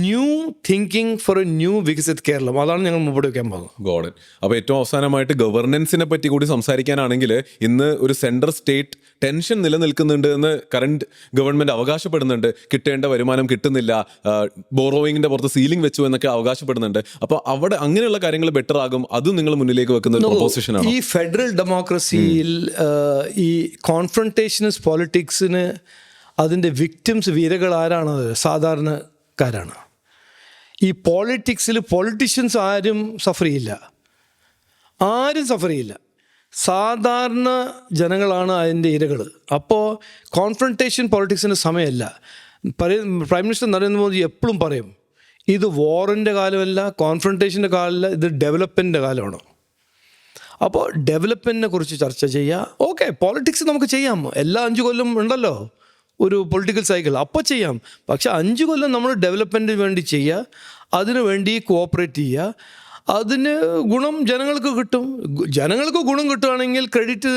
new thinking for a new Viksit Keralam, അതാണ് ഞങ്ങൾ മുമ്പോട്ട് വയ്ക്കാൻ പോകുന്നത്. ഗോഡൻ. അപ്പോൾ ഏറ്റവും അവസാനമായിട്ട് ഗവർണൻസിനെ പറ്റി കൂടി സംസാരിക്കാനാണെങ്കിൽ, ഇന്ന് ഒരു സെൻട്രൽ സ്റ്റേറ്റ് ടെൻഷൻ നിലനിൽക്കുന്നുണ്ട് എന്ന് കറണ്ട് ഗവൺമെൻറ് അവകാശപ്പെടുന്നുണ്ട്. കിട്ടേണ്ട വരുമാനം കിട്ടുന്നില്ല, ബോറോയിങ്ങിൻ്റെ പുറത്ത് സീലിംഗ് വെച്ചു എന്നൊക്കെ അവകാശപ്പെടുന്നുണ്ട്. അപ്പോൾ അവിടെ അങ്ങനെയുള്ള കാര്യങ്ങൾ ബെറ്റർ ആകും, അതും നിങ്ങൾ മുന്നിലേക്ക് വെക്കുന്ന ഒരു പ്രൊപ്പോസിഷനാണ്. ഈ ഫെഡറൽ ഡെമോക്രസിയിൽ ഈ കോൺഫ്രണ്ടേഷനസ് പോളിറ്റിക്സിന് അതിൻ്റെ വിക്ടിംസ്, വിരകൾ ആരാണ്? സാധാരണക്കാരാണ്. ഈ പൊളിറ്റീഷ്യൻസ് ആരും സഫർ ചെയ്യില്ല. സാധാരണ ജനങ്ങളാണ് അതിൻ്റെ ഇരകൾ. അപ്പോൾ കോൺഫ്രണ്ടേഷൻ പോളിറ്റിക്സിൻ്റെ സമയമല്ല. പ്രൈം മിനിസ്റ്റർ നരേന്ദ്രമോദി എപ്പോഴും പറയും, ഇത് വാറിൻ്റെ കാലമല്ല, കോൺഫ്രണ്ടേഷൻ്റെ കാലമല്ല, ഇത് ഡെവലപ്മെൻറ്റിൻ്റെ കാലമാണ്. അപ്പോൾ ഡെവലപ്മെൻറ്റിനെ കുറിച്ച് ചർച്ച ചെയ്യുക. ഓക്കെ, പോളിറ്റിക്സ് നമുക്ക് ചെയ്യാം. എല്ലാ 5 കൊല്ലം ഉണ്ടല്ലോ ഒരു പൊളിറ്റിക്കൽ സൈക്കിൾ, അപ്പോൾ ചെയ്യാം. പക്ഷെ 5 കൊല്ലം നമ്മൾ ഡെവലപ്മെൻറ്റിന് വേണ്ടി ചെയ്യുക, അതിനു വേണ്ടി കോഓപ്പറേറ്റ് ചെയ്യുക. അതിന് ഗുണം ജനങ്ങൾക്ക് കിട്ടും. ജനങ്ങൾക്ക് ഗുണം കിട്ടുകയാണെങ്കിൽ ക്രെഡിറ്റ്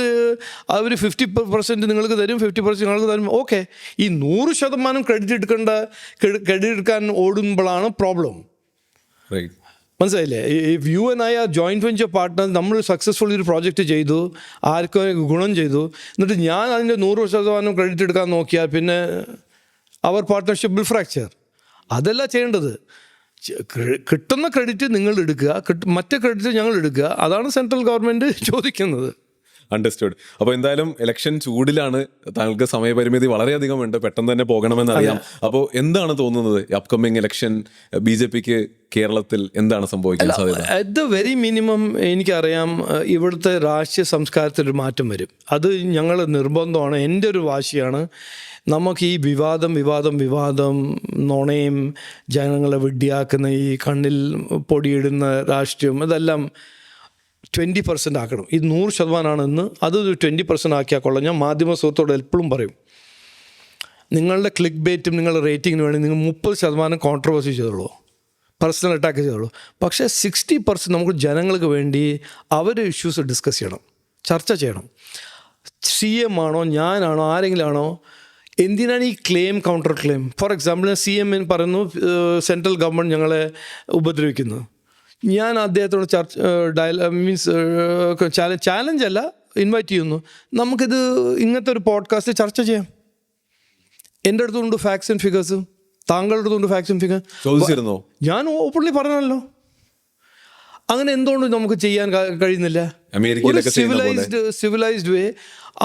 അവർ 50% നിങ്ങൾക്ക് തരും, 50% നിങ്ങൾക്ക് തരും. ഓക്കെ, ഈ 100% ക്രെഡിറ്റ് എടുക്കാൻ ഓടുമ്പോഴാണ് പ്രോബ്ലം. റൈറ്റ്. മനസ്സിലായില്ലേ? If you and I are joint venture partner, നമ്മൾ സക്സസ്ഫുള്ളി ഒരു പ്രോജക്റ്റ് ചെയ്തു, ആർക്കും ഗുണം ചെയ്തു, എന്നിട്ട് ഞാൻ അതിൻ്റെ 100% ക്രെഡിറ്റ് എടുക്കാൻ നോക്കിയാൽ പിന്നെ അവർ പാർട്ട്ണർഷിപ്പ് വിൽ ഫ്രാക്ചർ. അതല്ല ചെയ്യേണ്ടത്. കിട്ടുന്ന ക്രെഡിറ്റ് നിങ്ങൾ എടുക്കുക, മറ്റേ ക്രെഡിറ്റ് ഞങ്ങൾ എടുക്കുക. അതാണ് സെൻട്രൽ ഗവൺമെൻറ് ചോദിക്കുന്നത്. അണ്ടർസ്റ്റുഡ്. അപ്പോൾ എന്തായാലും ഇലക്ഷൻ ചൂടിലാണ്, താങ്കൾക്ക് സമയപരിമിതി വളരെയധികം ഉണ്ട്, പെട്ടെന്ന് തന്നെ പോകണമെന്നറിയാം. അപ്പോൾ എന്താണ് തോന്നുന്നത്, അപ്കമിങ് ഇലക്ഷൻ BJPക്ക് കേരളത്തിൽ എന്താണ് സംഭവിക്കാൻ സാധ്യത? അറ്റ് ദ വെരി മിനിമം എനിക്കറിയാം ഇവിടുത്തെ രാഷ്ട്രീയ സംസ്കാരത്തിലൊരു മാറ്റം വരും. അത് ഞങ്ങൾ നിർബന്ധമാണ്, എൻ്റെ ഒരു വാശിയാണ്. നമുക്ക് ഈ വിവാദം നുണയും ജനങ്ങളെ വിഡ്ഢിയാക്കുന്ന ഈ കണ്ണിൽ പൊടിയിടുന്ന രാഷ്ട്രീയം, ഇതെല്ലാം 20% ആക്കണം. ഇത് 100% ഇന്ന്, അത് 20% ആക്കിയാൽ കൊള്ളാം. ഞാൻ മാധ്യമ സുഹൃത്തോട് എപ്പോഴും പറയും, നിങ്ങളുടെ ക്ലിക്ക് ബേറ്റും നിങ്ങളുടെ റേറ്റിങ്ങിന് വേണ്ടി നിങ്ങൾ 30% കോൺട്രവേഴ്സി ചെയ്തോളൂ, പേഴ്സണൽ അറ്റാക്ക് ചെയ്തോളൂ. പക്ഷേ 60% നമുക്ക് ജനങ്ങൾക്ക് വേണ്ടി അവരുടെ ഇഷ്യൂസ് ഡിസ്കസ് ചെയ്യണം, ചർച്ച ചെയ്യണം. CM ആണോ ഞാനാണോ ആരെങ്കിലും ആണോ, എന്തിനാണ് ഈ counter claim? For example CM പറയുന്നു സെൻട്രൽ ഗവൺമെൻറ് ഞങ്ങളെ ഉപദ്രവിക്കുന്നു. ഞാൻ അദ്ദേഹത്തോട് ചാലഞ്ച് അല്ല, ഇൻവൈറ്റ് ചെയ്യുന്നു. നമുക്കിത് ഇങ്ങനത്തെ ഒരു പോഡ്കാസ്റ്റ് ചർച്ച ചെയ്യാം. എൻ്റെ അടുത്തുണ്ട് ഫാക്ട്സ് ആൻഡ് ഫിഗേഴ്സ്, താങ്കളുടെ അടുത്തുണ്ട് ഫാക്ട്സ് ആൻഡ് ഫിഗേഴ്സ്. ചോദിച്ചിരുന്നോ? ഞാൻ ഓപ്പൺലി പറഞ്ഞല്ലോ. അങ്ങനെ എന്തുകൊണ്ട് നമുക്ക് ചെയ്യാൻ കഴിയുന്നില്ല? സിവിലൈസ്ഡ് വേ.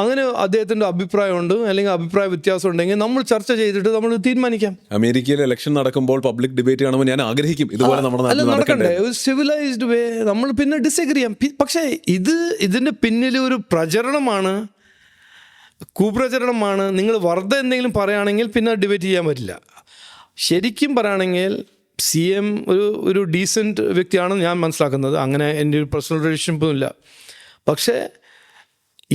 അങ്ങനെ അദ്ദേഹത്തിൻ്റെ അഭിപ്രായമുണ്ട്, അല്ലെങ്കിൽ അഭിപ്രായ വ്യത്യാസം ഉണ്ടെങ്കിൽ നമ്മൾ ചർച്ച ചെയ്തിട്ട് നമ്മൾ തീരുമാനിക്കാം. അമേരിക്കയിൽ ഇലക്ഷൻ നടക്കുമ്പോൾ പബ്ലിക് ഡിബേറ്റ് കാണുമ്പോൾ ഞാൻ ആഗ്രഹിക്കും ഇതുപോലെ നടക്കണ്ടേ, ഒരു സിവിലൈസ്ഡ് വേ. നമ്മൾ പിന്നെ ഡിസഗ്രി ചെയ്യാം. പക്ഷേ ഇതിൻ്റെ പിന്നിൽ ഒരു കുപ്രചരണമാണ്. നിങ്ങൾ വെറുതെ എന്തെങ്കിലും പറയുകയാണെങ്കിൽ പിന്നെ ഡിബേറ്റ് ചെയ്യാൻ പറ്റില്ല. ശരിക്കും പറയുകയാണെങ്കിൽ CM ഒരു ഡീസൻറ്റ് വ്യക്തിയാണെന്ന് ഞാൻ മനസ്സിലാക്കുന്നത്. അങ്ങനെ എൻ്റെ ഒരു പേഴ്സണൽ റിലേഷൻഷിപ്പും ഇല്ല. പക്ഷേ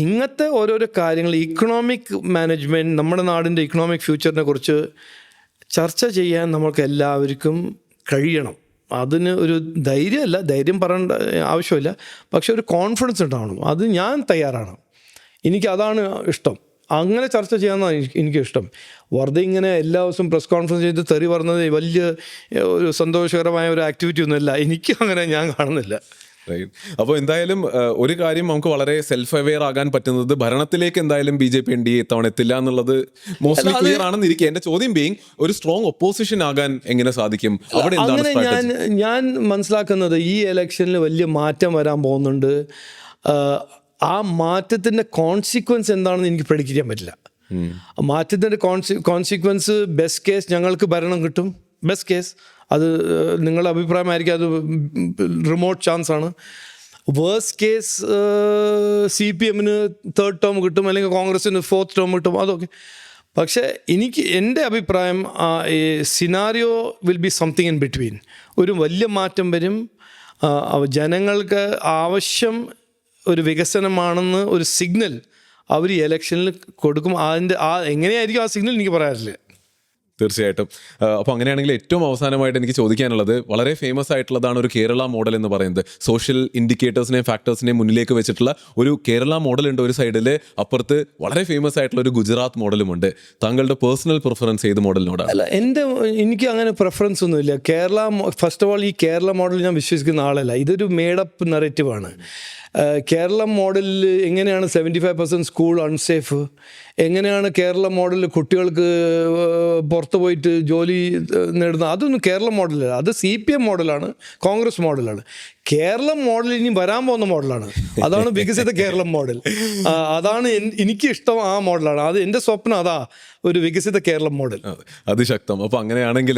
ഇങ്ങനത്തെ ഓരോരോ കാര്യങ്ങൾ, ഇക്കണോമിക് മാനേജ്മെൻറ്റ്, നമ്മുടെ നാടിൻ്റെ ഇക്കണോമിക് ഫ്യൂച്ചറിനെ കുറിച്ച് ചർച്ച ചെയ്യാൻ നമ്മൾക്ക് എല്ലാവർക്കും കഴിയണം. അതിന് ഒരു ധൈര്യം പറയേണ്ട ആവശ്യമില്ല, പക്ഷെ ഒരു കോൺഫിഡൻസ് ഉണ്ടാവണം. അത് ഞാൻ തയ്യാറാണ്. എനിക്കതാണ് ഇഷ്ടം. അങ്ങനെ ചർച്ച ചെയ്യാമെന്നാണ് എനിക്കിഷ്ടം. വെറുതെ ഇങ്ങനെ എല്ലാ ദിവസവും പ്രസ് കോൺഫറൻസ് ചെയ്ത് തെറി പറഞ്ഞത് വലിയ ഒരു സന്തോഷകരമായ ഒരു ആക്ടിവിറ്റി ഒന്നുമില്ല. എനിക്കും അങ്ങനെ ഞാൻ കാണുന്നില്ല. അപ്പോൾ എന്തായാലും ഒരു കാര്യം നമുക്ക് വളരെ സെൽഫ് അവെയർ ആകാൻ പറ്റുന്നത് ഭരണത്തിലേക്ക് എന്തായാലും BJP NDA ഇത്തവണ എത്തില്ല എന്നുള്ളത് മോസ്റ്റ്ലി ക്ലിയർ ആണെന്നിരിക്കും. എന്റെ ചോദ്യം ബീങ് ഒരു സ്ട്രോങ് ഒപ്പോസിഷൻ ആകാൻ എങ്ങനെ സാധിക്കും? അവിടെ എന്താണ് അങ്ങനെ strategy? ഞാൻ മനസ്സിലാക്കുന്നത് ഈ ഇലക്ഷനിൽ വലിയ മാറ്റം വരാൻ പോകുന്നുണ്ട്. ആ മാറ്റത്തിൻ്റെ കോൺസിക്വൻസ് എന്താണെന്ന് എനിക്ക് predict ചെയ്യാൻ പറ്റില്ല. മാറ്റത്തിൻ്റെ കോൺസിക്വൻസ് ബെസ്റ്റ് കേസ് ഞങ്ങൾക്ക് ഭരണം കിട്ടും. ബെസ്റ്റ് കേസ് അത് നിങ്ങളുടെ അഭിപ്രായമായിരിക്കും, അത് റിമോട്ട് ചാൻസ് ആണ്. വേഴ്സ്റ്റ് കേസ് CPMന് 3rd ടേം കിട്ടും, അല്ലെങ്കിൽ കോൺഗ്രസിന് 4th ടേം കിട്ടും, അതൊക്കെ. പക്ഷേ എൻ്റെ അഭിപ്രായം scenario will be something in between. ഒരു വലിയ മാറ്റം വരും. ജനങ്ങൾക്ക് ആവശ്യം ഒരു വികസനമാണെന്ന് ഒരു സിഗ്നൽ അവർ ഈ ഇലക്ഷനിൽ കൊടുക്കും. എങ്ങനെയായിരിക്കും ആ സിഗ്നൽ എനിക്ക് പറയാറില്ല. തീർച്ചയായിട്ടും. അപ്പോൾ അങ്ങനെയാണെങ്കിൽ ഏറ്റവും അവസാനമായിട്ട് എനിക്ക് ചോദിക്കാനുള്ളത്, വളരെ ഫേമസ് ആയിട്ടുള്ളതാണ് ഒരു കേരള മോഡൽ എന്ന് പറയുന്നത്. സോഷ്യൽ ഇൻഡിക്കേറ്റേഴ്സിനെയും ഫാക്ടേഴ്സിനെയും മുന്നിലേക്ക് വെച്ചിട്ടുള്ള ഒരു കേരള മോഡൽ ഉണ്ട് ഒരു സൈഡിൽ, അപ്പുറത്ത് വളരെ ഫേമസ് ആയിട്ടുള്ള ഒരു ഗുജറാത്ത് മോഡലുമുണ്ട്. താങ്കളുടെ പേഴ്സണൽ പ്രിഫറൻസ് ഏത് മോഡലിനോടാണ്? അല്ല, എനിക്ക് അങ്ങനെ പ്രിഫറൻസ് ഒന്നുമില്ല. ഫസ്റ്റ് ഓഫ് ഓൾ ഈ കേരള മോഡൽ ഞാൻ വിശ്വസിക്കുന്ന ആളല്ല. ഇതൊരു മേഡപ്പ് നറേറ്റീവാണ്. കേരള മോഡലിൽ എങ്ങനെയാണ് 75% സ്കൂൾ അൺസേഫ്, എങ്ങനെയാണ് കേരള മോഡലിൽ കുട്ടികൾക്ക് പുറത്ത് പോയിട്ട് ജോലി നേടുന്നത്, അതൊന്നും കേരള മോഡലല്ല. അത് CPM മോഡലാണ്, കോൺഗ്രസ് മോഡലാണ്. കേരളം മോഡൽ ഇനി വരാൻ പോകുന്ന മോഡലാണ്. അതാണ് വികസിത കേരളം മോഡൽ. അതാണ് എനിക്ക് ഇഷ്ടം. ആ മോഡലാണ്. അത് എൻ്റെ സ്വപ്നം. അതാ ഒരു വികസിത കേരളം മോഡൽ. അതിശക്തം. അപ്പോൾ അങ്ങനെയാണെങ്കിൽ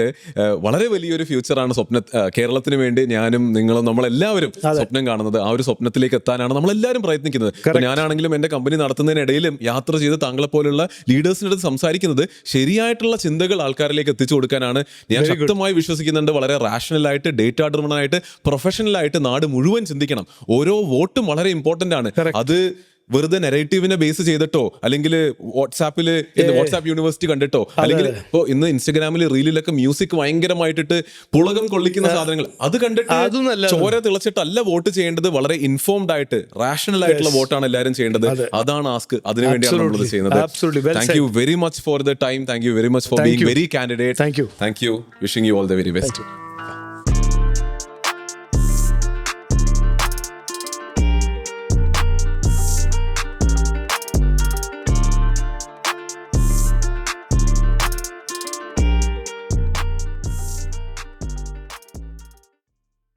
വളരെ വലിയൊരു ഫ്യൂച്ചറാണ് കേരളത്തിന് വേണ്ടി ഞാനും നിങ്ങളും നമ്മളെല്ലാവരും സ്വപ്നം കാണുന്നത്. ആ ഒരു സ്വപ്നത്തിലേക്ക് എത്താനാണ് നമ്മളെല്ലാവരും പ്രയത്നിക്കുന്നത്. ഞാനാണെങ്കിലും എൻ്റെ കമ്പനി നടത്തുന്നതിനിടയിലും യാത്ര ചെയ്ത് താങ്കളെ പോലുള്ള ലീഡേഴ്സിൻ്റെ അടുത്ത് സംസാരിക്കുന്നത് ശരിയായിട്ടുള്ള ചിന്തകൾ ആൾക്കാരിലേക്ക് എത്തിച്ചു കൊടുക്കാനാണ്. ഞാൻ ശക്തമായി വിശ്വസിക്കുന്നുണ്ട്. വളരെ റാഷണലായിട്ട്, ഡേറ്റ ഡ്രിവൺ ആയിട്ട്, പ്രൊഫഷണലായിട്ട് നാട് മുഴുവൻ ചിന്തിക്കണം. ഓരോ വോട്ടും വളരെ ഇമ്പോർട്ടൻ്റ് ആണ്. അത് വെറുതെ നെറേറ്റീവിനെ ബേസ് ചെയ്തിട്ടോ, അല്ലെങ്കിൽ വാട്സാപ്പ് യൂണിവേഴ്സിറ്റി കണ്ടിട്ടോ, അല്ലെങ്കിൽ ഇപ്പോൾ ഇന്ന് ഇൻസ്റ്റഗ്രാമിൽ റീലിലൊക്കെ മ്യൂസിക് ഭയങ്കരമായിട്ടിട്ട് പുളകം കൊള്ളിക്കുന്ന സാധനങ്ങൾ അത് കണ്ടിട്ട് ചോര തിളച്ചിട്ടല്ല വോട്ട് ചെയ്യേണ്ടത്. വളരെ ഇൻഫോംഡ് ആയിട്ട്, റാഷണൽ ആയിട്ടുള്ള വോട്ടാണ് എല്ലാവരും ചെയ്യേണ്ടത്. അതാണ് ആസ്ക്. അതിനുവേണ്ടിയാണ് നമ്മൾ ചെയ്യുന്നത്. Thank you very much for the time. Thank you very much for being very candidate. Thank you. Wishing you all the very best.